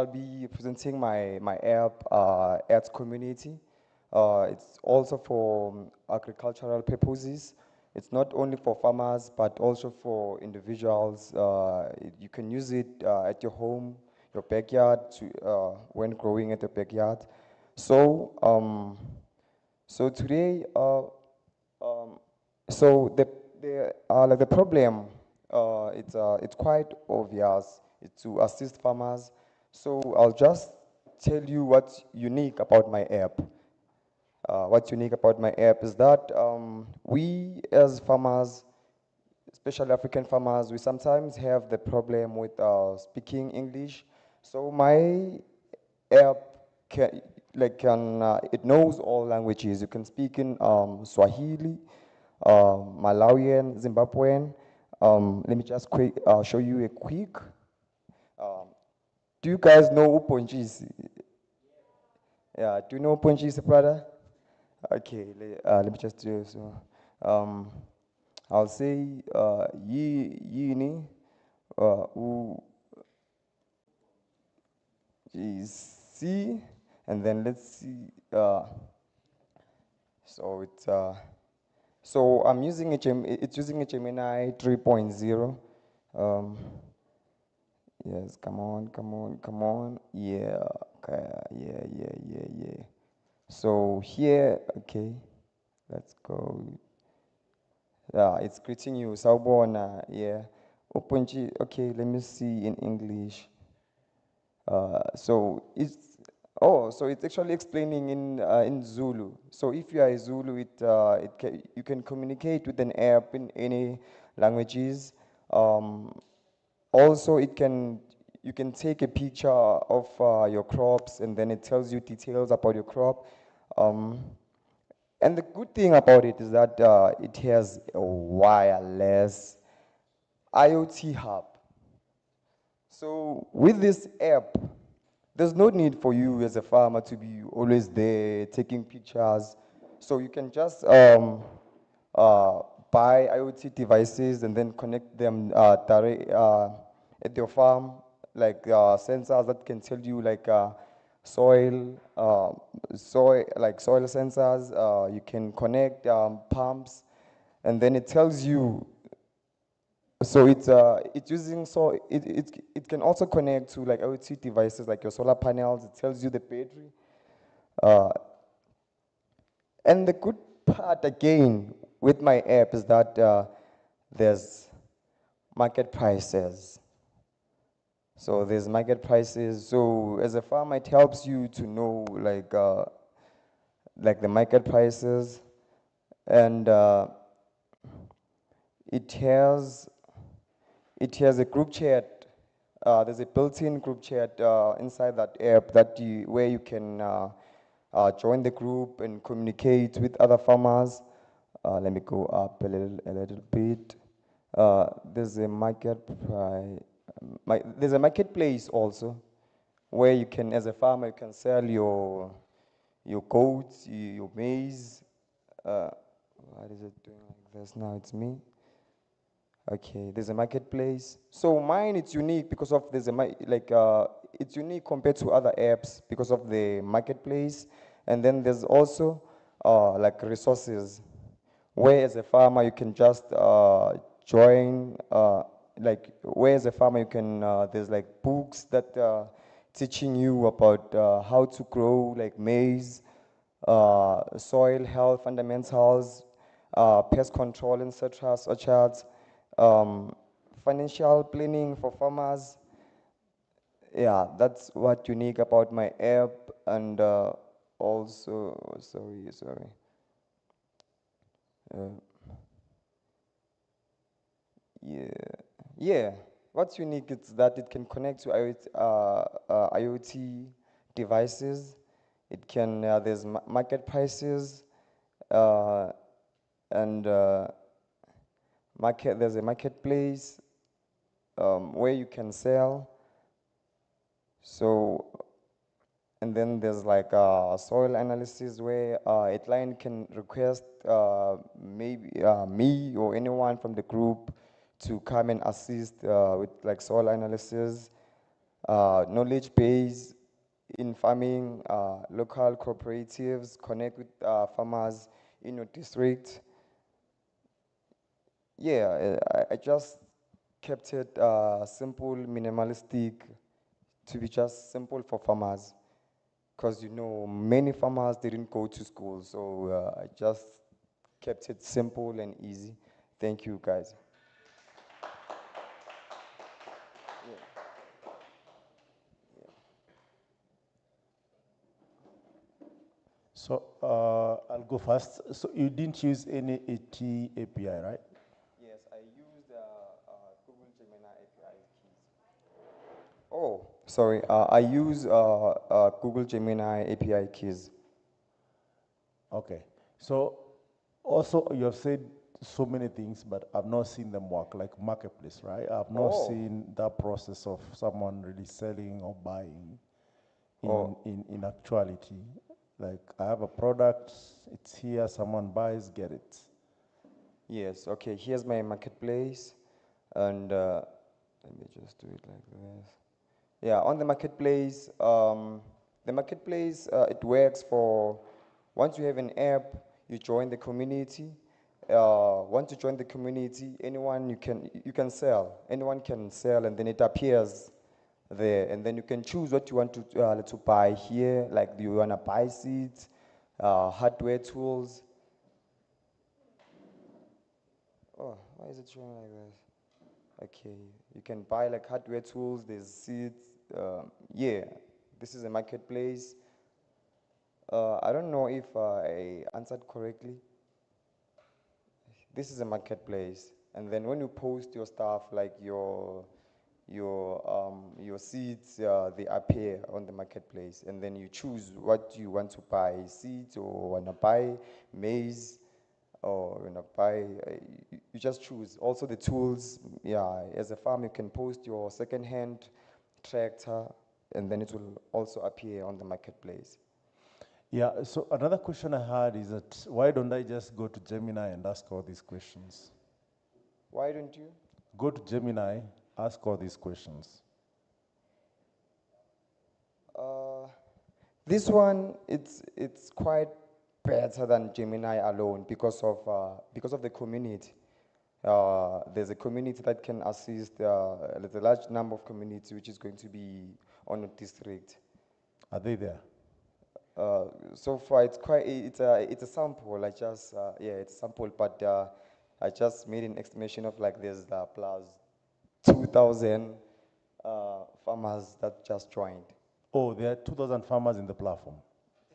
I'll be presenting my app, Ads Community. It's also for agricultural purposes. It's not only for farmers, but also for individuals. You can use it at your home, your backyard, when growing at the backyard. So, so today, so like the problem, it's quite obvious. It's to assist farmers. So I'll just tell you what's unique about my app. What's unique about my app is that we as farmers, especially African farmers, we sometimes have the problem with speaking English. So my app it knows all languages. You can speak in Swahili, Malawian, Zimbabwean. Let me just show you a quick. Do you guys know Uponjisi? Yeah, do you know Uponjisi, brother? Okay, let me just do so. I'll say yini u C, and then let's see. So it's so I'm using it's using a Gemini 3.0. Yes, come on. Yeah, okay, yeah. So here, okay, let's go. It's greeting you, Sawubona, yeah. Openji, okay, let me see in English. So it's actually explaining in Zulu. So if you are a Zulu, you can communicate with an app in any languages. Also, you can take a picture of your crops, and then it tells you details about your crop. And the good thing about it is that it has a wireless IoT hub. So with this app, there's no need for you as a farmer to be always there taking pictures. So you can just buy IoT devices and then connect them at your farm, like sensors that can tell you like soil sensors. You can connect pumps, and then it tells you. So it's using it can also connect to like IoT devices like your solar panels. It tells you the battery. And the good part again with my app is that there's market prices. So there's market prices. So as a farmer, it helps you to know like the market prices, and it has a group chat. There's a built-in group chat inside that app where you can join the group and communicate with other farmers. Let me go up a little bit. There's a there's a marketplace also, where you can, as a farmer, you can sell your goats, your maize. What is it doing like this now? It's me. Okay, there's a marketplace. So mine, it's unique because of it's unique compared to other apps because of the marketplace. And then there's also like resources, where as a farmer you can just join, where as a farmer you can, there's like books that teaching you about how to grow like maize, soil health fundamentals, pest control, etc., such as financial planning for farmers. Yeah, that's what unique about my app. And also, sorry. Yeah. What's unique is that it can connect to IoT devices. It can, there's market prices, and there's a marketplace where you can sell. So, and then there's like soil analysis, where a client can request maybe me or anyone from the group to come and assist with like soil analysis. knowledge base in farming, local cooperatives, connect with farmers in your district. Yeah, I just kept it simple, minimalistic, to be just simple for farmers. Because, you know, many farmers didn't go to school, so I just kept it simple and easy. Thank you, guys. So I'll go first. So you didn't use any AT API, right? Yes, I used Google Gemini API keys. Oh, sorry. I use Google Gemini API keys. Okay. So also you have said so many things, but I've not seen them work, like marketplace, right? I've not seen that process of someone really selling or buying in actuality. Like I have a product, it's here, someone buys, get it. Yes, okay, here's my marketplace. And let me just do it like this. Yeah, on the marketplace, it works for, once you have an app, you join the community. Once you join the community, you can sell. Anyone can sell, and then it appears there, and then you can choose what you want to buy here. Like, do you want to buy seeds, hardware tools? Oh, why is it showing like this? Okay, you can buy like hardware tools, there's seeds. Yeah, this is a marketplace. I don't know if I answered correctly. This is a marketplace, and then when you post your stuff, like your seeds, they appear on the marketplace, and then you choose what you want to buy: seeds, or wanna buy maize, or wanna buy. You just choose. Also the tools. Yeah, as a farm, you can post your second-hand tractor, and then it will also appear on the marketplace. Yeah, so another question I had is that why don't I just go to Gemini and ask all these questions? Why don't you? Go to Gemini, ask all these questions. This one, it's quite better than Gemini alone because of the community. There's a community that can assist. There's a large number of communities which is going to be on a district. Are they there? So far, it's a sample. It's a sample, but I just made an estimation of like there's plus 2,000 farmers that just joined. Oh, there are 2,000 farmers in the platform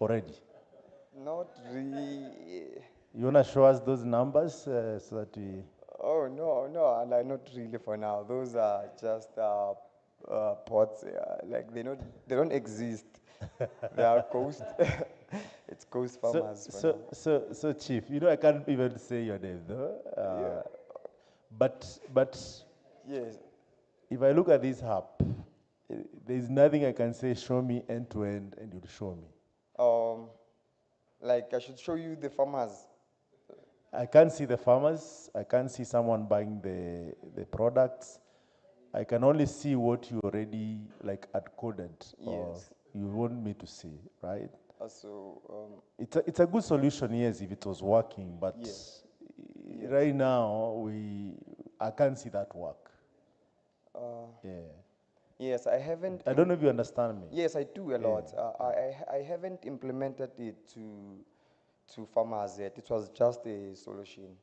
already. Not really. You want to show us those numbers so that we... Oh, no, like not really for now. Those are just pots, like they don't exist. They are ghost. It's ghost farmers. So Chief, you know I can't even say your name though. Yeah. But yes. If I look at this app, there's nothing I can say. Show me end to end, and you'll show me. Like I should show you the farmers. I can't see the farmers. I can't see someone buying the products. I can only see what you already like had coded. Yes. Or you want me to see, right? It's a good solution, yes, if it was working, but yes. Right now I can't see that work. Yeah. Yes, I haven't. I don't know if you understand me. Yes, I do a lot. I haven't implemented it to farmers yet. It was just a solution.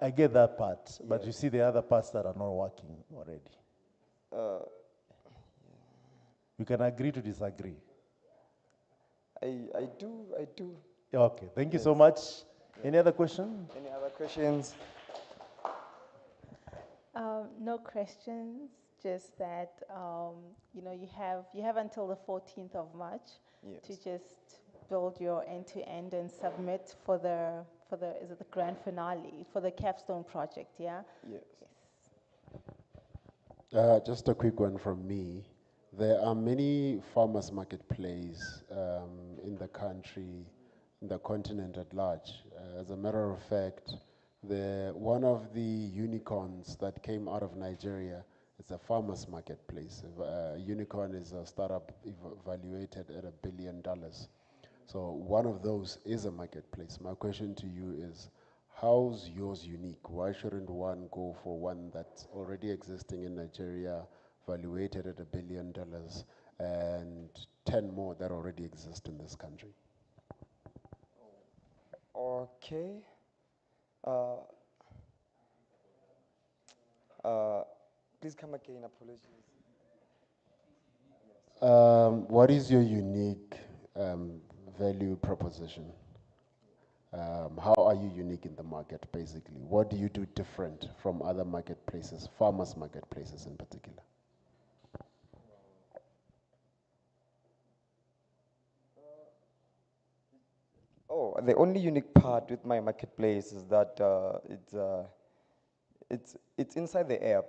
I get that part, but you see the other parts that are not working already. We can agree to disagree. I do. Okay, thank you so much. Any other question? Any other questions? No questions. Just that you have until the 14th of March to just build your end-to-end and submit for the grand finale for the capstone project. Yeah. Yes. Just a quick one from me. There are many farmers' marketplace in the country, in the continent at large. As a matter of fact, one of the unicorns that came out of Nigeria It's a farmer's marketplace. Unicorn is a startup evaluated at $1 billion. So one of those is a marketplace. My question to you is, how's yours unique? Why shouldn't one go for one that's already existing in Nigeria, valuated at $1 billion, and 10 more that already exist in this country? Okay. Please come again, apologies. What is your unique value proposition? How are you unique in the market, basically? What do you do different from other marketplaces, farmers' marketplaces in particular? Oh, the only unique part with my marketplace is that it's inside the app.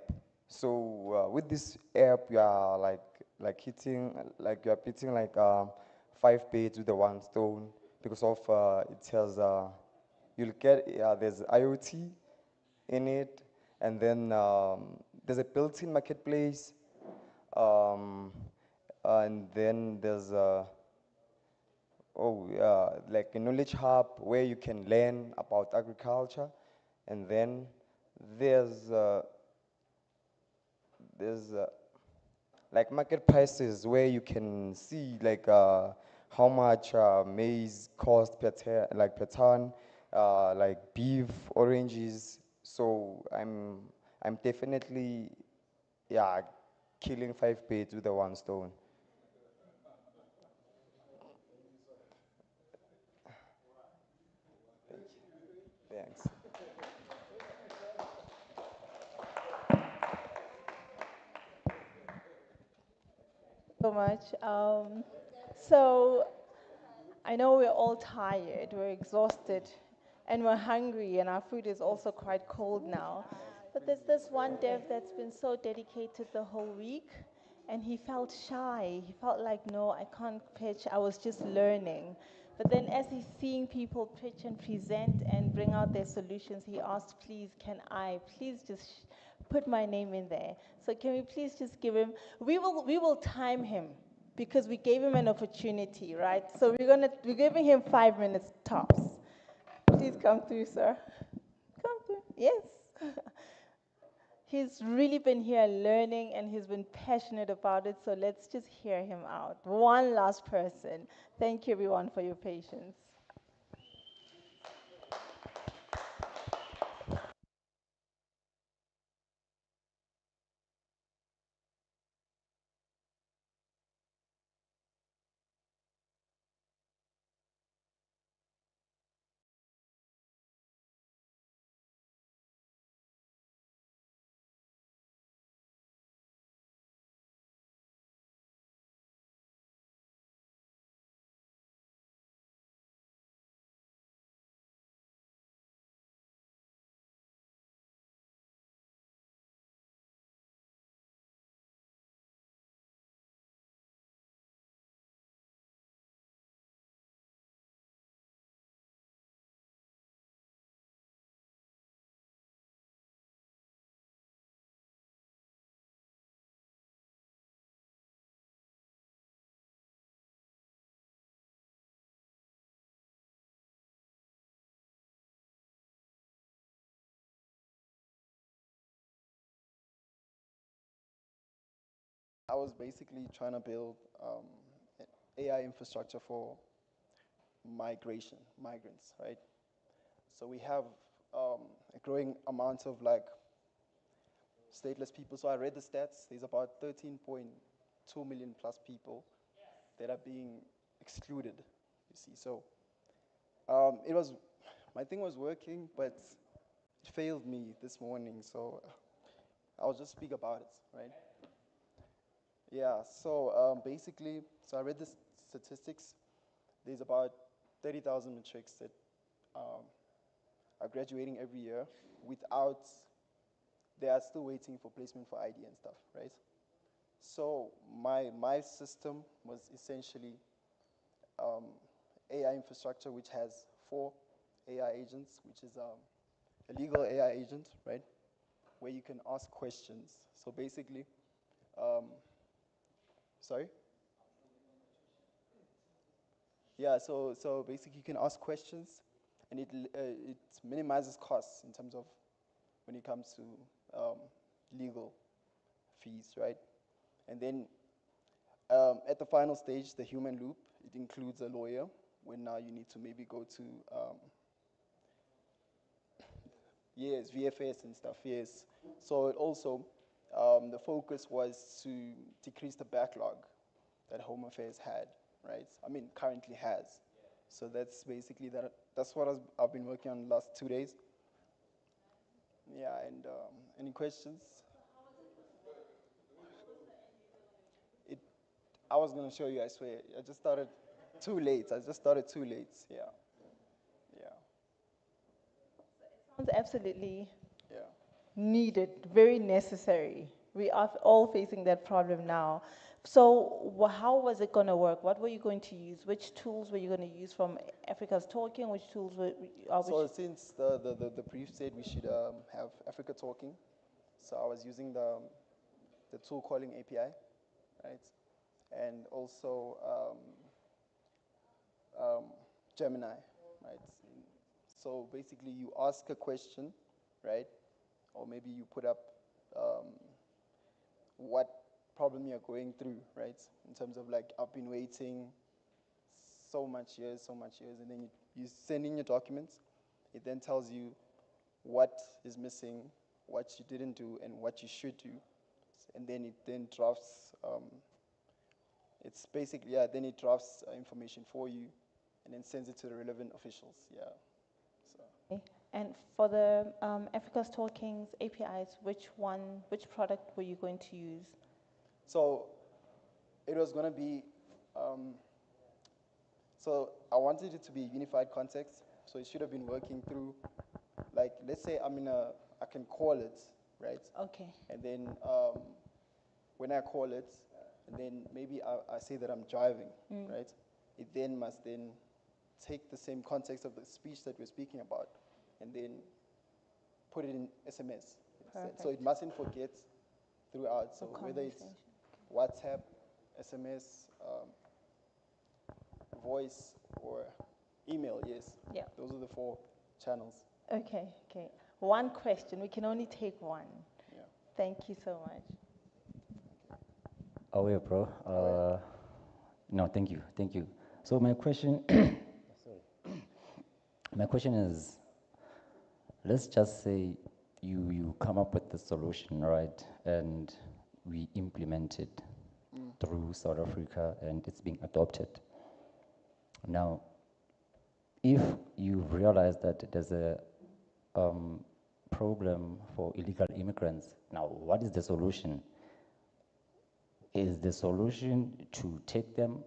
So with this app, you are like hitting like you are hitting like 5 birds with the one stone because of it has you'll get there's IoT in it, and then there's a built-in marketplace, and then there's like a knowledge hub where you can learn about agriculture, and then there's like market prices where you can see like how much maize cost per ton, like beef, oranges. So I'm definitely killing 5 birds with the one stone. Thanks. So much. So I know we're all tired, we're exhausted, and we're hungry, and our food is also quite cold now. But there's this one dev that's been so dedicated the whole week, and he felt shy. He felt like, no, I can't pitch, I was just learning. But then as he's seeing people pitch and present and bring out their solutions, he asked, please, can I please just put my name in there? So can we please just give him, we will time him because we gave him an opportunity, right? So we're giving him 5 minutes tops. Please come through, sir. Come through, yes. He's really been here learning and he's been passionate about it, so let's just hear him out. One last person. Thank you everyone for your patience. I was basically trying to build AI infrastructure for migrants, right? So we have a growing amount of like stateless people. So I read the stats. There's about 13.2 million plus people that are being excluded. You see, so my thing was working, but it failed me this morning. So I'll just speak about it, right? Yeah, so basically, so I read the statistics. There's about 30,000 matrics that are graduating every year without, they are still waiting for placement for ID and stuff, right? So my system was essentially AI infrastructure, which has 4 AI agents, which is a legal AI agent, right? where you can ask questions. So basically, um, sorry? Yeah, so basically you can ask questions, and it minimizes costs in terms of when it comes to legal fees, right? And then at the final stage, the human loop, it includes a lawyer when now you need to maybe go to yes, VFS and stuff, yes. So it also, the focus was to decrease the backlog that Home Affairs had, right? I mean, currently has. So that's basically that. That's what I've been working on the last 2 days. Yeah, and any questions? I was gonna show you, I swear. I just started too late. Yeah. Yeah. Sounds absolutely needed, very necessary. We are all facing that problem now. So how was it going to work? What were you going to use? Which tools were you going to use from Africa's Talking? Which tools were? So since the brief said we should have Africa Talking, so I was using the tool calling API, right? And also Gemini, right? So basically you ask a question, right? Or maybe you put up what problem you're going through, right? In terms of like, I've been waiting so much years, and then you send in your documents. It then tells you what is missing, what you didn't do, and what you should do. And then it then drafts, it's basically, then it drafts information for you and then sends it to the relevant officials, yeah. So. And for the Africa's Talking's APIs, which product were you going to use? So it was going to be, so I wanted it to be a unified context, so it should have been working through, like, let's say I can call it, right? Okay. And then when I call it, and then maybe I say that I'm driving, right? It then must then take the same context of the speech that we're speaking about, and then put it in SMS. So it mustn't forget throughout. So whether it's WhatsApp, SMS, voice, or email, yes. Yeah. Those are the 4 channels. Okay. One question. We can only take one. Yeah. Thank you so much. Oh, yeah, bro. No, thank you. So my question, my question is, let's just say you come up with the solution, right? And we implement it through South Africa and it's being adopted. Now, if you realize that there's a problem for illegal immigrants, now what is the solution? Is the solution to take them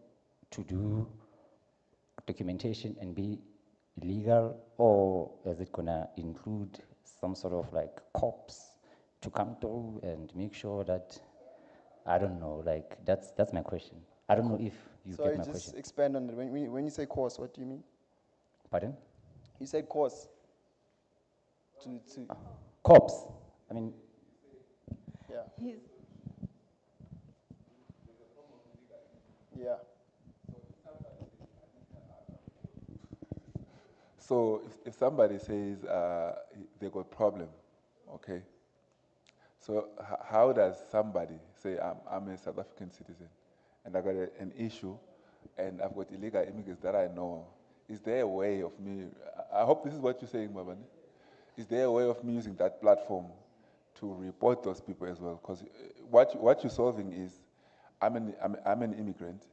to do documentation and be illegal, or is it gonna include some sort of like cops to come through and make sure that, I don't know, like that's my question. I don't know if you get my question. Sorry, just expand on it. When you say course, what do you mean? Pardon? You said course. Cops. I mean. Yeah. Yeah. So if somebody says they got a problem, okay, so how does somebody say, I'm a South African citizen and I got an issue and I've got illegal immigrants that I know, is there a way of me, I hope this is what you're saying, Mabani, is there a way of me using that platform to report those people as well? Because what you're solving is, I'm an immigrant,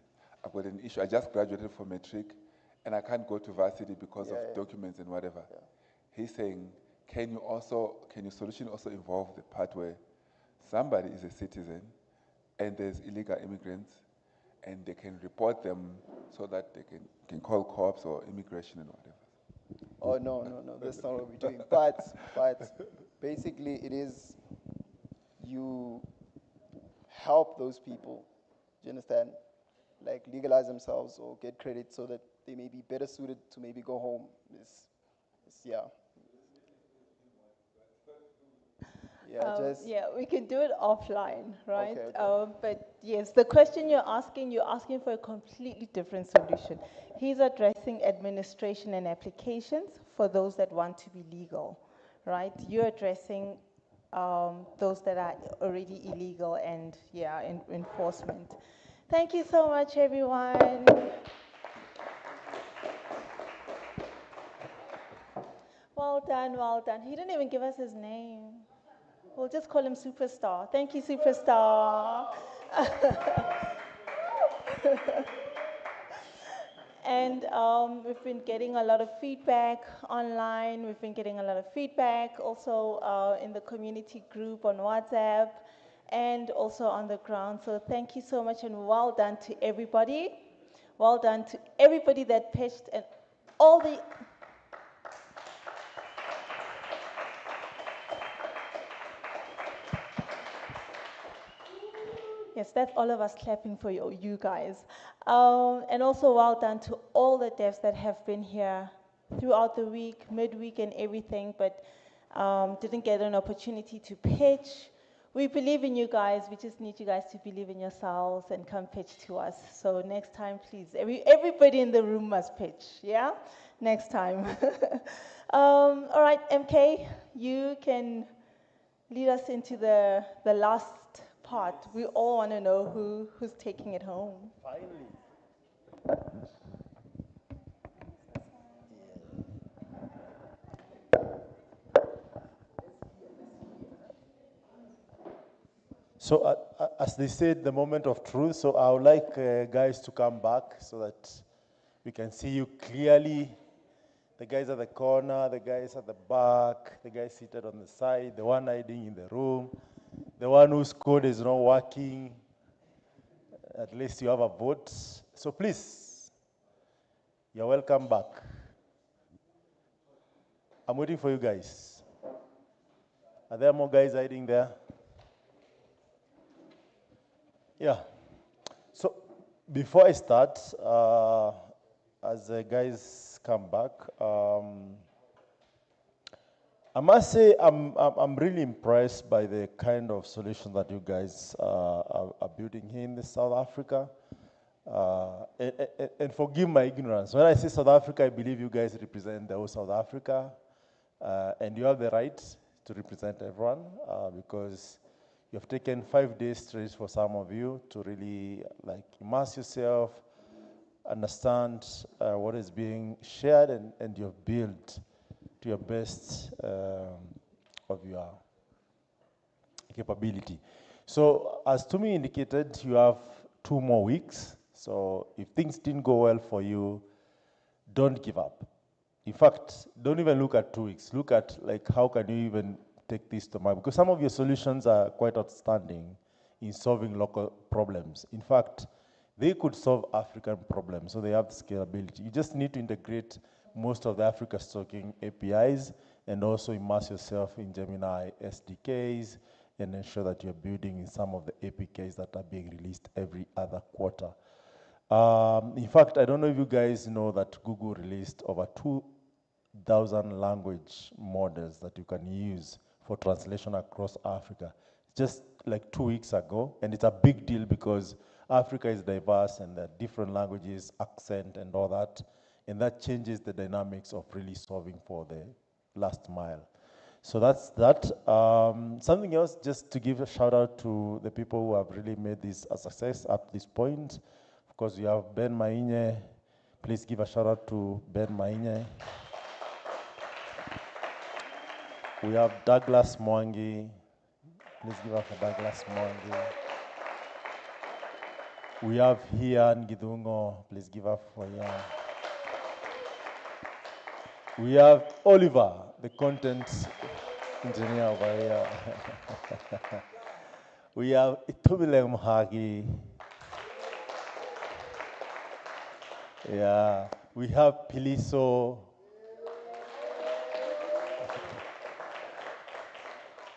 I've got an issue, I just graduated from matric, and I can't go to varsity because of documents and whatever. Yeah. He's saying, can your solution also involve the part where somebody is a citizen and there's illegal immigrants and they can report them so that they can call cops or immigration and whatever? Oh, no, that's not what we're doing. But basically it is, you help those people, do you understand? Like legalize themselves or get credit so that they may be better suited to maybe go home. Yeah, we can do it offline, right? Okay. But yes, the question you're asking for a completely different solution. He's addressing administration and applications for those that want to be legal, right? You're addressing those that are already illegal and, yeah, enforcement. Thank you so much, everyone. Well done, well done. He didn't even give us his name. We'll just call him Superstar. Thank you, Superstar. And we've been getting a lot of feedback online. We've been getting a lot of feedback also in the community group on WhatsApp and also on the ground. So thank you so much and well done to everybody. Well done to everybody that pitched and all the... Yes, that's all of us clapping for you guys. And also well done to all the devs that have been here throughout the week, midweek and everything, but didn't get an opportunity to pitch. We believe in you guys. We just need you guys to believe in yourselves and come pitch to us. So next time, please, everybody in the room must pitch, yeah? Next time. All right, MK, you can lead us into the last part. We all want to know who's taking it home. Finally. So as they said, the moment of truth. So I would like guys to come back so that we can see you clearly. The guys at the corner, the guys at the back, the guys seated on the side, the one hiding in the room, the one whose code is not working. At least you have a vote. So please, you're welcome back. I'm waiting for you guys. Are there more guys hiding there? Yeah. So before I start, as the guys come back, I must say I'm really impressed by the kind of solution that you guys are building here in South Africa. And forgive my ignorance. When I say South Africa, I believe you guys represent the whole South Africa. And you have the right to represent everyone because you have taken 5 days straight for some of you to really immerse yourself, understand what is being shared, and you've built to your best of your capability. So as Tumi indicated, you have 2 more weeks. So if things didn't go well for you, don't give up. In fact, don't even look at 2 weeks. Look at how can you even take this to market? Because some of your solutions are quite outstanding in solving local problems. In fact, they could solve African problems, so they have the scalability. You just need to integrate most of the Africa stocking APIs and also immerse yourself in Gemini SDKs and ensure that you're building in some of the APKs that are being released every other quarter. In fact, I don't know if you guys know that Google released over 2,000 language models that you can use for translation across Africa, just 2 weeks ago. And it's a big deal because Africa is diverse and there are different languages, accent and all that. And that changes the dynamics of really solving for the last mile. So that's that. Something else, just to give a shout out to the people who have really made this a success up this point. Of course, you have Ben Mainye. Please give a shout out to Ben Mainye. We have Douglas Mwangi. Please give up for Douglas Mwangi. We have Ian Gidungo. Please give up for Ian. We have Oliver, the content engineer over here. We have Itubile Mhagi. Yeah. We have Piliso.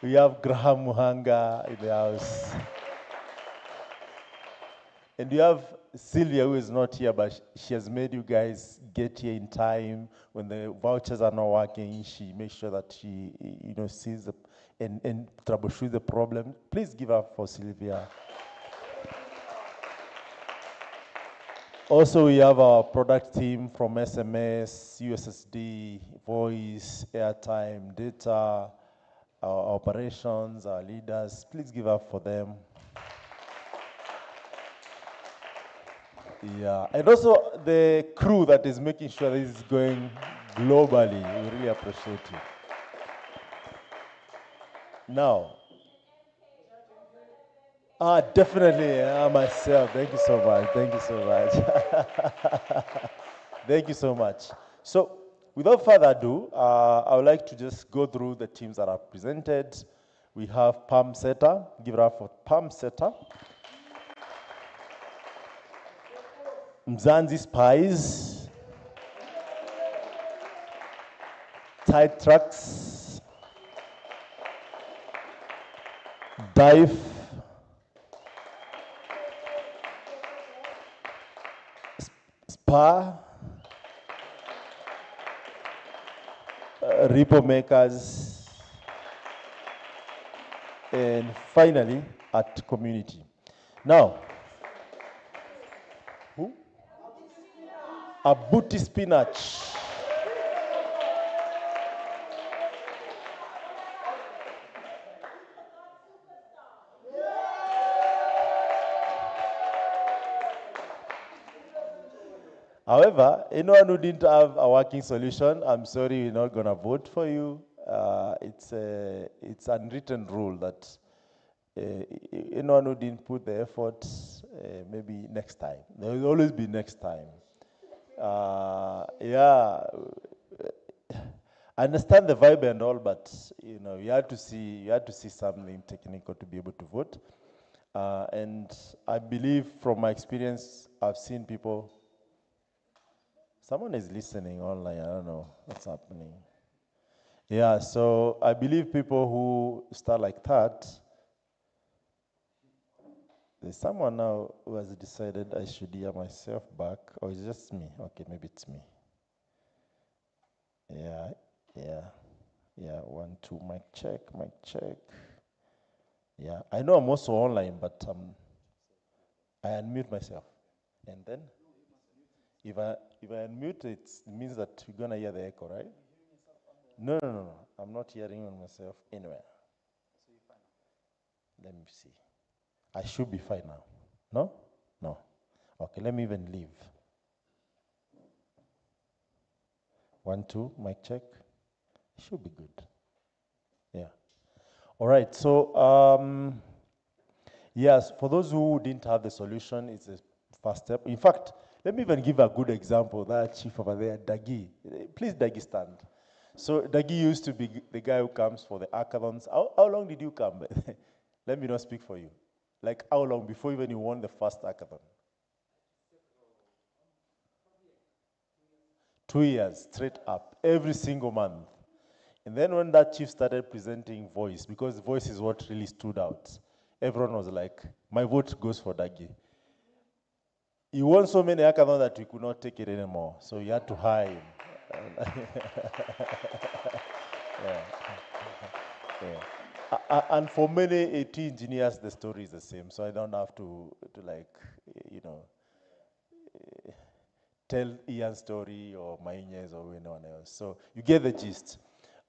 We have Graham Muhanga in the house. And you have Sylvia, who is not here, but she has made you guys get here in time. When the vouchers are not working, she makes sure that she sees and troubleshoot the problem. Please give up for Sylvia. Also, we have our product team from SMS, USSD, voice, airtime, data, our operations, our leaders. Please give up for them. Yeah, and also the crew that is making sure this is going globally. We really appreciate you. Now, definitely, myself. Thank you so much. Thank you so much. Thank you so much. So, without further ado, I would like to just go through the teams that are presented. We have Palm Setter. Give it up for Palm Setter. Mzanzi Spies. Tide Trucks. Dive. Spa. Repo Makers. And finally, at Community. Now, who? Abuti Spinach. However, anyone who didn't have a working solution, I'm sorry, we're not going to vote for you. It's unwritten rule that anyone who didn't put the effort, maybe next time. There will always be next time. Yeah, I understand the vibe and all, but you had to see something technical to be able to vote. And I believe, from my experience, I've seen people. Someone is listening online. I don't know what's happening. Yeah, so I believe people who start like that. There's someone now who has decided I should hear myself back, or it's just me? Okay, maybe it's me. Yeah. 1, 2, mic check. Yeah, I know I'm also online, but I unmute myself, and then if I unmute, it means that we're gonna hear the echo, right? No. I'm not hearing on myself anywhere. Let me see. I should be fine now. No. Okay, let me even leave. 1, 2, mic check. Should be good. Yeah. All right. So yes, for those who didn't have the solution, it's a first step. In fact, let me even give a good example. That chief over there, Dagi. Please, Dagi, stand. So Dagi used to be the guy who comes for the hackathons. How long did you come? Let me not speak for you. Like, how long before even you won the first hackathon? 2 years, straight up, every single month. And then when that chief started presenting voice, because voice is what really stood out, everyone was like, my vote goes for Dagi. He won so many hackathons that we could not take it anymore, so you had to hire him. And for many AT engineers, the story is the same, so I don't have to tell Ian's story or Mainya's or anyone else. So you get the gist.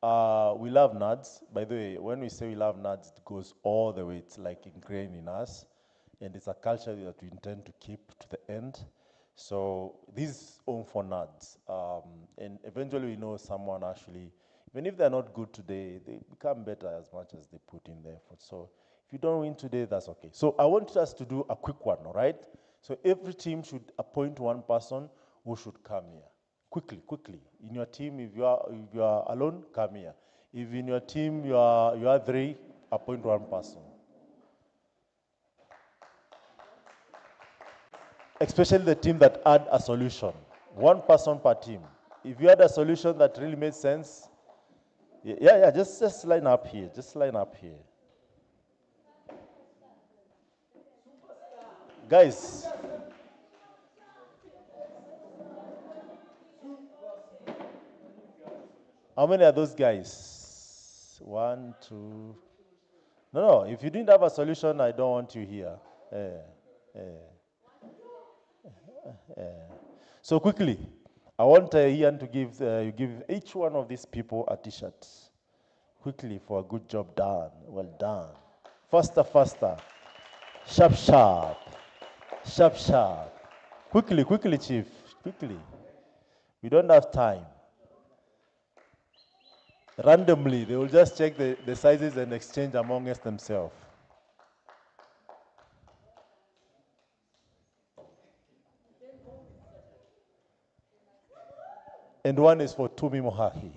We love nerds. By the way, when we say we love nerds, it goes all the way. It's like ingrained in us. And it's a culture that we intend to keep to the end. So this is home for nerds. And eventually we know someone actually, even if they're not good today, they become better as much as they put in the effort. So if you don't win today, that's okay. So I want us to do a quick one, all right? So every team should appoint one person who should come here. Quickly. In your team, if you are alone, come here. If in your team you are 3, appoint one person. Especially the team that had a solution. One person per team. If you had a solution that really made sense, just line up here. Just line up here. Guys. How many are those guys? 1, 2. No, if you didn't have a solution, I don't want you here. So quickly, I want Ian to give you give each one of these people a T-shirt. Quickly for a good job done. Well done. Faster, faster. Sharp, sharp. Sharp, sharp. Quickly, quickly, Chief. Quickly. We don't have time. Randomly, they will just check the sizes and exchange amongst themselves. And one is for Tumi Mohahi.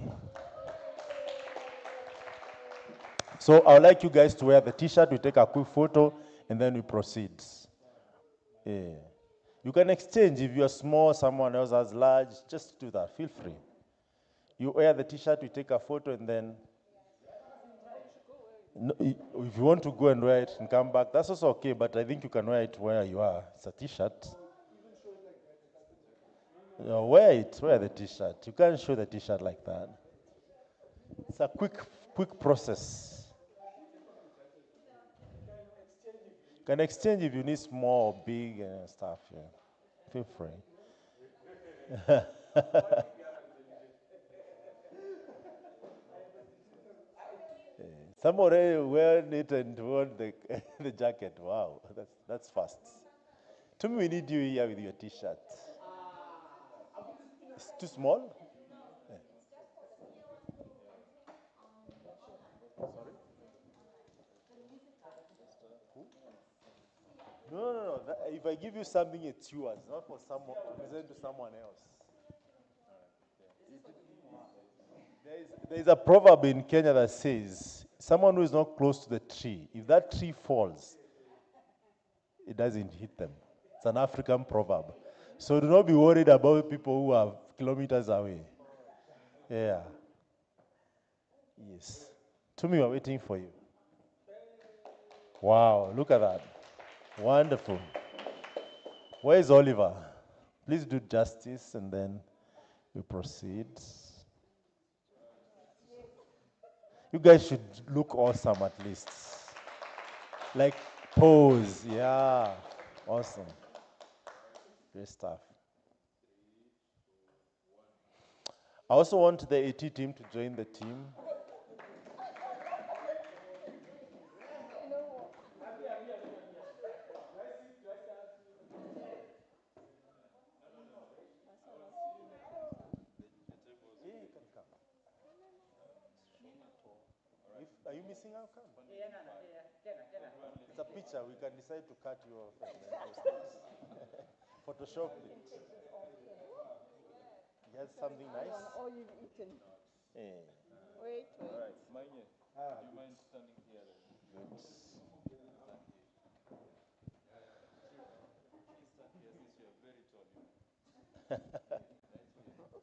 So I would like you guys to wear the T-shirt, we take a quick photo, and then we proceed. Yeah. You can exchange if you're small, someone else has large, just do that, feel free. You wear the T-shirt, we take a photo, and then no, if you want to go and wear it and come back, that's also okay, but I think you can wear it where you are. It's a T-shirt. Wear the T-shirt. You can't show the T-shirt like that. It's a quick process. You can exchange if you need small or big and stuff. Yeah. Feel free. Somebody wearing it and wearing the jacket. Wow, that's fast. To me, we need you here with your T-shirt. It's too small? Yeah. Sorry? No. If I give you something, it's yours, not for someone to present to someone else. There is a proverb in Kenya that says, someone who is not close to the tree, if that tree falls, it doesn't hit them. It's an African proverb. So do not be worried about people who are kilometers away. Yeah. Yes. Tumi, we're waiting for you. Wow, look at that. Wonderful. Where is Oliver? Please do justice and then we proceed. You guys should look awesome at least. Like pose, yeah. Awesome. Great stuff. I also want the AT team to join the team. Are you missing out? Come. It's a picture. We can decide to cut you off and then post it. Photoshop it. You have something nice? All you've eaten. Yeah. Wait. All right, Manye, do you mind standing here? Good.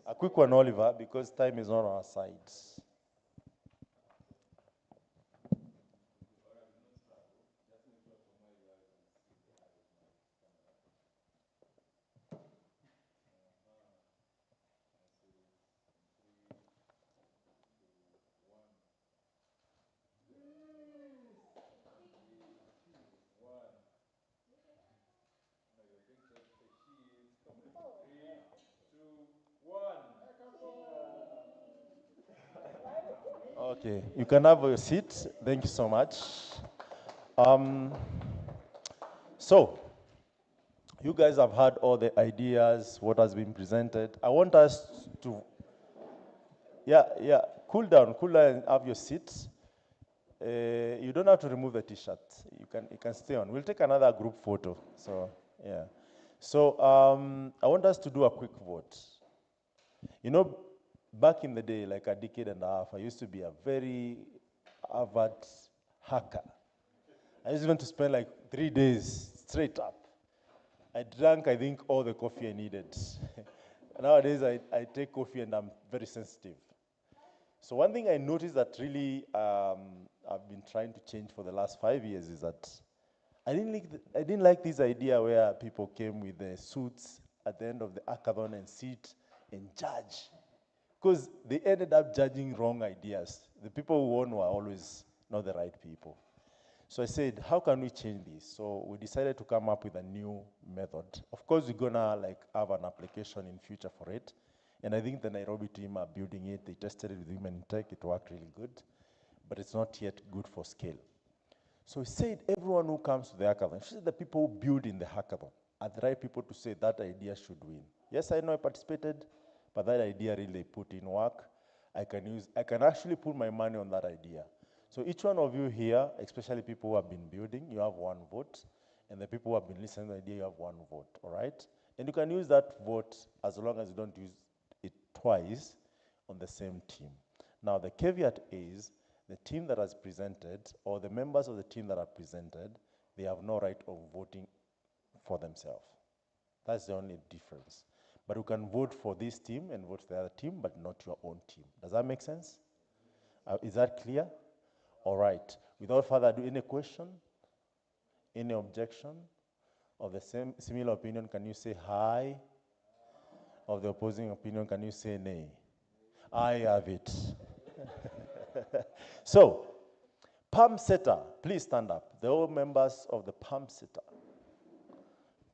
A quick one, Oliver, because time is not on our side. Okay, you can have a seat. Thank you so much. So, you guys have heard all the ideas, what has been presented. I want us to, cool down and have your seats. You don't have to remove the T-shirt. You can stay on. We'll take another group photo. So, yeah. So, I want us to do a quick vote. You know, back in the day, like a decade and a half, I used to be a very avid hacker. I used even to spend like 3 days straight up. I drank, I think, all the coffee I needed. Nowadays, I take coffee and I'm very sensitive. So one thing I noticed that really I've been trying to change for the last 5 years is that I didn't like this idea where people came with their suits at the end of the hackathon and sit and judge Because they ended up judging wrong ideas. The people who won were always not the right people. So I said, how can we change this? So we decided to come up with a new method. Of course, we're gonna have an application in future for it. And I think the Nairobi team are building it. They tested it with Women in Tech. It worked really good. But it's not yet good for scale. So we said everyone who comes to the hackathon, especially the people who build in the hackathon, are the right people to say that idea should win. Yes, I know I participated, but that idea really put in work. I can actually put my money on that idea. So each one of you here, especially people who have been building, you have one vote. And the people who have been listening to the idea, you have one vote, all right? And you can use that vote as long as you don't use it twice on the same team. Now, the caveat is the team that has presented, or the members of the team that are presented, they have no right of voting for themselves. That's the only difference. But you can vote for this team and vote for the other team, but not your own team. Does that make sense? Is that clear? All right. Without further ado, any question? Any objection? Of the same similar opinion, can you say hi? Of the opposing opinion, can you say nay? I have it. So, Palm Setter, please stand up. The all members of the Palm Setter.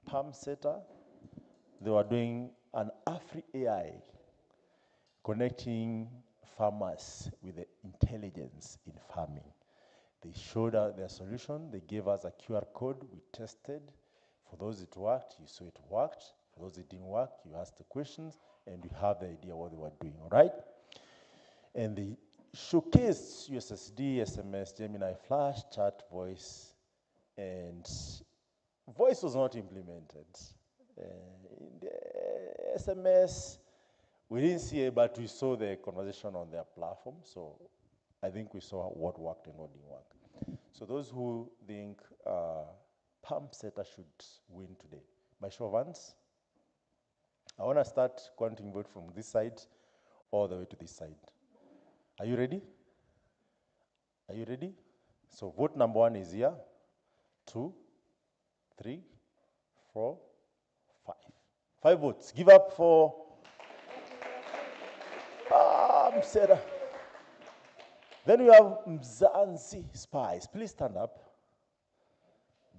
Palm Setter, they were doing an Afri-AI, connecting farmers with the intelligence in farming. They showed us their solution. They gave us a QR code. We tested. For those it worked, you saw it worked. For those it didn't work, you asked the questions, and you have the idea what they were doing, all right? And they showcased USSD, SMS, Gemini, Flash, chat, voice, and voice was not implemented. In the SMS, we didn't see it, but we saw the conversation on their platform, so I think we saw what worked and what didn't work. So those who think Palm Setter should win today, by show of hands. I want to start counting vote from this side all the way to this side. Are you ready? Are you ready? So vote number 1 is here. 2, 3, 4, 5. 5 votes. Give up for Palm Setter. Then we have Mzansi Spies. Please stand up.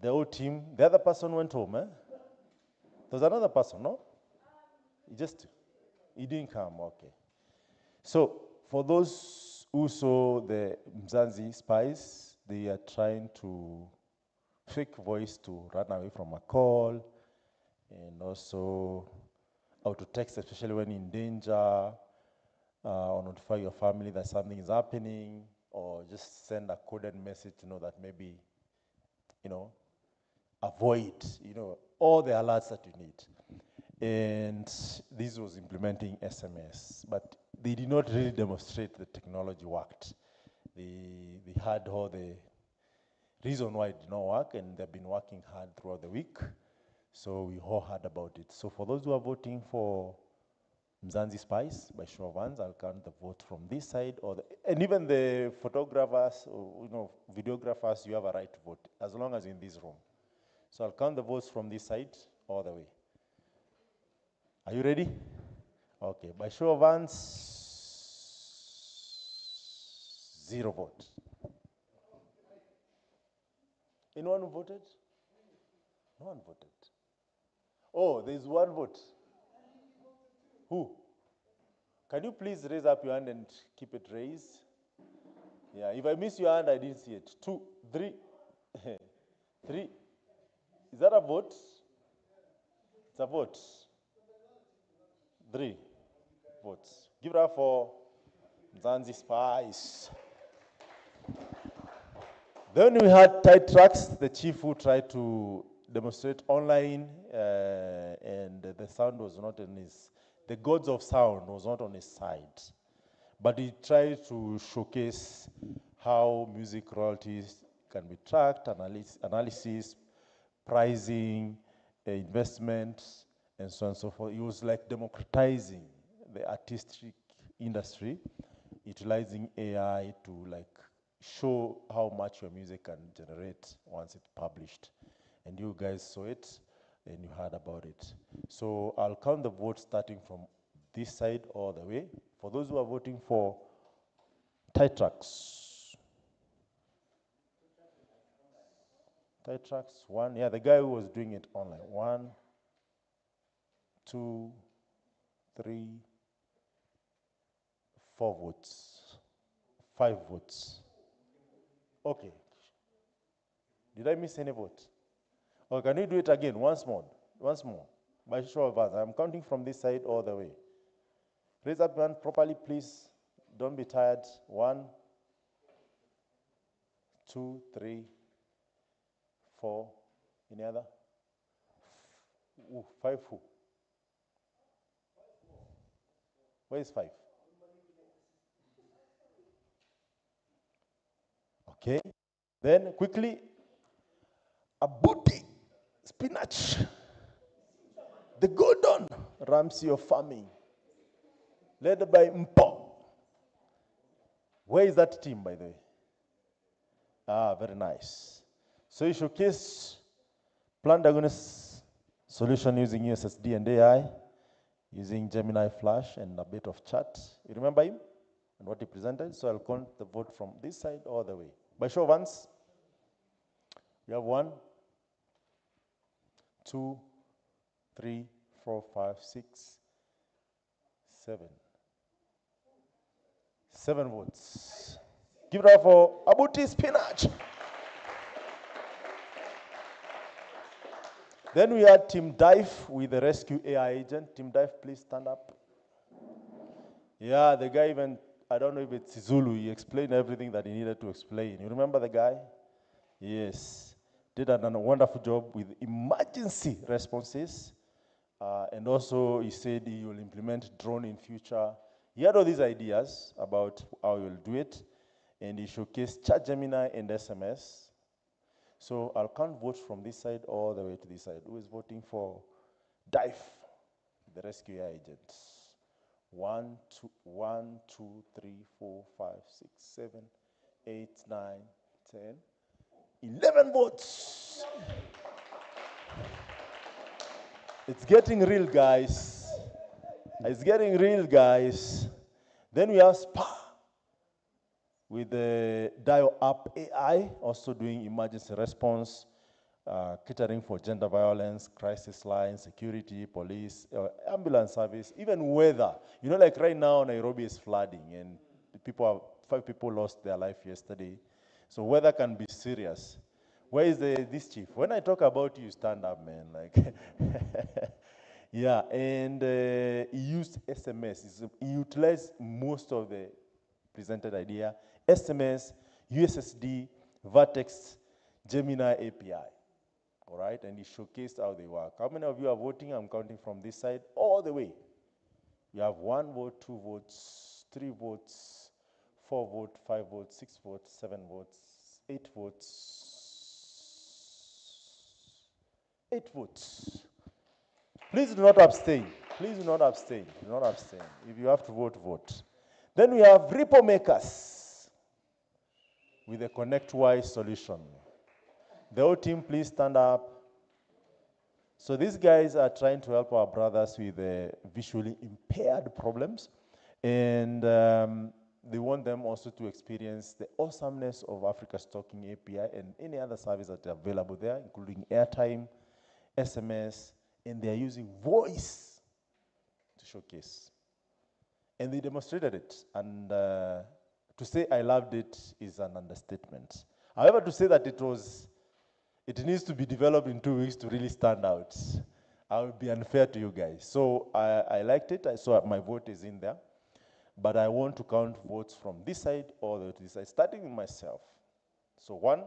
The whole team. The other person went home, eh? There's another person, no? He didn't come, okay. So, for those who saw the Mzansi Spies, they are trying to fake voice to run away from a call, and also how to text, especially when in danger, or notify your family that something is happening, or just send a coded message to know that maybe, avoid, all the alerts that you need. And this was implementing SMS, but they did not really demonstrate the technology worked. They had all the reason why it did not work, and they've been working hard throughout the week. So we all heard about it. So for those who are voting for Mzansi Spice, by show of hands, I'll count the vote from this side, and even the photographers, or, videographers, you have a right to vote, as long as you're in this room. So I'll count the votes from this side all the way. Are you ready? Okay, by show of hands, 0 votes. Anyone who voted? No one voted. Oh, there's 1 vote. Who? Can you please raise up your hand and keep it raised? Yeah, if I miss your hand, I didn't see it. 2, 3. 3. Is that a vote? It's a vote. 3 votes. Give it up for Mzansi Spice. Then we had Tight Tracks, the chief who tried to demonstrate online, and the sound was not on the gods of sound was not on his side. But he tried to showcase how music royalties can be tracked, analysis, pricing, investment, and so on and so forth. It was like democratizing the artistic industry, utilizing AI to show how much your music can generate once it's published. And you guys saw it, and you heard about it. So I'll count the votes starting from this side all the way. For those who are voting for tie tracks. Tie tracks, 1. Yeah, the guy who was doing it online. 1, 2, 3, 4 votes. 5 votes. Okay. Did I miss any vote? Or can you do it again? Once more. Once more. By show of hands. I'm counting from this side all the way. Raise up your hand properly, please. Don't be tired. 1, 2, 3, 4. Any other? 5 who? Where is 5? Okay. Then quickly, a booty, spinach, the Gordon Ramsay of farming, led by Mpo. Where is that team, by the way? Ah, very nice. So you showcase plant diagnosis solution using USSD and AI, using Gemini Flash and a bit of chat. You remember him and what he presented? So I'll count the vote from this side all the way. By show of hands, we have 1, 2, 3, 4, 5, 6, 7. 7 votes. Give it up for Abuti Spinach. Then we had Team Dive with the Rescue AI agent. Team Dive, please stand up. Yeah, the guy even, I don't know if it's Zulu, he explained everything that he needed to explain. You remember the guy? Yes. Did a wonderful job with emergency responses. And also he said he will implement drone in future. He had all these ideas about how he will do it. And he showcased ChatGemini and SMS. So I'll count votes from this side all the way to this side. Who is voting for Dive, the rescue agents? 1, 2, 3, 4, 5, 6, 7, 8, 9, 10, 11 votes. It's getting real, guys. It's getting real, guys. Then we have SPA with the Dial Up AI, also doing emergency response, catering for gender violence, crisis line, security, police, ambulance service, even weather. You know, like right now, Nairobi is flooding, and 5 people lost their life yesterday. So weather can be serious. Where is this chief? When I talk about you, stand up, man. Like, yeah, and he used SMS. He utilized most of the presented idea. SMS, USSD, Vertex, Gemini API. All right, and he showcased how they work. How many of you are voting? I'm counting from this side all the way. You have 1 vote, 2 votes, 3 votes, 4 votes, 5 votes, 6 votes, 7 votes, 8 votes. 8 votes. Please do not abstain. Please do not abstain. Do not abstain. If you have to vote, vote. Then we have repo makers with a ConnectWise solution. The whole team, please stand up. So these guys are trying to help our brothers with visually impaired problems. And they want them also to experience the awesomeness of Africa's Talking API and any other service that are available there, including airtime, SMS, and they are using voice to showcase. And they demonstrated it. And to say I loved it is an understatement. However, to say that it needs to be developed in 2 weeks to really stand out, I would be unfair to you guys. So I liked it. So my vote is in there. But I want to count votes from this side all the way to this side, starting with myself. So 1,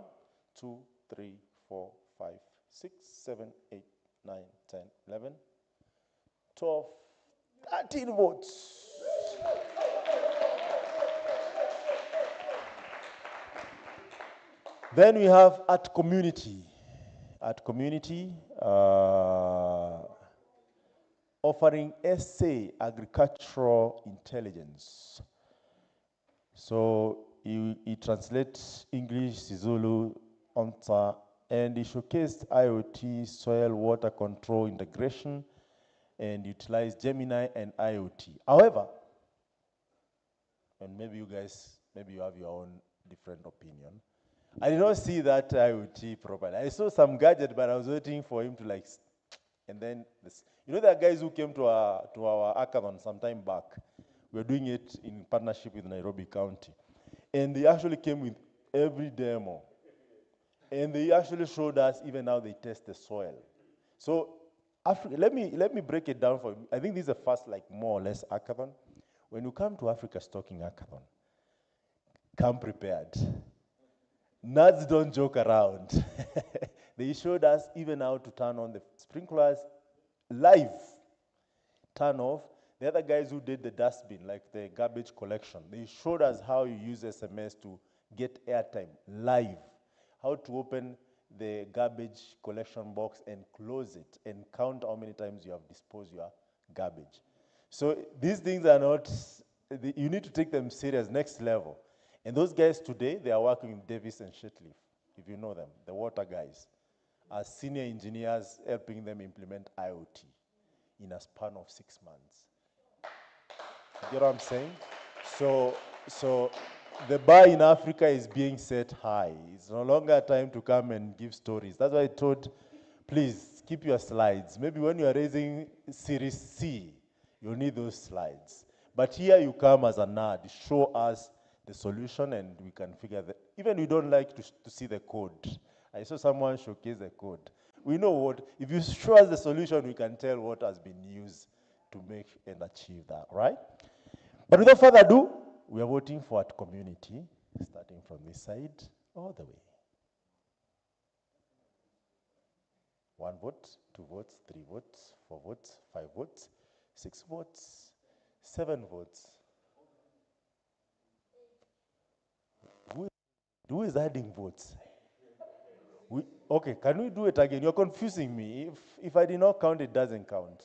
2, 3, 4, 5, 6, 7, 8, 9, 10, 11, 12, 13 votes. Then we have at community. At community, offering SA agricultural intelligence. So he translates English, Zulu, Onta, and he showcased IoT, soil water control integration, and utilize Gemini and IoT. However, and maybe you guys, maybe you have your own different opinion, I did not see that IoT properly. I saw some gadget, but I was waiting for him to like, and then, you know, there are guys who came to our hackathon some time back. We were doing it in partnership with Nairobi County. And they actually came with every demo. And they actually showed us even how they test the soil. So let me break it down for you. I think this is the first, like, more or less hackathon. When you come to Africa's Talking Hackathon, come prepared. Nerds don't joke around. They showed us even how to turn on the sprinklers live, turn off. The other guys who did the dustbin, like the garbage collection, they showed us how you use SMS to get airtime live, how to open the garbage collection box and close it and count how many times you have disposed your garbage. So these things are not, you need to take them serious, next level. And those guys today, they are working with Davis and Shetleaf, if you know them, the water guys, as senior engineers helping them implement IoT in a span of 6 months. You know what I'm saying? So the bar in Africa is being set high. It's no longer time to come and give stories. That's why I told, please keep your slides. Maybe when you are raising Series C, you'll need those slides. But here you come as a nerd, show us the solution and we can figure that. Even we don't like to see the code. I saw someone showcase the code. We know what, if you show us the solution, we can tell what has been used to make and achieve that, right? But without further ado, we are voting for our community, starting from this side all the way. 1 vote, 2 votes, 3 votes, 4 votes, 5 votes, 6 votes, 7 votes. Who is adding votes? Okay, can we do it again? You're confusing me. If I did not count, it doesn't count.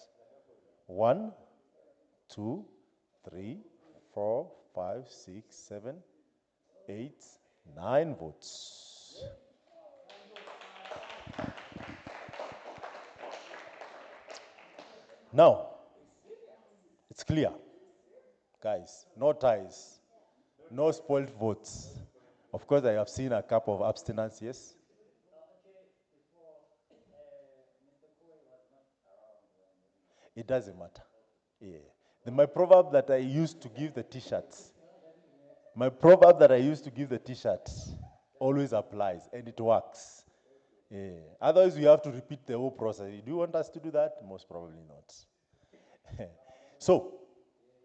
1, 2, 3, 4, 5, 6, 7, 8, 9 votes. Now, it's clear. Guys, no ties, no spoiled votes. Of course, I have seen a couple of abstinence, yes? It doesn't matter. Yeah. My proverb that I used to give the t-shirts, always applies, and it works. Yeah. Otherwise, we have to repeat the whole process. Do you want us to do that? Most probably not. So,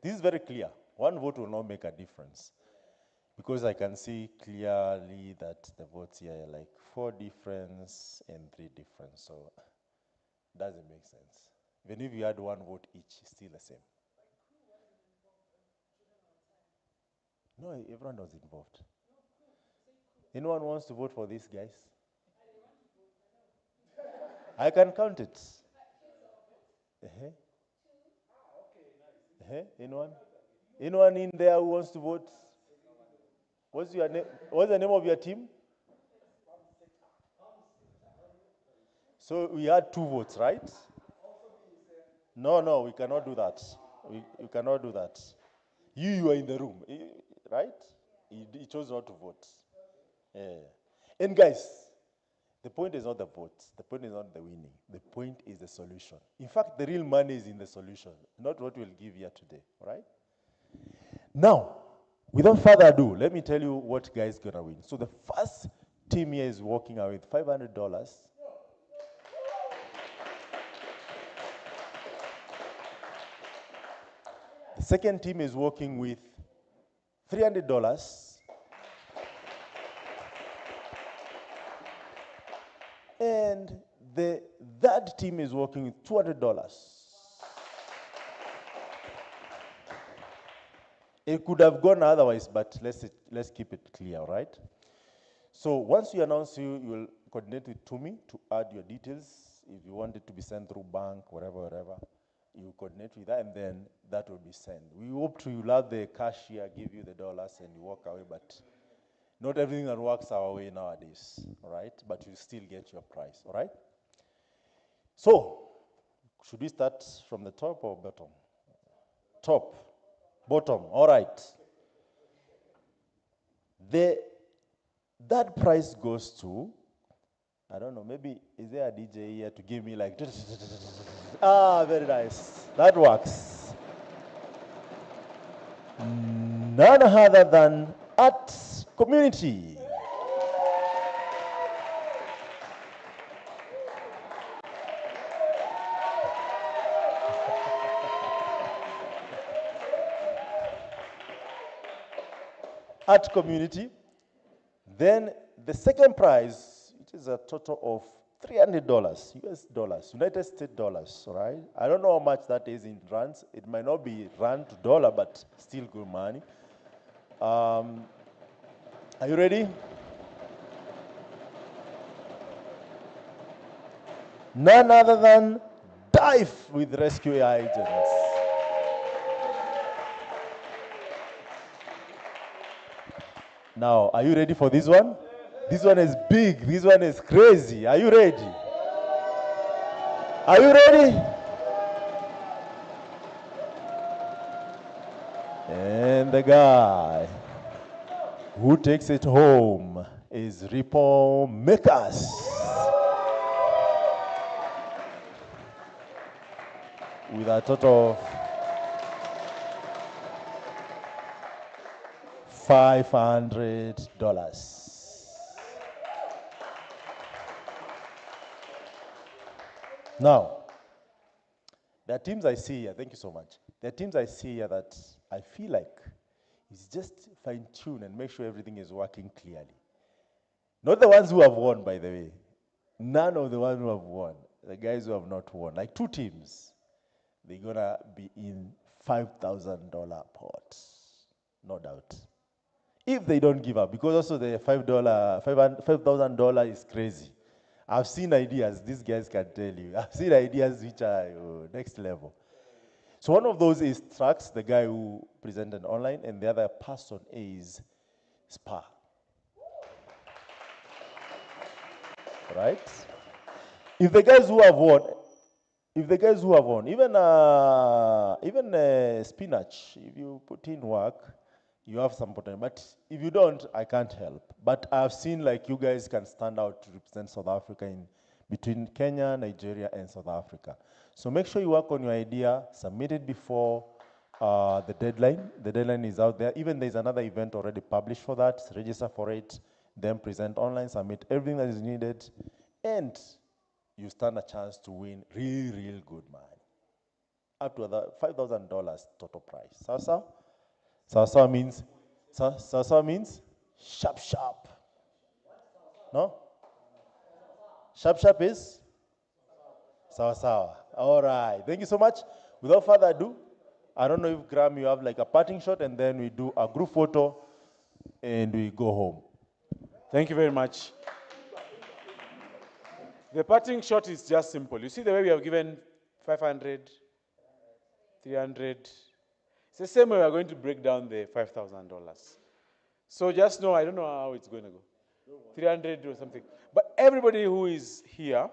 this is very clear. 1 vote will not make a difference. Because I can see clearly that the votes here are like 4 difference and 3 difference. So, it doesn't make sense. Even if you had 1 vote each, it's still the same. No, everyone was involved. Anyone wants to vote for these guys? I can count it. Anyone? Anyone in there who wants to vote? What's your name? What's the name of your team? So we had 2 votes, right? No, we cannot do that. We cannot do that. You are in the room, right? He chose not to vote. Yeah. And guys, the point is not the vote. The point is not the winning. The point is the solution. In fact, the real money is in the solution, not what we'll give here today, right? Now, without further ado, let me tell you what guys gonna win. So the first team here is walking away with $500. The second team is working with $300. And the third team is working with $200. It could have gone otherwise, but let's keep it clear, right? So once you announce you will coordinate with Tumi to add your details. If you want it to be sent through bank, whatever, you coordinate with that, and then that will be sent. We hope to have the cashier give you the dollars and you walk away, but not everything that works our way nowadays, all right? But you still get your price, all right? So, Should we start from the top or bottom? Top, bottom, all right. That price goes to, I don't know, maybe, is there a DJ here to give me like, very nice. That works. None other than Art Community. Art Community. Then the second prize, it is a total of $300 US dollars, United States dollars, right? I don't know how much that is in rands. It might not be rand to dollar, but still good money. Are you ready? None other than Dive with Rescue AI Agents. Now, are you ready for this one? This one is big. This one is crazy. Are you ready? Are you ready? And the guy who takes it home is Ripple Makers. With a total of $500. Now, there are teams I see here, thank you so much. There are teams I see here that I feel like it's just fine tune and make sure everything is working clearly. Not the ones who have won, by the way. None of the ones who have won. The guys who have not won. Like two teams, they're gonna be in $5,000 pot. No doubt. If they don't give up, because also the $5,000 is crazy. I've seen ideas, these guys can tell you. I've seen ideas which are next level. So one of those is Tracks, the guy who presented online, and the other person is Spa. Right? If the guys who have won, even Spinach, if you put in work, you have some potential. But if you don't, I can't help. But I've seen like you guys can stand out to represent South Africa in between Kenya, Nigeria, and South Africa. So make sure you work on your idea, submit it before the deadline. The deadline is out there. Even there's another event already published for that. Register for it, then present online, submit everything that is needed, and you stand a chance to win real good money. Up to $5,000 total price. Sawa means sharp. No? Sharp is sawa. All right. Thank you so much. Without further ado, I don't know if Graham, you have like a parting shot, and then we do a group photo, and we go home. Thank you very much. The parting shot is just simple. You see the way we have given 500, 300. It's the same way we are going to break down the $5,000. So just know, I don't know how it's going to go. 300 or something. But everybody who is here,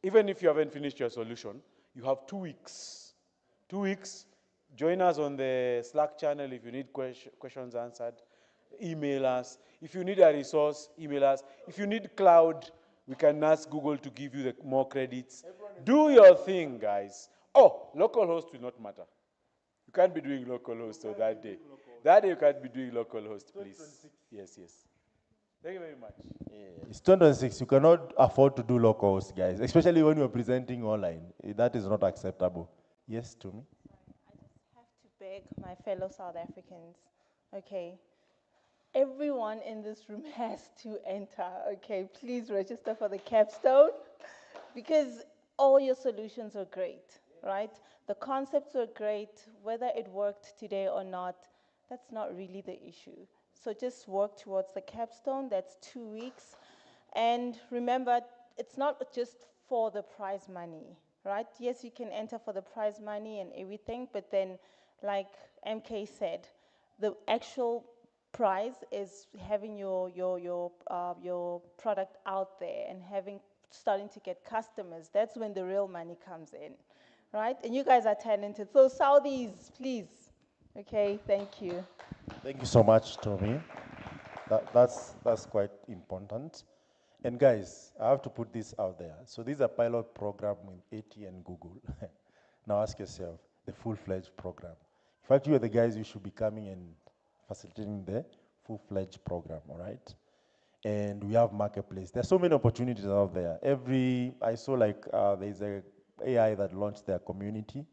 even if you haven't finished your solution, you have 2 weeks. 2 weeks. Join us on the Slack channel if you need questions answered. Email us. If you need a resource, email us. If you need cloud, we can ask Google to give you more credits. Do your thing, guys. Oh, local host will not matter. You can't be doing local host on that day. That day you can't be doing local host, please. Yes. Thank you very much. Yeah. It's 2026. You cannot afford to do local host, guys, especially when you're presenting online. That is not acceptable. Yes, to me. I just have to beg my fellow South Africans, okay? Everyone in this room has to enter, okay? Please register for the capstone because all your solutions are great, right? The concepts are great. Whether it worked today or not, that's not really the issue. So just work towards the capstone. That's 2 weeks. And remember, it's not just for the prize money, right? Yes, you can enter for the prize money and everything, but then, like MK said, the actual prize is having your product out there and having starting to get customers. That's when the real money comes in, right? And you guys are talented. So Saudis, please. Okay, thank you. Thank you so much, Tommy. That's quite important. And guys, I have to put this out there. So these are pilot program with AT and Google. Now ask yourself, the full-fledged program. In fact, you are the guys who should be coming and facilitating the full-fledged program, all right? And we have marketplace. There's so many opportunities out there. I saw like there's a AI that launched their community.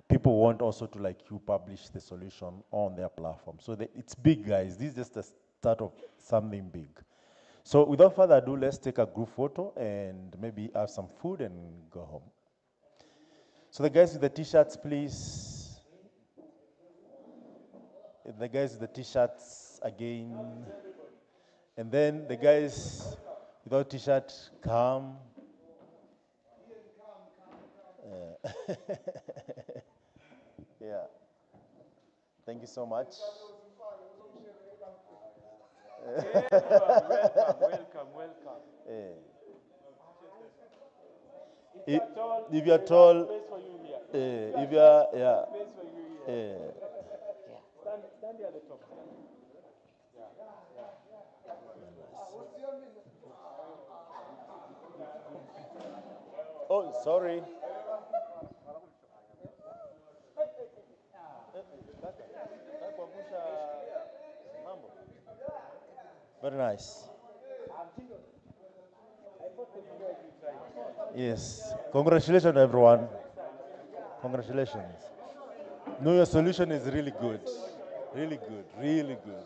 People want also to like you publish the solution on their platform. So it's big, guys. This is just the start of something big. So without further ado, let's take a group photo and maybe have some food and go home. So the guys with the t-shirts, please. The guys with the t-shirts again. And then the guys without t-shirt, come. Yeah. Thank you so much. Welcome. If you're tall, if you're, yeah. Stand here at the top. Oh, sorry. Very nice. Yes. Congratulations, everyone. Congratulations. No, your solution is really good. Really good. Really good.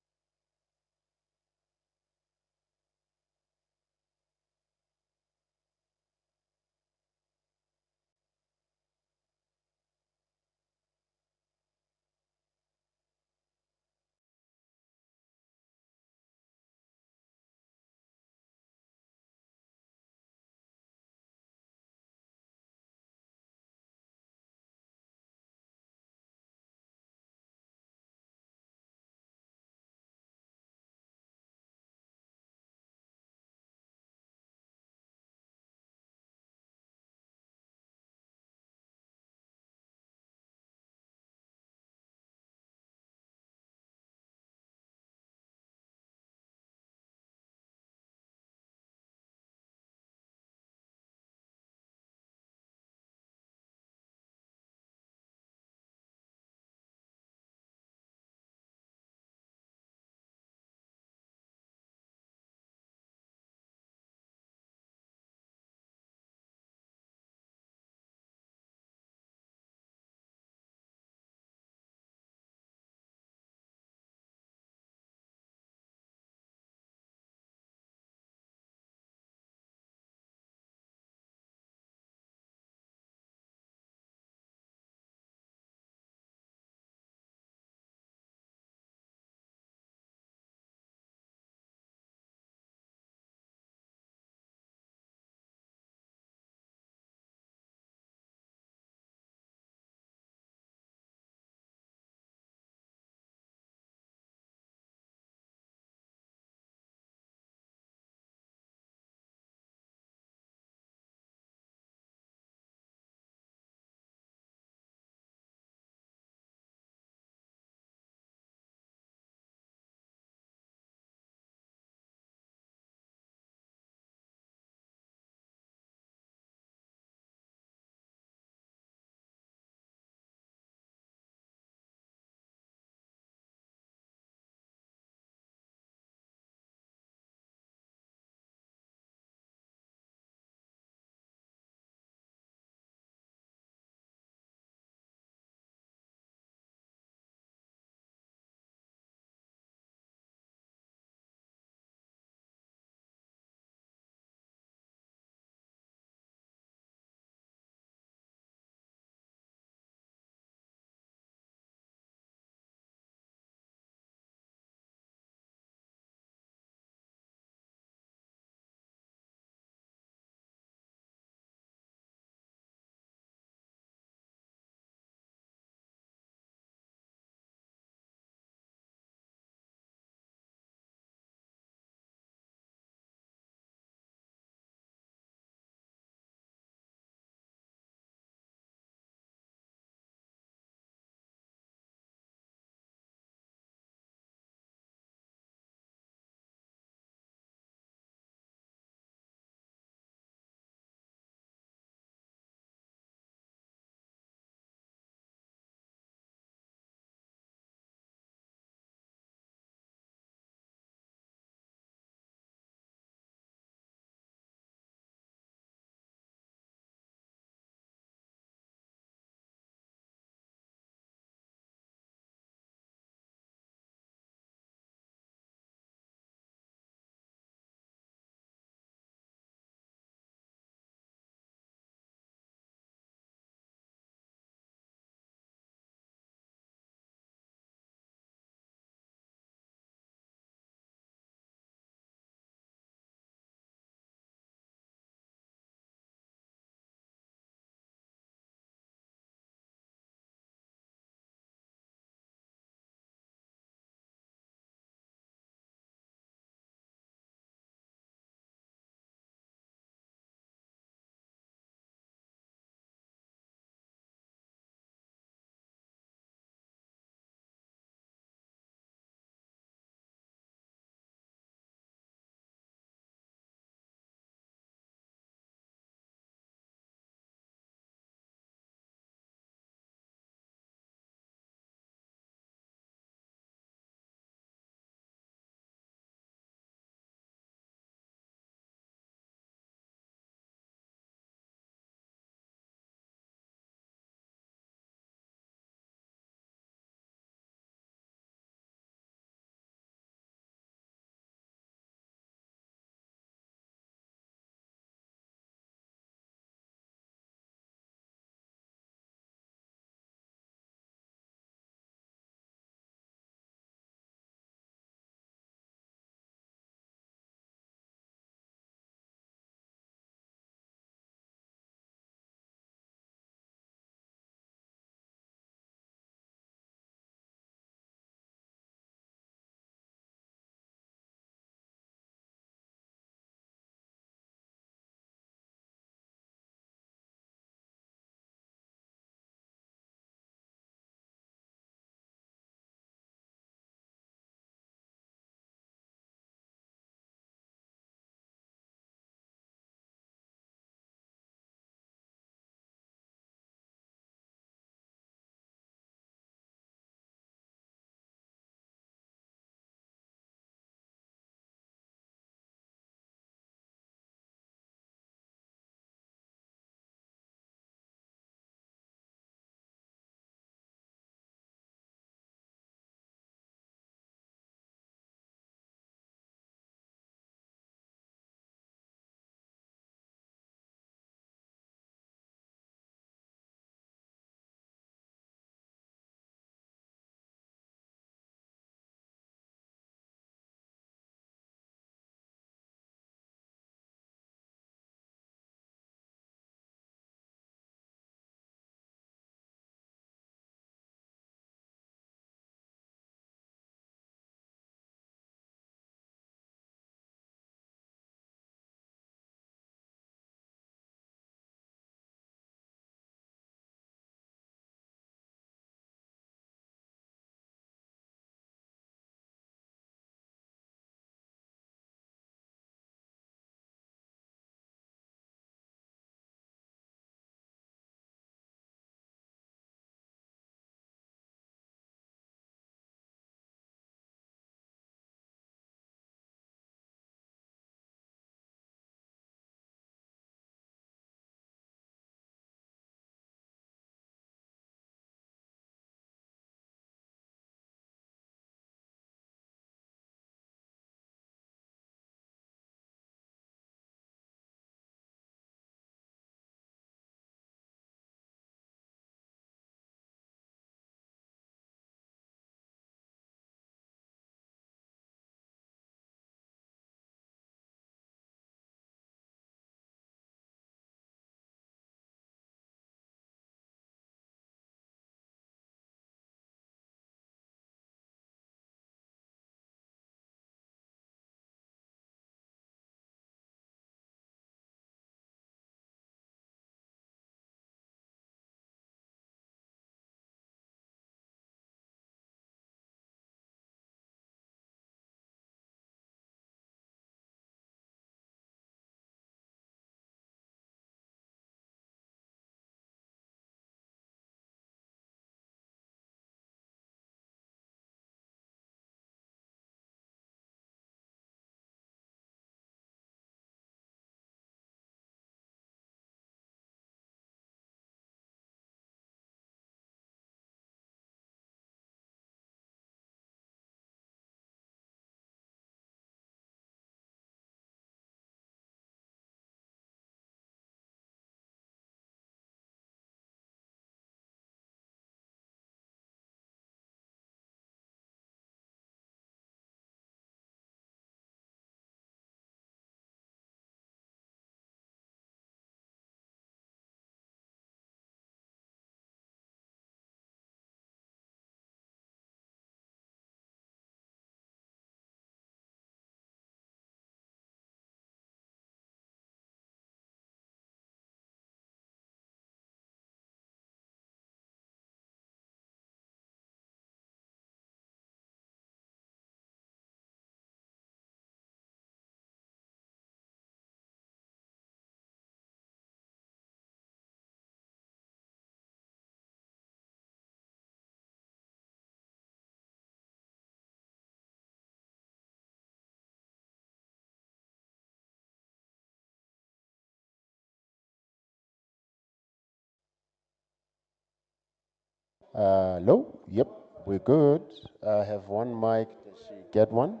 Hello? Yep, we're good. I have one mic. Does she get one?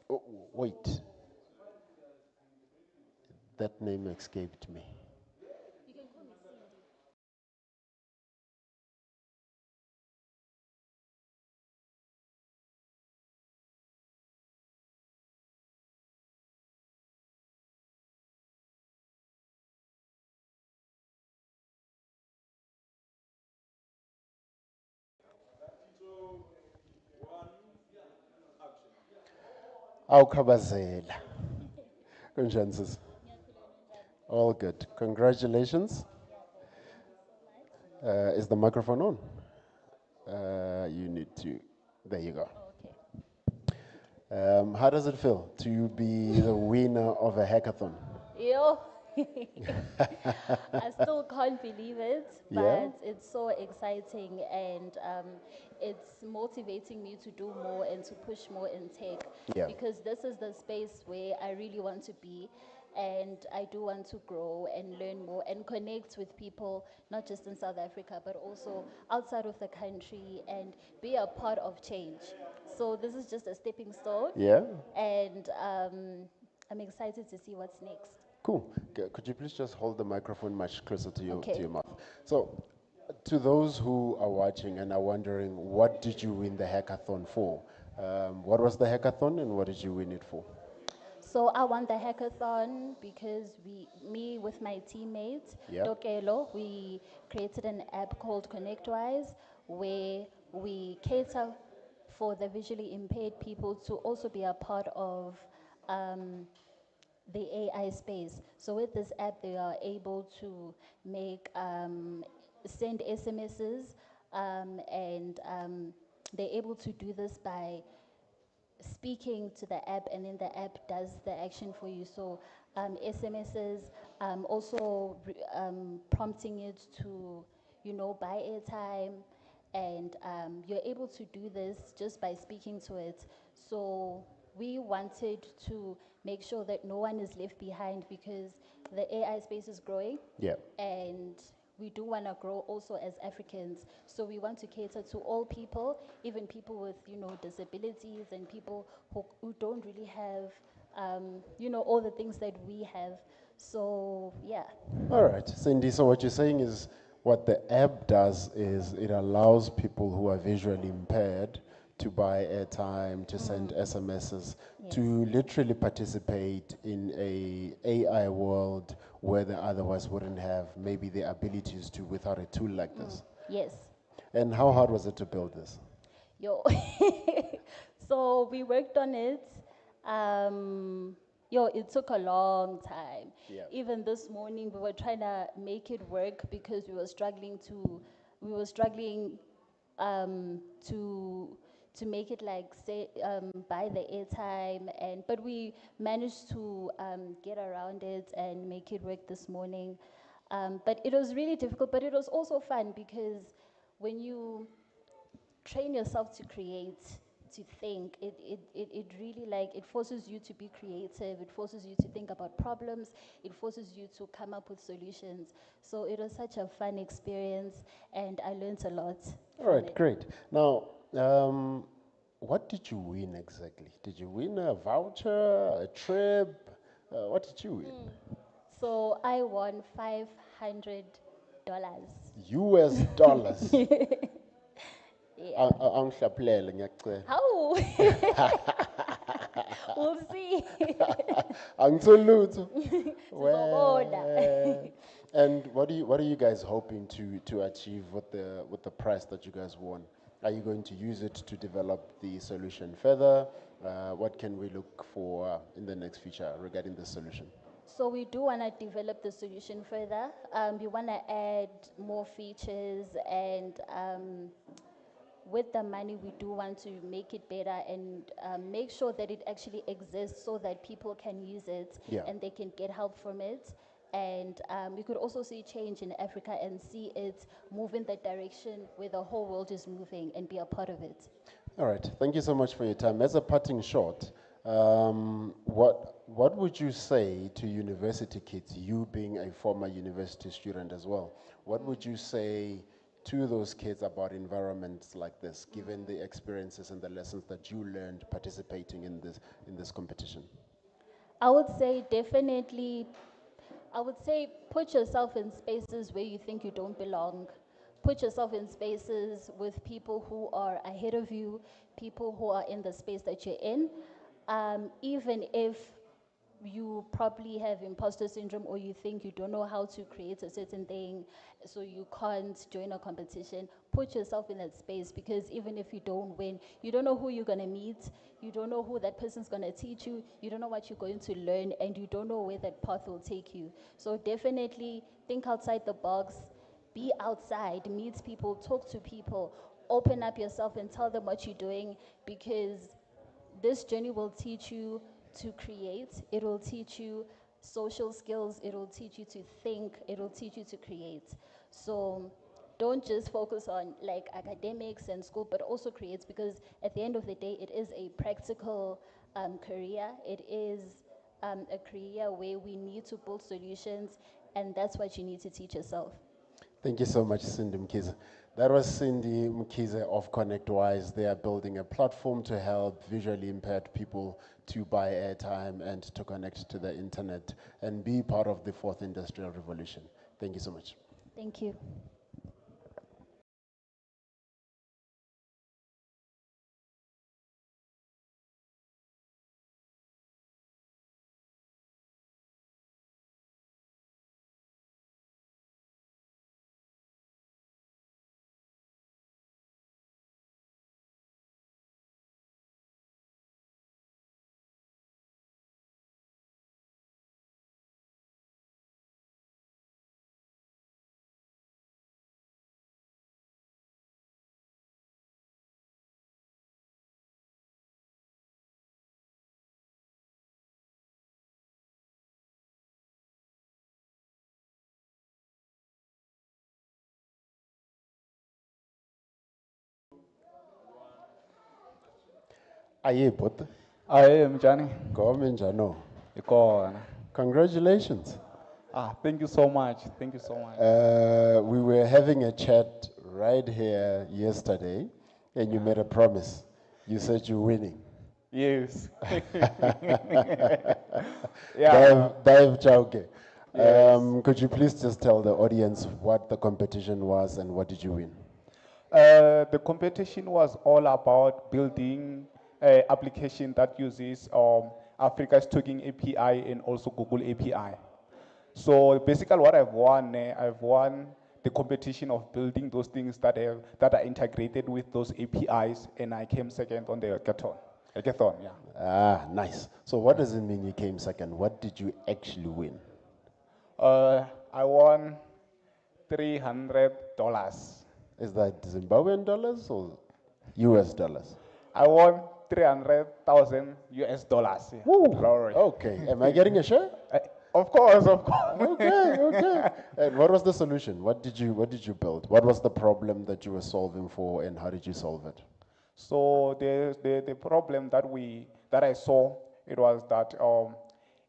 Oh, wait. That name escaped me. You can call me Cindy. Awukhabazela. Kunjani sis? All good. Congratulations. Is the microphone on? You need to. There you go. How does it feel to be the winner of a hackathon? Yo, I still can't believe it, but Yeah? it's so exciting and it's motivating me to do more and to push more in tech Yeah. because this is the space where I really want to be and I do want to grow and learn more and connect with people, not just in South Africa, but also outside of the country and be a part of change. So this is just a stepping stone. Yeah? And I'm excited to see what's next. Cool. Could you please just hold the microphone much closer to Okay. your mouth? So, to those who are watching and are wondering, what did you win the hackathon for? What was the hackathon and what did you win it for? So I won the hackathon because me with my teammate, Yeah. Tokelo, we created an app called ConnectWise where we cater for the visually impaired people to also be a part of the AI space. So with this app, they are able to make, send SMSs, and they're able to do this by speaking to the app, and then the app does the action for you. So SMSs, also prompting it to, buy airtime, and you're able to do this just by speaking to it. So we wanted to make sure that no one is left behind because the AI space is growing. Yeah. And we do want to grow also as Africans. So we want to cater to all people, even people with, disabilities and people who don't really have, all the things that we have. So, yeah. All right, Cindy, so what you're saying is what the app does is it allows people who are visually impaired to buy airtime, to send SMSs, to literally participate in a AI world where they otherwise wouldn't have maybe the abilities to without a tool like this. Yes. And how hard was it to build this? Yo. So we worked on it. It took a long time. Yeah. Even this morning, we were trying to make it work because we were struggling to make it like say buy the airtime, but we managed to get around it and make it work this morning. But it was really difficult, but it was also fun because when you train yourself to create, to think, it really it forces you to be creative, it forces you to think about problems, it forces you to come up with solutions. So it was such a fun experience and I learned a lot. All right, great. Now, what did you win exactly? Did you win a voucher, a trip? What did you win? So I won $500. US dollars. Yeah. Angihlaphelele ngiyacela. How? We'll see. Angitholi lutho. Sizobona. And what are you guys hoping to achieve with the prize that you guys won? Are you going to use it to develop the solution further? What can we look for in the next future regarding the solution? So we do want to develop the solution further. We want to add more features, and with the money, we do want to make it better and make sure that it actually exists so that people can use it and they can get help from it. And we could also see change in Africa and see it move in that direction where the whole world is moving and be a part of it. All right. Thank you so much for your time. As a parting shot, what What would you say to university kids, you being a former university student as well? What would you say to those kids about environments like this, given the experiences and the lessons that you learned participating in this competition? I would say definitely, I would say put yourself in spaces where you think you don't belong. Put yourself in spaces with people who are ahead of you, people who are in the space that you're in. Even if you probably have imposter syndrome or you think you don't know how to create a certain thing, so you can't join a competition, put yourself in that space, because even if you don't win, you don't know who you're going to meet, you don't know who that person's going to teach you, you don't know what you're going to learn, and you don't know where that path will take you. So definitely think outside the box, be outside, meet people, talk to people, open up yourself and tell them what you're doing, because this journey will teach you to create, it will teach you social skills, it will teach you to think, it will teach you to create. So don't just focus on like academics and school, but also create, because at the end of the day, it is a practical career. It is a career where we need to build solutions, and that's what you need to teach yourself. Thank you so much, Cindy Mkize. That was Cindy Mkize of ConnectWise. They are building a platform to help visually impaired people to buy airtime and to connect to the internet and be part of the fourth industrial revolution. Thank you so much. Thank you. Aye, but I am Johnny. Jano. Ikona. Congratulations. Thank you so much. Thank you so much. We were having a chat right here yesterday, and you made a promise. You said you're winning. Yes. Dive Chauke. Yes. Could you please just tell the audience what the competition was and what did you win? The competition was all about building an application that uses Africa's Talking API and also Google API. So basically what I've won the competition of building those things that are integrated with those APIs, and I came second on the hackathon. Hackathon, yeah. Ah, nice. So what does it mean you came second? What did you actually win? I won $300. Is that Zimbabwean dollars or US dollars? I won 300,000 US dollars. Yeah. Woo! Okay. Am I getting a share? Of course, of course. Okay. And what was the solution? What did you build? What was the problem that you were solving for, and how did you solve it? So the problem that I saw, it was that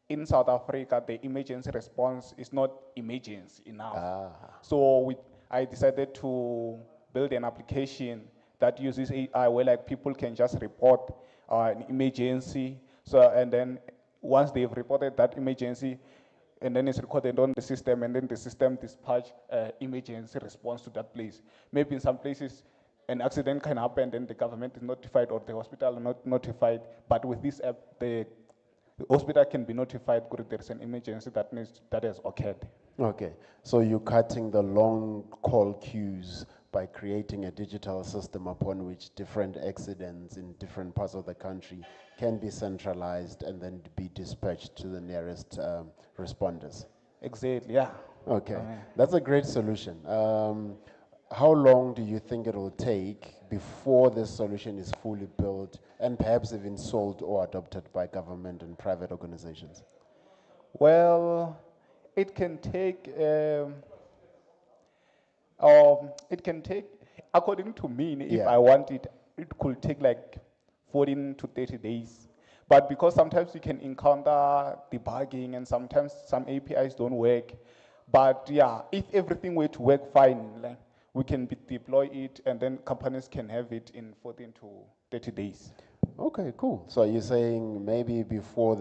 in South Africa the emergency response is not emergency enough. So I decided to build an application that uses AI where like people can just report an emergency. So and then once they've reported that emergency, and then it's recorded on the system, and then the system dispatch emergency response to that place. Maybe in some places an accident can happen, then the government is notified or the hospital is not notified. But with this app, the hospital can be notified because there's an emergency that has occurred. Okay, so you're cutting the long call queues by creating a digital system upon which different accidents in different parts of the country can be centralized and then be dispatched to the nearest responders. Exactly, yeah. Okay, that's a great solution. How long do you think it will take before this solution is fully built and perhaps even sold or adopted by government and private organizations? Well, it can take, according to me, if I want it, it could take like 14 to 30 days. But because sometimes we can encounter debugging and sometimes some APIs don't work. But yeah, if everything were to work fine, like, we can deploy it and then companies can have it in 14 to 30 days. Okay, cool. So you're saying maybe before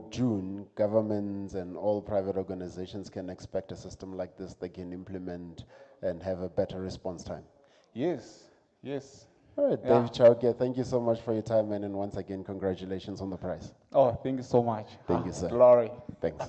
June, governments and all private organizations can expect a system like this they can implement and have a better response time. Yes, yes. All right, Yeah. Dave Chauke, thank you so much for your time, man, and once again, congratulations on the prize. Oh, thank you so much. Thank you, sir. Glory. Thanks.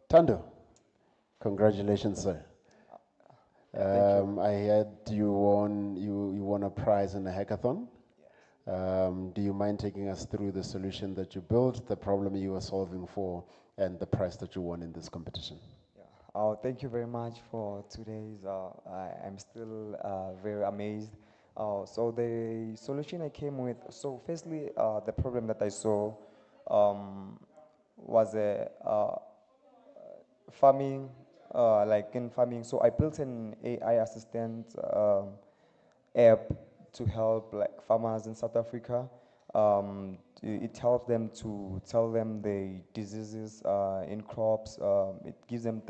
Tando, congratulations, sir. Thank you. I heard you won a prize in a hackathon. Do you mind taking us through the solution that you built, the problem you were solving for, and the prize that you won in this competition? Thank you very much for today's. I'm still very amazed. So the solution I came with. So firstly, the problem that I saw was a farming, like in farming. So I built an AI assistant app to help like farmers in South Africa. It helps them to tell them the diseases in crops. It gives them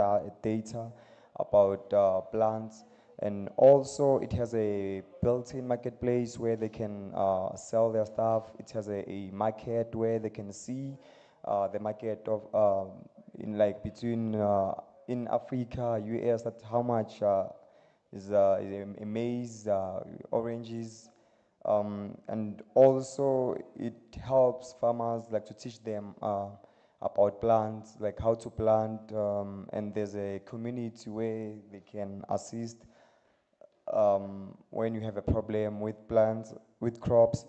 data about plants, and also it has a built-in marketplace where they can sell their stuff. It has a market where they can see the market of in like between in Africa, US, that how much is a maize, oranges, and also it helps farmers like to teach them about plants, like how to plant, and there's a community where they can assist when you have a problem with plants, with crops.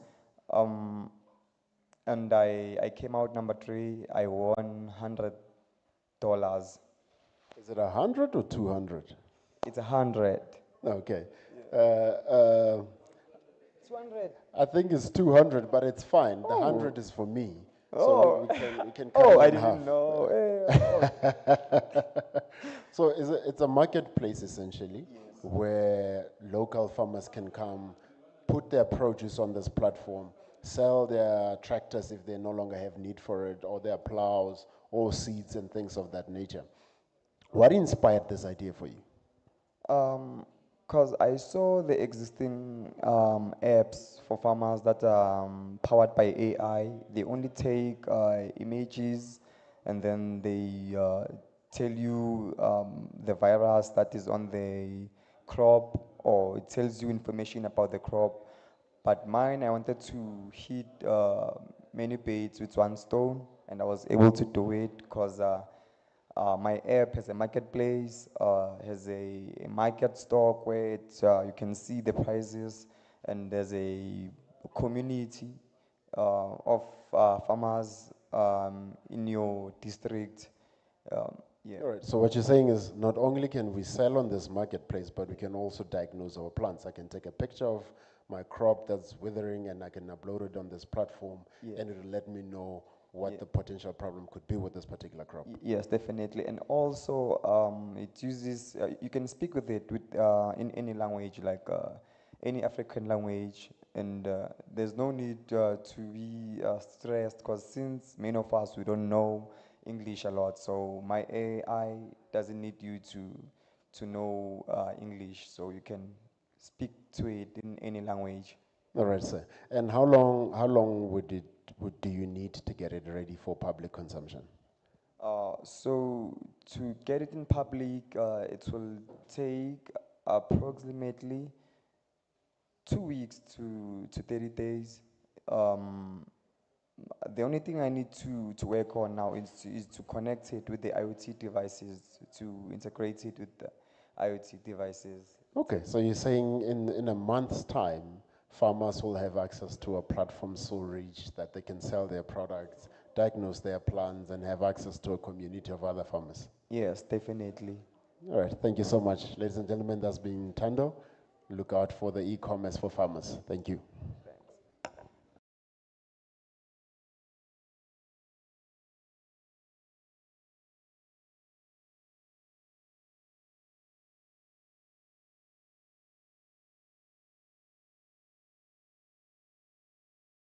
And I came out number 3. I won $100. Is it 100 or 200? It's 100. Okay. Yeah. 200. I think it's 200, but it's fine. The 100 is for me. So Oh. we can cut it I in half. didn't know. So it's a marketplace essentially, where local farmers can come, put their produce on this platform, sell their tractors if they no longer have need for it, or their plows, or seeds and things of that nature. What inspired this idea for you? Because I saw the existing apps for farmers that are powered by AI. They only take images and then they tell you the virus that is on the crop, or it tells you information about the crop. But mine, I wanted to hit many baits with one stone, and I was able to do it because my app has a marketplace, has a market stock where you can see the prices, and there's a community of farmers in your district. Yeah. All right, so what you're saying is not only can we sell on this marketplace, but we can also diagnose our plants. I can take a picture of my crop that's withering and I can upload it on this platform, Yeah. and it'll let me know what the potential problem could be with this particular crop. Yes, definitely. And also, it uses, you can speak with it in any language, like any African language, and there's no need to be stressed, because since many of us, we don't know English a lot, so my AI doesn't need you to know English, so you can speak to it in any language. All right, sir. And how long do you need to get it ready for public consumption? So to get it in public, it will take approximately 2 weeks to 30 days. The only thing I need to work on now is to connect it with the IoT devices, to integrate it with the IoT devices. Okay, so you're saying in a month's time, farmers will have access to a platform so rich that they can sell their products, diagnose their plants, and have access to a community of other farmers? Yes, definitely. All right, thank you so much. Ladies and gentlemen, that's been Tando. Look out for the e-commerce for farmers. Thank you.